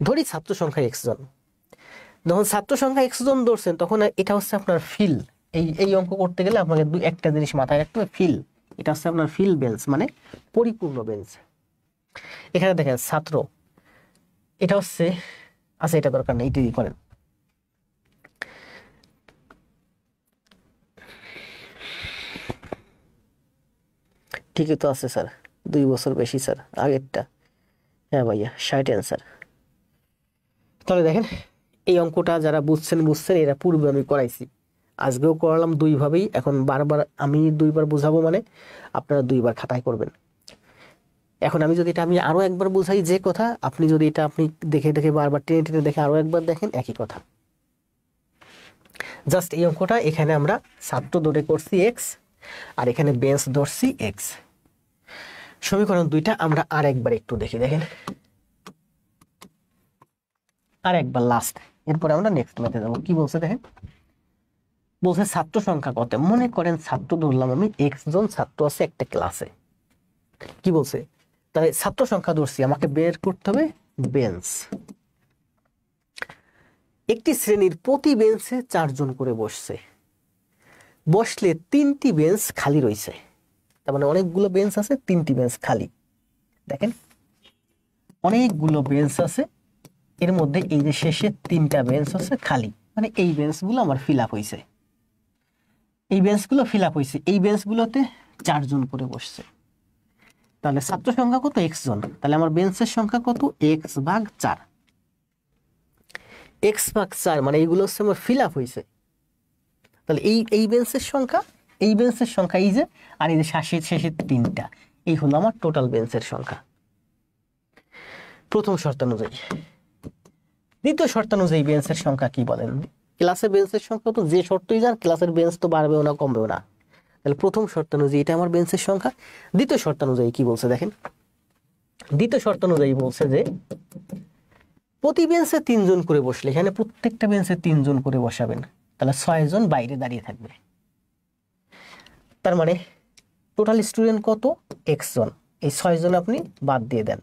ধরি ছাত্র সংখ্যা x জন। যখন ছাত্র সংখ্যা x জন ধরছেন তখন এটা হচ্ছে আপনার ফিল। এই অঙ্ক করতে গেলে আপনাকে একটা জিনিস মাথায় রাখতে হবে, ফিল। এটা হচ্ছে আপনার ফিল বেঞ্চ, মানে পরিপূর্ণ বেঞ্চ। এখানে দেখেন ছাত্র, এটা হচ্ছে, আচ্ছা এটা দরকার নেই, এটাই করেন। ঠিকই তো আছে স্যার, 2 বছর বেশি স্যার আগেরটা। হ্যাঁ ভাইয়া 60 অ্যান্সার। তাহলে দেখেন এই অঙ্কটা যারা বুঝছেন এরা পূর্বে আমি করাইছি, আজকেও করালাম দুইভাবেই। এখন বারবার আমি 2বার বুঝাবো, মানে আপনারা 2বার খাতায় করবেন। এখন আমি যদি এটা আমি আরো একবার বুঝাই যে কথা, আপনি যদি এটা আপনি দেখে দেখে বারবার টেনে টেনে দেখে আরো একবার দেখেন, একই কথা। জাস্ট এই অঙ্কটা এখানে আমরা ছাত্র ধরে করছি x, আর এখানে বেঞ্চ ধরছি x। সমীকরণ 2টা আমরা আর একবার একটু দেখি, দেখেন আর একবার লাস্ট, এরপরে আমরা নেক্সট ম্যাথে যাবো। কি বলছে দেখেন, বলছে ছাত্র সংখ্যা কত? মনে করেন ছাত্র ধরলাম আমি, x জন ছাত্র আছে একটা ক্লাসে। কি বলছে, তাহলে ছাত্র সংখ্যা ধরছি, আমাকে বের করতে হবে বেঞ্চ। একটি শ্রেণীর প্রতি বেঞ্চে 4 জন করে বসছে, বসলে 3টি বেঞ্চ খালি রয়েছে। তার মানে অনেকগুলো বেঞ্চ আছে, 3টি বেঞ্চ খালি। দেখেন অনেকগুলো বেঞ্চ আছে, এর মধ্যে এই যে শেষে 3টা বেঞ্চ আছে খালি, মানে এই বেঞ্চগুলো আমার ফিল আপ হয়েছে। এই বেঞ্চগুলো ফিল আপ হয়েছে, এই বেঞ্চগুলোতে 4 জন করে বসছে। তাহলে ছাত্র সংখ্যা কত? x জন। তাহলে আমার বেঞ্চের সংখ্যা কত? x ভাগ 4। x ভাগ 4 মানে এইগুলো হচ্ছে আমার ফিল আপ হয়েছে। তাহলে এই বেঞ্চের সংখ্যা, এই বেঞ্চের সংখ্যা এই যে, আর এই যে শেষে 3টা, এই হলো আমার টোটাল বেঞ্চের সংখ্যা প্রথম শর্তানুযায়ী। দ্বিতীয় শর্তানুযায়ী বেঞ্চের সংখ্যা কি বলেন? ক্লাসের বেঞ্চের সংখ্যা তো যে শর্তই যান, ক্লাসের বেঞ্চ তো বাড়বেও না কমবেও না। তাহলে প্রথম শর্তানুযায়ী এটা আমার বেঞ্চের সংখ্যা। দ্বিতীয় শর্তানুযায়ী কি বলছে দেখেন, দ্বিতীয় শর্তানুযায়ী বলছে যে প্রতি বেঞ্চে 3 জন করে বসলে, এখানে প্রত্যেকটা বেঞ্চে 3 জন করে বসাবেন, তাহলে 6 জন বাইরে দাঁড়িয়ে থাকবে। তার মানে টোটাল স্টুডেন্ট কত? x জন। এই 6 জন আপনি বাদ দিয়ে দেন,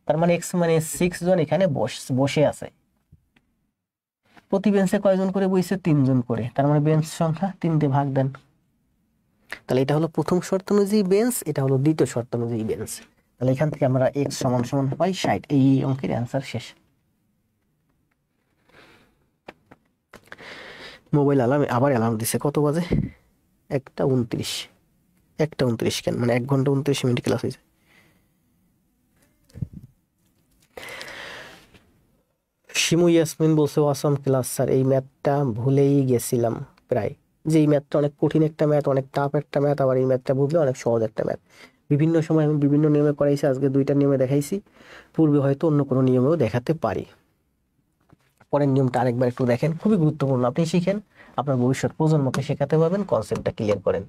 তার মানে x মানে 6 জন এখানে বসে আছে। প্রতি বেঞ্চে কয়জন করে বসে? 3 জন করে, তার মানে বেঞ্চ সংখ্যা 3 দিয়ে ভাগ দেন। তাহলে এটা হলো প্রথম শর্ত অনুযায়ী বেঞ্চ, এটা হলো দ্বিতীয় শর্ত অনুযায়ী বেঞ্চ। তাহলে এখান থেকে আমরা x সমান সমান পাই 60। এই অঙ্কের অ্যান্সার শেষ। মোবাইল অ্যালার্ম আবার অ্যালার্ম দিছে, কত বাজে? 1:29। 1:29 কেন, মানে 1 ঘন্টা 29 মিনিট ক্লাস হয়েছে। শিমু ইয়াসমিন বলছে অসম ক্লাস স্যার, এই ম্যাথটা ভুলেই গেছিলাম প্রায়। যে এই ম্যাথটা অনেক কঠিন একটা ম্যাথ, অনেক টাফ একটা ম্যাথ, আবার এই ম্যাথটা বুঝলে অনেক সহজ একটা ম্যাথ। বিভিন্ন সময় আমি বিভিন্ন নিয়মে করাইছি, আজকে দুইটা নিয়মে দেখাইছি, পূর্বে হয়তো অন্য কোনো নিয়মেও দেখাতে পারি। পরের নিয়মটা আরেকবার একটু দেখেন, খুবই গুরুত্বপূর্ণ, আপনি শিখেন, আপনার ভবিষ্যৎ প্রজন্মকে শেখাতে পারবেন, কনসেপ্টটা ক্লিয়ার করেন।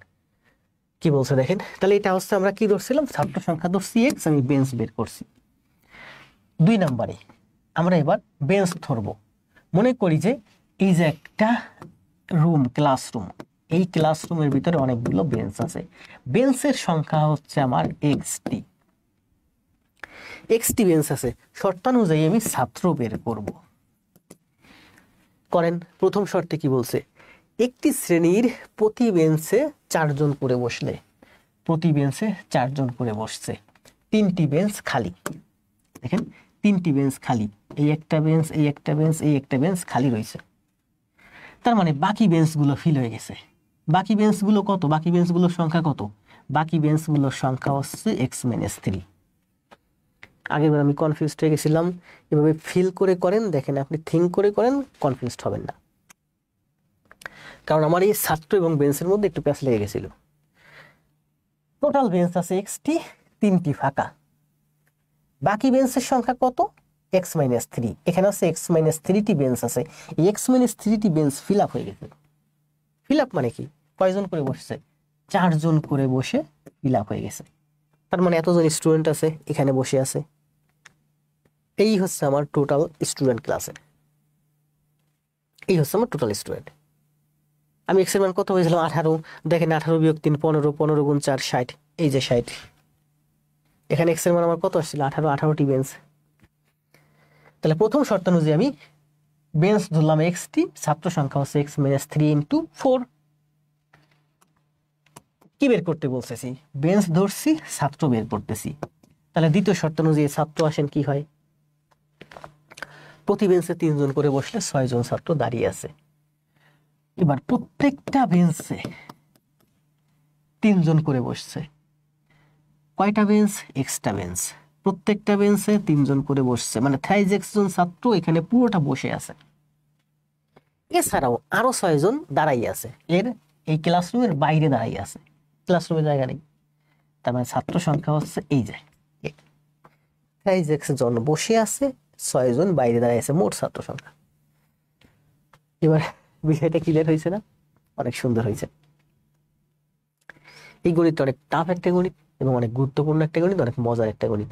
কি বলছে দেখেন, তাহলে এটা হচ্ছে আমরা কি ধরছিলাম, ছাত্র সংখ্যা ধরছি এক্স, আমি বেঞ্চ বের করছি। 2 নম্বরে আমরা এবার বেঞ্চ ধরবো। মনে করি যে এই যে একটা রুম, ক্লাসরুম, এই ক্লাসরুমের ভিতরে অনেকগুলো বেঞ্চ আছে, বেঞ্চের সংখ্যা হচ্ছে আমার এক্সটি, এক্সটি বেঞ্চ আছে, শর্তানুযায়ী আমি ছাত্র বের করব। করেন। প্রথম শর্তে কি বলছে, একটি শ্রেণীর প্রতি বেঞ্চে 4 জন করে বসলে, প্রতি বেঞ্চে 4 জন করে বসছে, 3টি বেঞ্চ খালি। দেখেন 3টি বেঞ্চ খালি, এই একটা বেঞ্চ, এই একটা বেঞ্চ, এই একটা বেঞ্চ খালি রয়েছে। তার মানে বাকি বেঞ্চগুলো ফিল হয়ে গেছে। বাকি বেঞ্চগুলো কত, বাকি বেঞ্চগুলোর সংখ্যা কত, বাকি বেঞ্চগুলোর সংখ্যা হচ্ছে x-3। আগেরবার আমি কনফিউজড হয়ে গেছিলাম, এভাবে ফিল করে করেন, দেখেন আপনি থিঙ্ক করে করেন, কনফিউজড হবেন না। কারণ আমার এই ছাত্র এবং বেঞ্চের মধ্যে একটু প্যাচ লেগে গেছিল। টোটাল বেঞ্চ আছে এক্সটি, 3টি ফাঁকা, বাকি বেঞ্চের সংখ্যা কত, x-3। এখানে হচ্ছে x-3টি বেঞ্চ আছে, এই x-3টি বেঞ্চ ফিল আপ হয়ে গেছে। ফিল আপ মানে কি, কয়জন করে বসছে, 4 জন করে বসে ফিল আপ হয়ে গেছে। তার মানে এতজন স্টুডেন্ট আছে এখানে বসে আছে। এই হচ্ছে আমার টোটাল স্টুডেন্ট ক্লাসে, এই হচ্ছে আমার টোটাল স্টুডেন্ট। আমি এক্স এর মান কত হয়েছিলাম, 18। দেখেন 18 বিয়োগ 3 15, 15 গুণ 4 60, এই যে 60। এখানে এক্স এর মান আমার কত আসছিল, 18, 18টি বেঞ্চ। তাহলে প্রথম শর্ত অনুযায়ী আমি বেঞ্চ ধরলাম এক্সটি, ছাত্র সংখ্যা হচ্ছে x-3 × 4। কি বের করতে বলতেছি, বেঞ্চ ধরছি, ছাত্র বের করতেছি। তাহলে দ্বিতীয় শর্ত অনুযায়ী ছাত্র আসেন কি হয়, প্রতি বেঞ্চে 3 জন করে বসলে 6 জন ছাত্র দাঁড়িয়ে আছে। এবার প্রত্যেকটা বেঞ্চে 3 জন করে বসছে, কয়টা বেঞ্চ, এক্সট্রা বেঞ্চ, প্রত্যেকটা বেঞ্চে 3 জন করে বসছে, মানে 36 জন ছাত্র এখানে পুরোটা বসে আছে। এছাড়াও আরো 6 জন দাঁড়াই আছে, এর এই ক্লাসরুমের বাইরে দাঁড়াই আছে, ক্লাসরুমের জায়গা নেই। তার মানে ছাত্র সংখ্যা হচ্ছে এই যে 36 জন বসে আছে, 6 জন বাইরে দাঁড়াই আছে, মোট ছাত্র সংখ্যা। এবার বিষয়টা ক্লিয়ার হয়েছে না, অনেক সুন্দর হয়েছে। এই গণিতটা অনেক টাফ একটা গণিত এবং অনেক গুরুত্বপূর্ণ একটা গণিত, অনেক মজার একটা গণিত।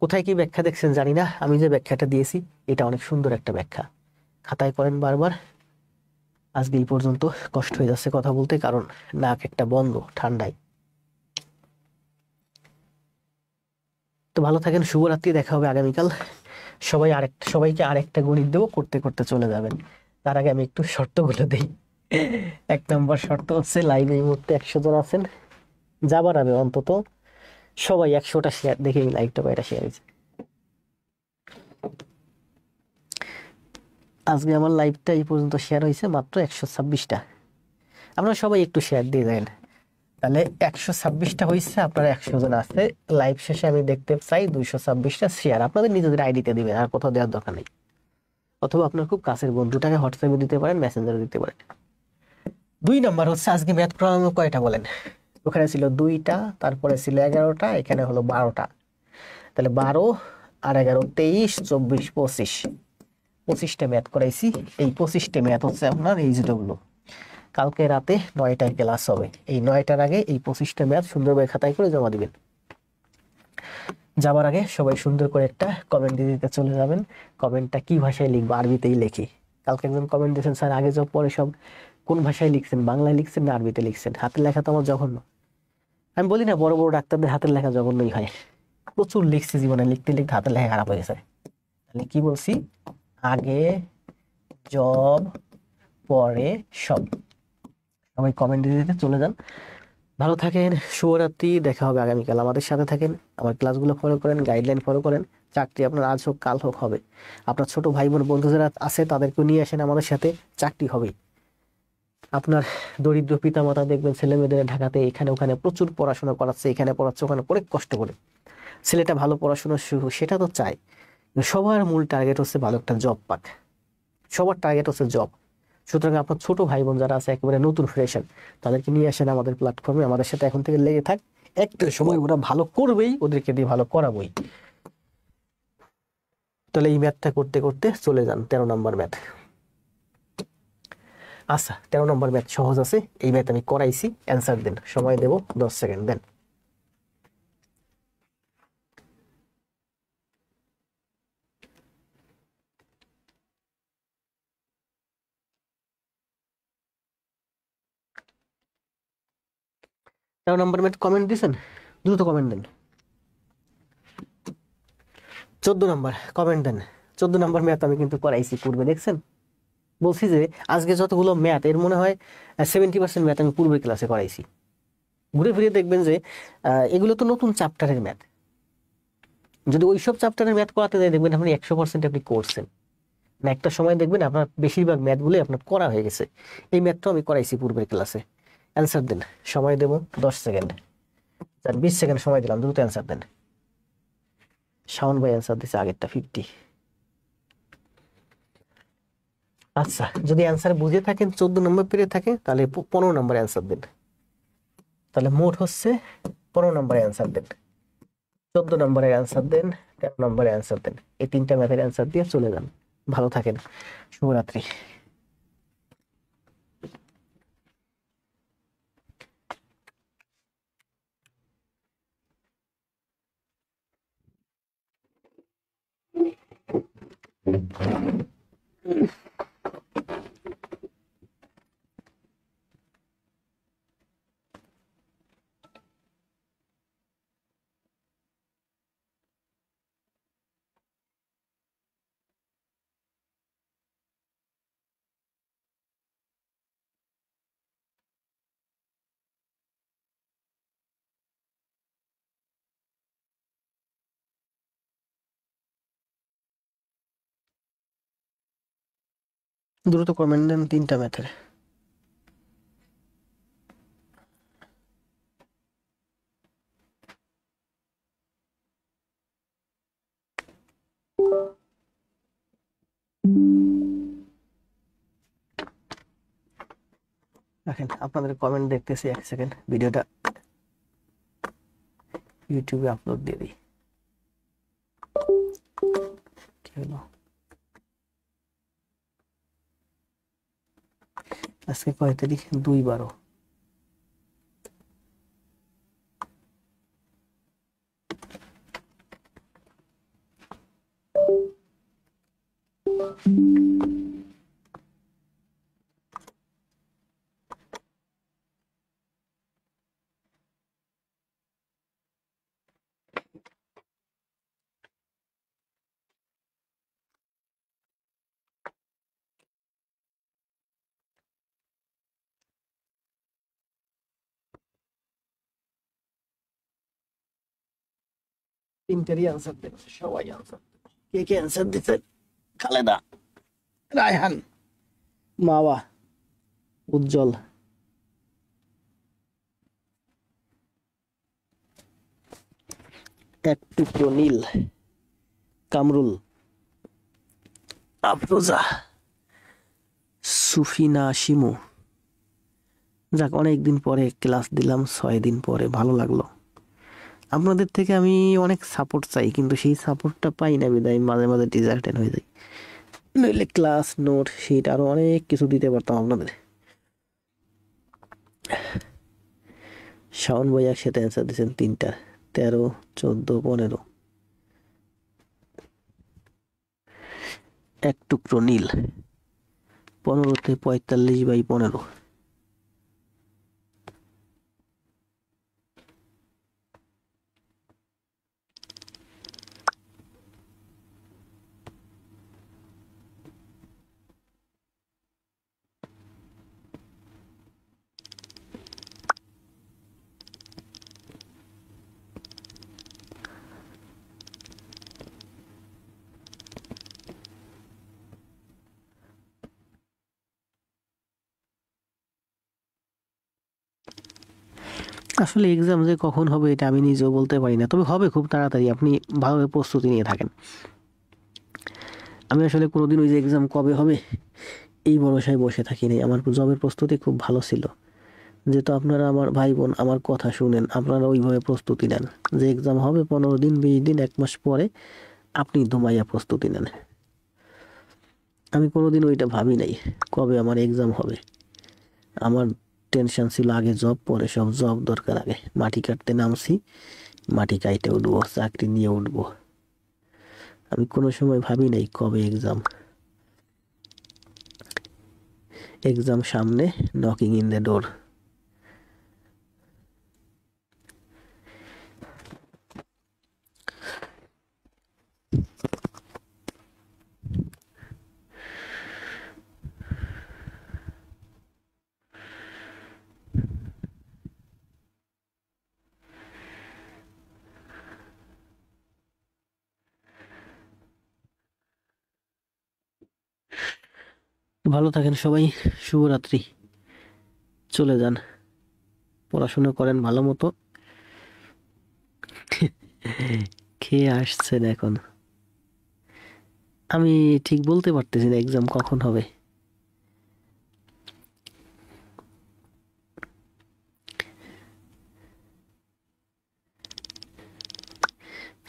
কোথায় কি ব্যাখ্যা দেখছেন জানি না, আমি যে ব্যাখ্যাটা দিয়েছি এটা অনেক সুন্দর একটা ব্যাখ্যা, খাতায় করেন বারবার। আজকে এই পর্যন্ত, কষ্ট হয়ে যাচ্ছে কথা বলতে, কারণ নাক একটা বন্ধ ঠান্ডায়। তো ভালো থাকেন, শুভরাত্রি, দেখা হবে আগামীকাল। সবাইকে আরেকটা গণিত দেবো, করতে করতে চলে যাবেন। তার আগে আমি একটু শর্তগুলো দেই। 1 নম্বর শর্ত হচ্ছে, লাইভে এই মুহূর্তে 100 জন আছেন, যাবার আগে অন্তত সবাই 100টা শেয়ার, দেখে এই লাইভটা কয়টা শেয়ার হয়েছে। আজকে আমার লাইভটা এই পর্যন্ত শেয়ার হয়েছে মাত্র 126টা। আপনারা সবাই একটু শেয়ার দিয়ে দেন, তাহলে 126টা হয়েছে, আপনারা 100 জন আছে। লাইভ শেষে আমি দেখতে চাই 226টা শেয়ার, আপনাদের নিজেদের আইডিতে দিবেন, আর কোথাও দেওয়ার দরকার নেই। অথবা আপনার খুব কাছের বন্ধুটাকে হোয়াটসঅ্যাপে দিতে পারেন, মেসেঞ্জারে দিতে পারেন। 2 নম্বর হচ্ছে, আজকে ম্যাথ করানো কয়টা বলেন, ওখানে ছিল 2টা, তারপরে ছিল 11টা, এখানে হলো 12টা। তাহলে 12 আর 11 23 24 25, 25টা ম্যাথ করাইছি। এই 25টা ম্যাথ হচ্ছে আপনার এই যেগুলো, কালকে রাতে 9টায় ক্লাস হবে, এই 9টার আগে এই 25টা ম্যাথ সুন্দরভাবে খাতায় করে জমা দিবেন। যাবার আগে সবাই সুন্দর করে একটা কমেন্ট দিয়ে দিতে চলে যাবেন। কমেন্টটা কি ভাষায় লিখবো, আরবিতেই লিখি। কালকে একজন কমেন্ট দিয়েছেন, স্যার আগে সব পরে সব কোন ভাষায় লিখছেন, বাংলায় লিখছেন না আরবিতে লিখছেন, হাতের লেখা তো আমার জঘন্য। আমি বলি না, বড় বড় ডাক্তারদের হাতের লেখা জঘন্যই হয়, প্রচুর লিখছি জীবনে, লিখতে লিখতে হাতের লেখা খারাপ হয়ে গেছে। তাহলে কি বলছি, আগে জব পরে সব। সবাই কমেন্ট দিতে চলে যান, ভালো থাকেন, শুভরাত্রি, দেখা হবে আগামীকাল। আমাদের সাথে থাকেন, আমার ক্লাসগুলো ফলো করেন, গাইডলাইন ফলো করেন। চাকরি আপনার আজ হোক কাল হোক হবে। আপনার ছোট ভাই বোন বন্ধু যারা আছে তাদেরকে নিয়ে আসেন আমাদের সাথে, চাকরি হবে। আপনার দরিদ্র পিতামাতা দেখবেন ছেলে মেয়েদের ঢাকাতে এখানে ওখানে প্রচুর পড়াশোনা করাচ্ছে, এখানে পড়াচ্ছে ওখানে, অনেক কষ্ট করে ছেলেটা ভালো পড়াশোনা শুরু, সেটা তো চাই। সবার মূল টার্গেট হচ্ছে ভালো একটা জব পাক, সবার টার্গেট হচ্ছে জব। সুতরাং আপনার ছোট ভাই বোন যারা আছে একেবারে নতুন ফ্রেশার, তাদেরকে নিয়ে আসেন আমাদের প্ল্যাটফর্মে, আমাদের সাথে এখন থেকে লেগে থাক। একটা সময় ওরা ভালো করবেই, ওদেরকে দিয়ে ভালো করাবোই। তাহলে এই ম্যাথটা করতে করতে চলে যান 13 নম্বর ম্যাথ। আচ্ছা, 13 নম্বর ম্যাথ সহজ আছে, এই ম্যাথ আমি করাইছি, অ্যান্সার দেন, সময় দেব 10 সেকেন্ড দেন। তেরো নম্বর ম্যাথ কমেন্ট দিছেন, দ্রুত কমেন্ট দেন। 14 নম্বর কমেন্ট দেন। 14 নম্বর ম্যাথ আমি কিন্তু করাইছি পূর্বে, দেখছেন? বলছি যে আজকে যতগুলো ম্যাথ, এর মনে হয় 70% ম্যাথ আমি পূর্বের ক্লাসে করাইছি। ঘুরে ফিরে দেখবেন যে এগুলো তো নতুন চ্যাপ্টারের ম্যাথ। যদি ওইসব চ্যাপ্টারের ম্যাথ করাতে যায়, দেখবেন আপনি 100% আপনি করছেন না। একটা সময় দেখবেন আপনার বেশিরভাগ ম্যাথগুলোই আপনার করা হয়ে গেছে। এই ম্যাথটাও আমি করাইছি পূর্বের ক্লাসে। অ্যান্সার দেন, সময় দেব 10 সেকেন্ড। 20 সেকেন্ড সময় দিলাম, দ্রুত অ্যান্সার দেন। শাওন ভাই অ্যান্সার দিচ্ছে আগেরটা 50। আচ্ছা, যদি অ্যান্সার বুঝে থাকেন, 14 নম্বর পেরে থাকে, তাহলে 15 নম্বর অ্যান্সার দেন। তাহলে মোট হচ্ছে 15 নম্বরে অ্যান্সার দেন, 14 নম্বরের অ্যান্সার দেন, 13 নম্বরে অ্যান্সার দেন। এই 3টা ম্যাথের অ্যান্সার দিয়ে চলে যান। ভালো থাকেন, শুভরাত্রি। দ্রুত কমেন্ট দেন 3টা ম্যাথের। দেখেন আপনাদের কমেন্ট দেখতেছি, 1 সেকেন্ড ভিডিওটা ইউটিউবে আপলোড দিয়ে দিই। কি হলো? আজকে কয় তারিখ? 2/12। তিনটারই অ্যান্সার দেন, সবাই অ্যান্সার। কে কে অ্যান্সার দিচ্ছেন? খালেদা, রায়হান, মাওয়া, উজ্জ্বল, এক টুকরো নীল, কামরুল, আফরোজা, সুফিনা, শিমু। যাক, অনেকদিন পরে ক্লাস দিলাম, 6 দিন পরে, ভালো লাগলো। আপনাদের থেকে আমি অনেক সাপোর্ট চাই, কিন্তু সেই সাপোর্টটা পাই না, বিদায় মাঝে মাঝে ডিসার্টেড হয়ে যাই। নইলে ক্লাস নোট শিট আরো অনেক কিছু দিতে পারতাম আপনাদের। শাওন ভাই একসাথে অ্যান্সার দিয়েছেন 3টা, 13, 14, 15। এক টুকরো নীল 15-তে 45/15। আসলে এক্সাম যে কখন হবে এটা আমি নিজেও বলতে পারি না, তবে হবে খুব তাড়াতাড়ি, আপনি ভালোভাবে প্রস্তুতি নিয়ে থাকেন। আমি আসলে কোনোদিন ওই যে এক্সাম কবে হবে এই ভরসায় বসে থাকি নাই। আমার জবের প্রস্তুতি খুব ভালো ছিল। যেহেতু আপনারা আমার ভাই বোন, আমার কথা শুনেন, আপনারা ওইভাবে প্রস্তুতি নেন যে এক্সাম হবে 15 দিন, 20 দিন, 1 মাস পরে আপনি ধুমাইয়া প্রস্তুতি নেন। আমি কোনোদিন ওইটা ভাবি নাই কবে আমার এক্সাম হবে। আমার টেনশন ছিল আগে জব, পরে সব। জব দরকার আগে। মাটি কাটতে নামছি, মাটি কাইটে উঠবো, চাকরি নিয়ে উঠবো। আমি কোনো সময় ভাবি নাই কবে এক্সাম। এক্সাম সামনে, নকিং ইন দ্য ডোর। ভালো থাকেন সবাই। শুভরাত্রি। চলে যান, পড়াশোনা করেন ভালো মতো। খেয়ে আসছেন এখন। আমি ঠিক বলতে পারতেছি না এক্সাম কখন হবে।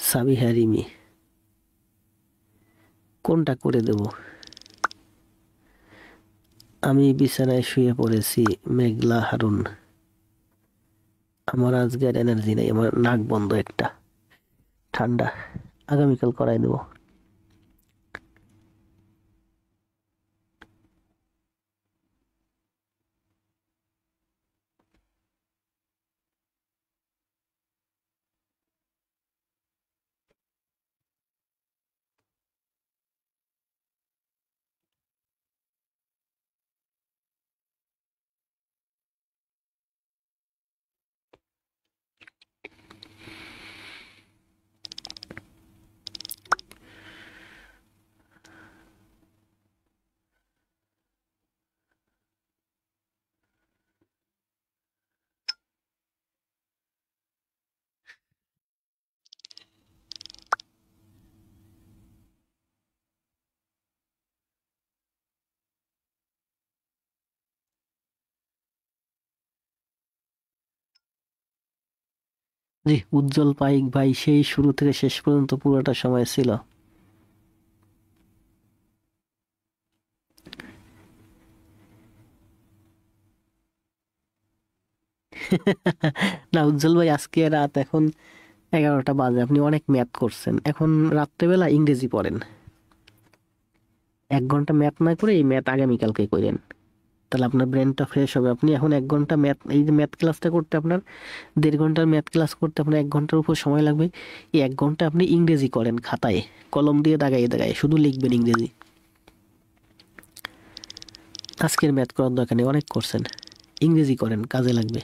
সাবিহা রিমি, কোনটা করে দেব? আমি বিছানায় শুয়ে পড়েছি, মেঘলা হারুন। আমার আজকে আর এনার্জি নেই, আমার নাক বন্ধ একটা, ঠান্ডা। আগামীকাল করাই দেবো। জি, উজ্জ্বল পাইক ভাই সেই শুরু থেকে শেষ পর্যন্ত পুরোটা সময় ছিল। না উজ্জ্বল ভাই, আজকে রাত এখন 11টা বাজে, আপনি অনেক ম্যাথ করছেন। এখন রাত্রেবেলা ইংরেজি পড়েন। 1 ঘন্টা ম্যাথ না করে এই ম্যাথ আগামীকালকে করেন, তাহলে আপনার ব্রেনটা ফ্রেশ হবে। আপনি এখন 1 ঘন্টা ম্যাথ, এই যে ম্যাথ ক্লাসটা করতে আপনার 1.5 ঘন্টার ম্যাথ ক্লাস করতে আপনার 1 ঘন্টার উপর সময় লাগবে। এই 1 ঘন্টা আপনি ইংরেজি করেন, খাতায় কলম দিয়ে দাগাই দাগাই শুধু লিখবেন ইংরেজি। আজকের ম্যাথ করার দরকার নেই, অনেক করছেন। ইংরেজি করেন, কাজে লাগবে।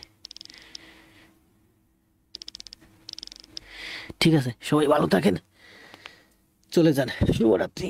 ঠিক আছে, সবাই ভালো থাকেন, চলে যান। শুভরাত্রি।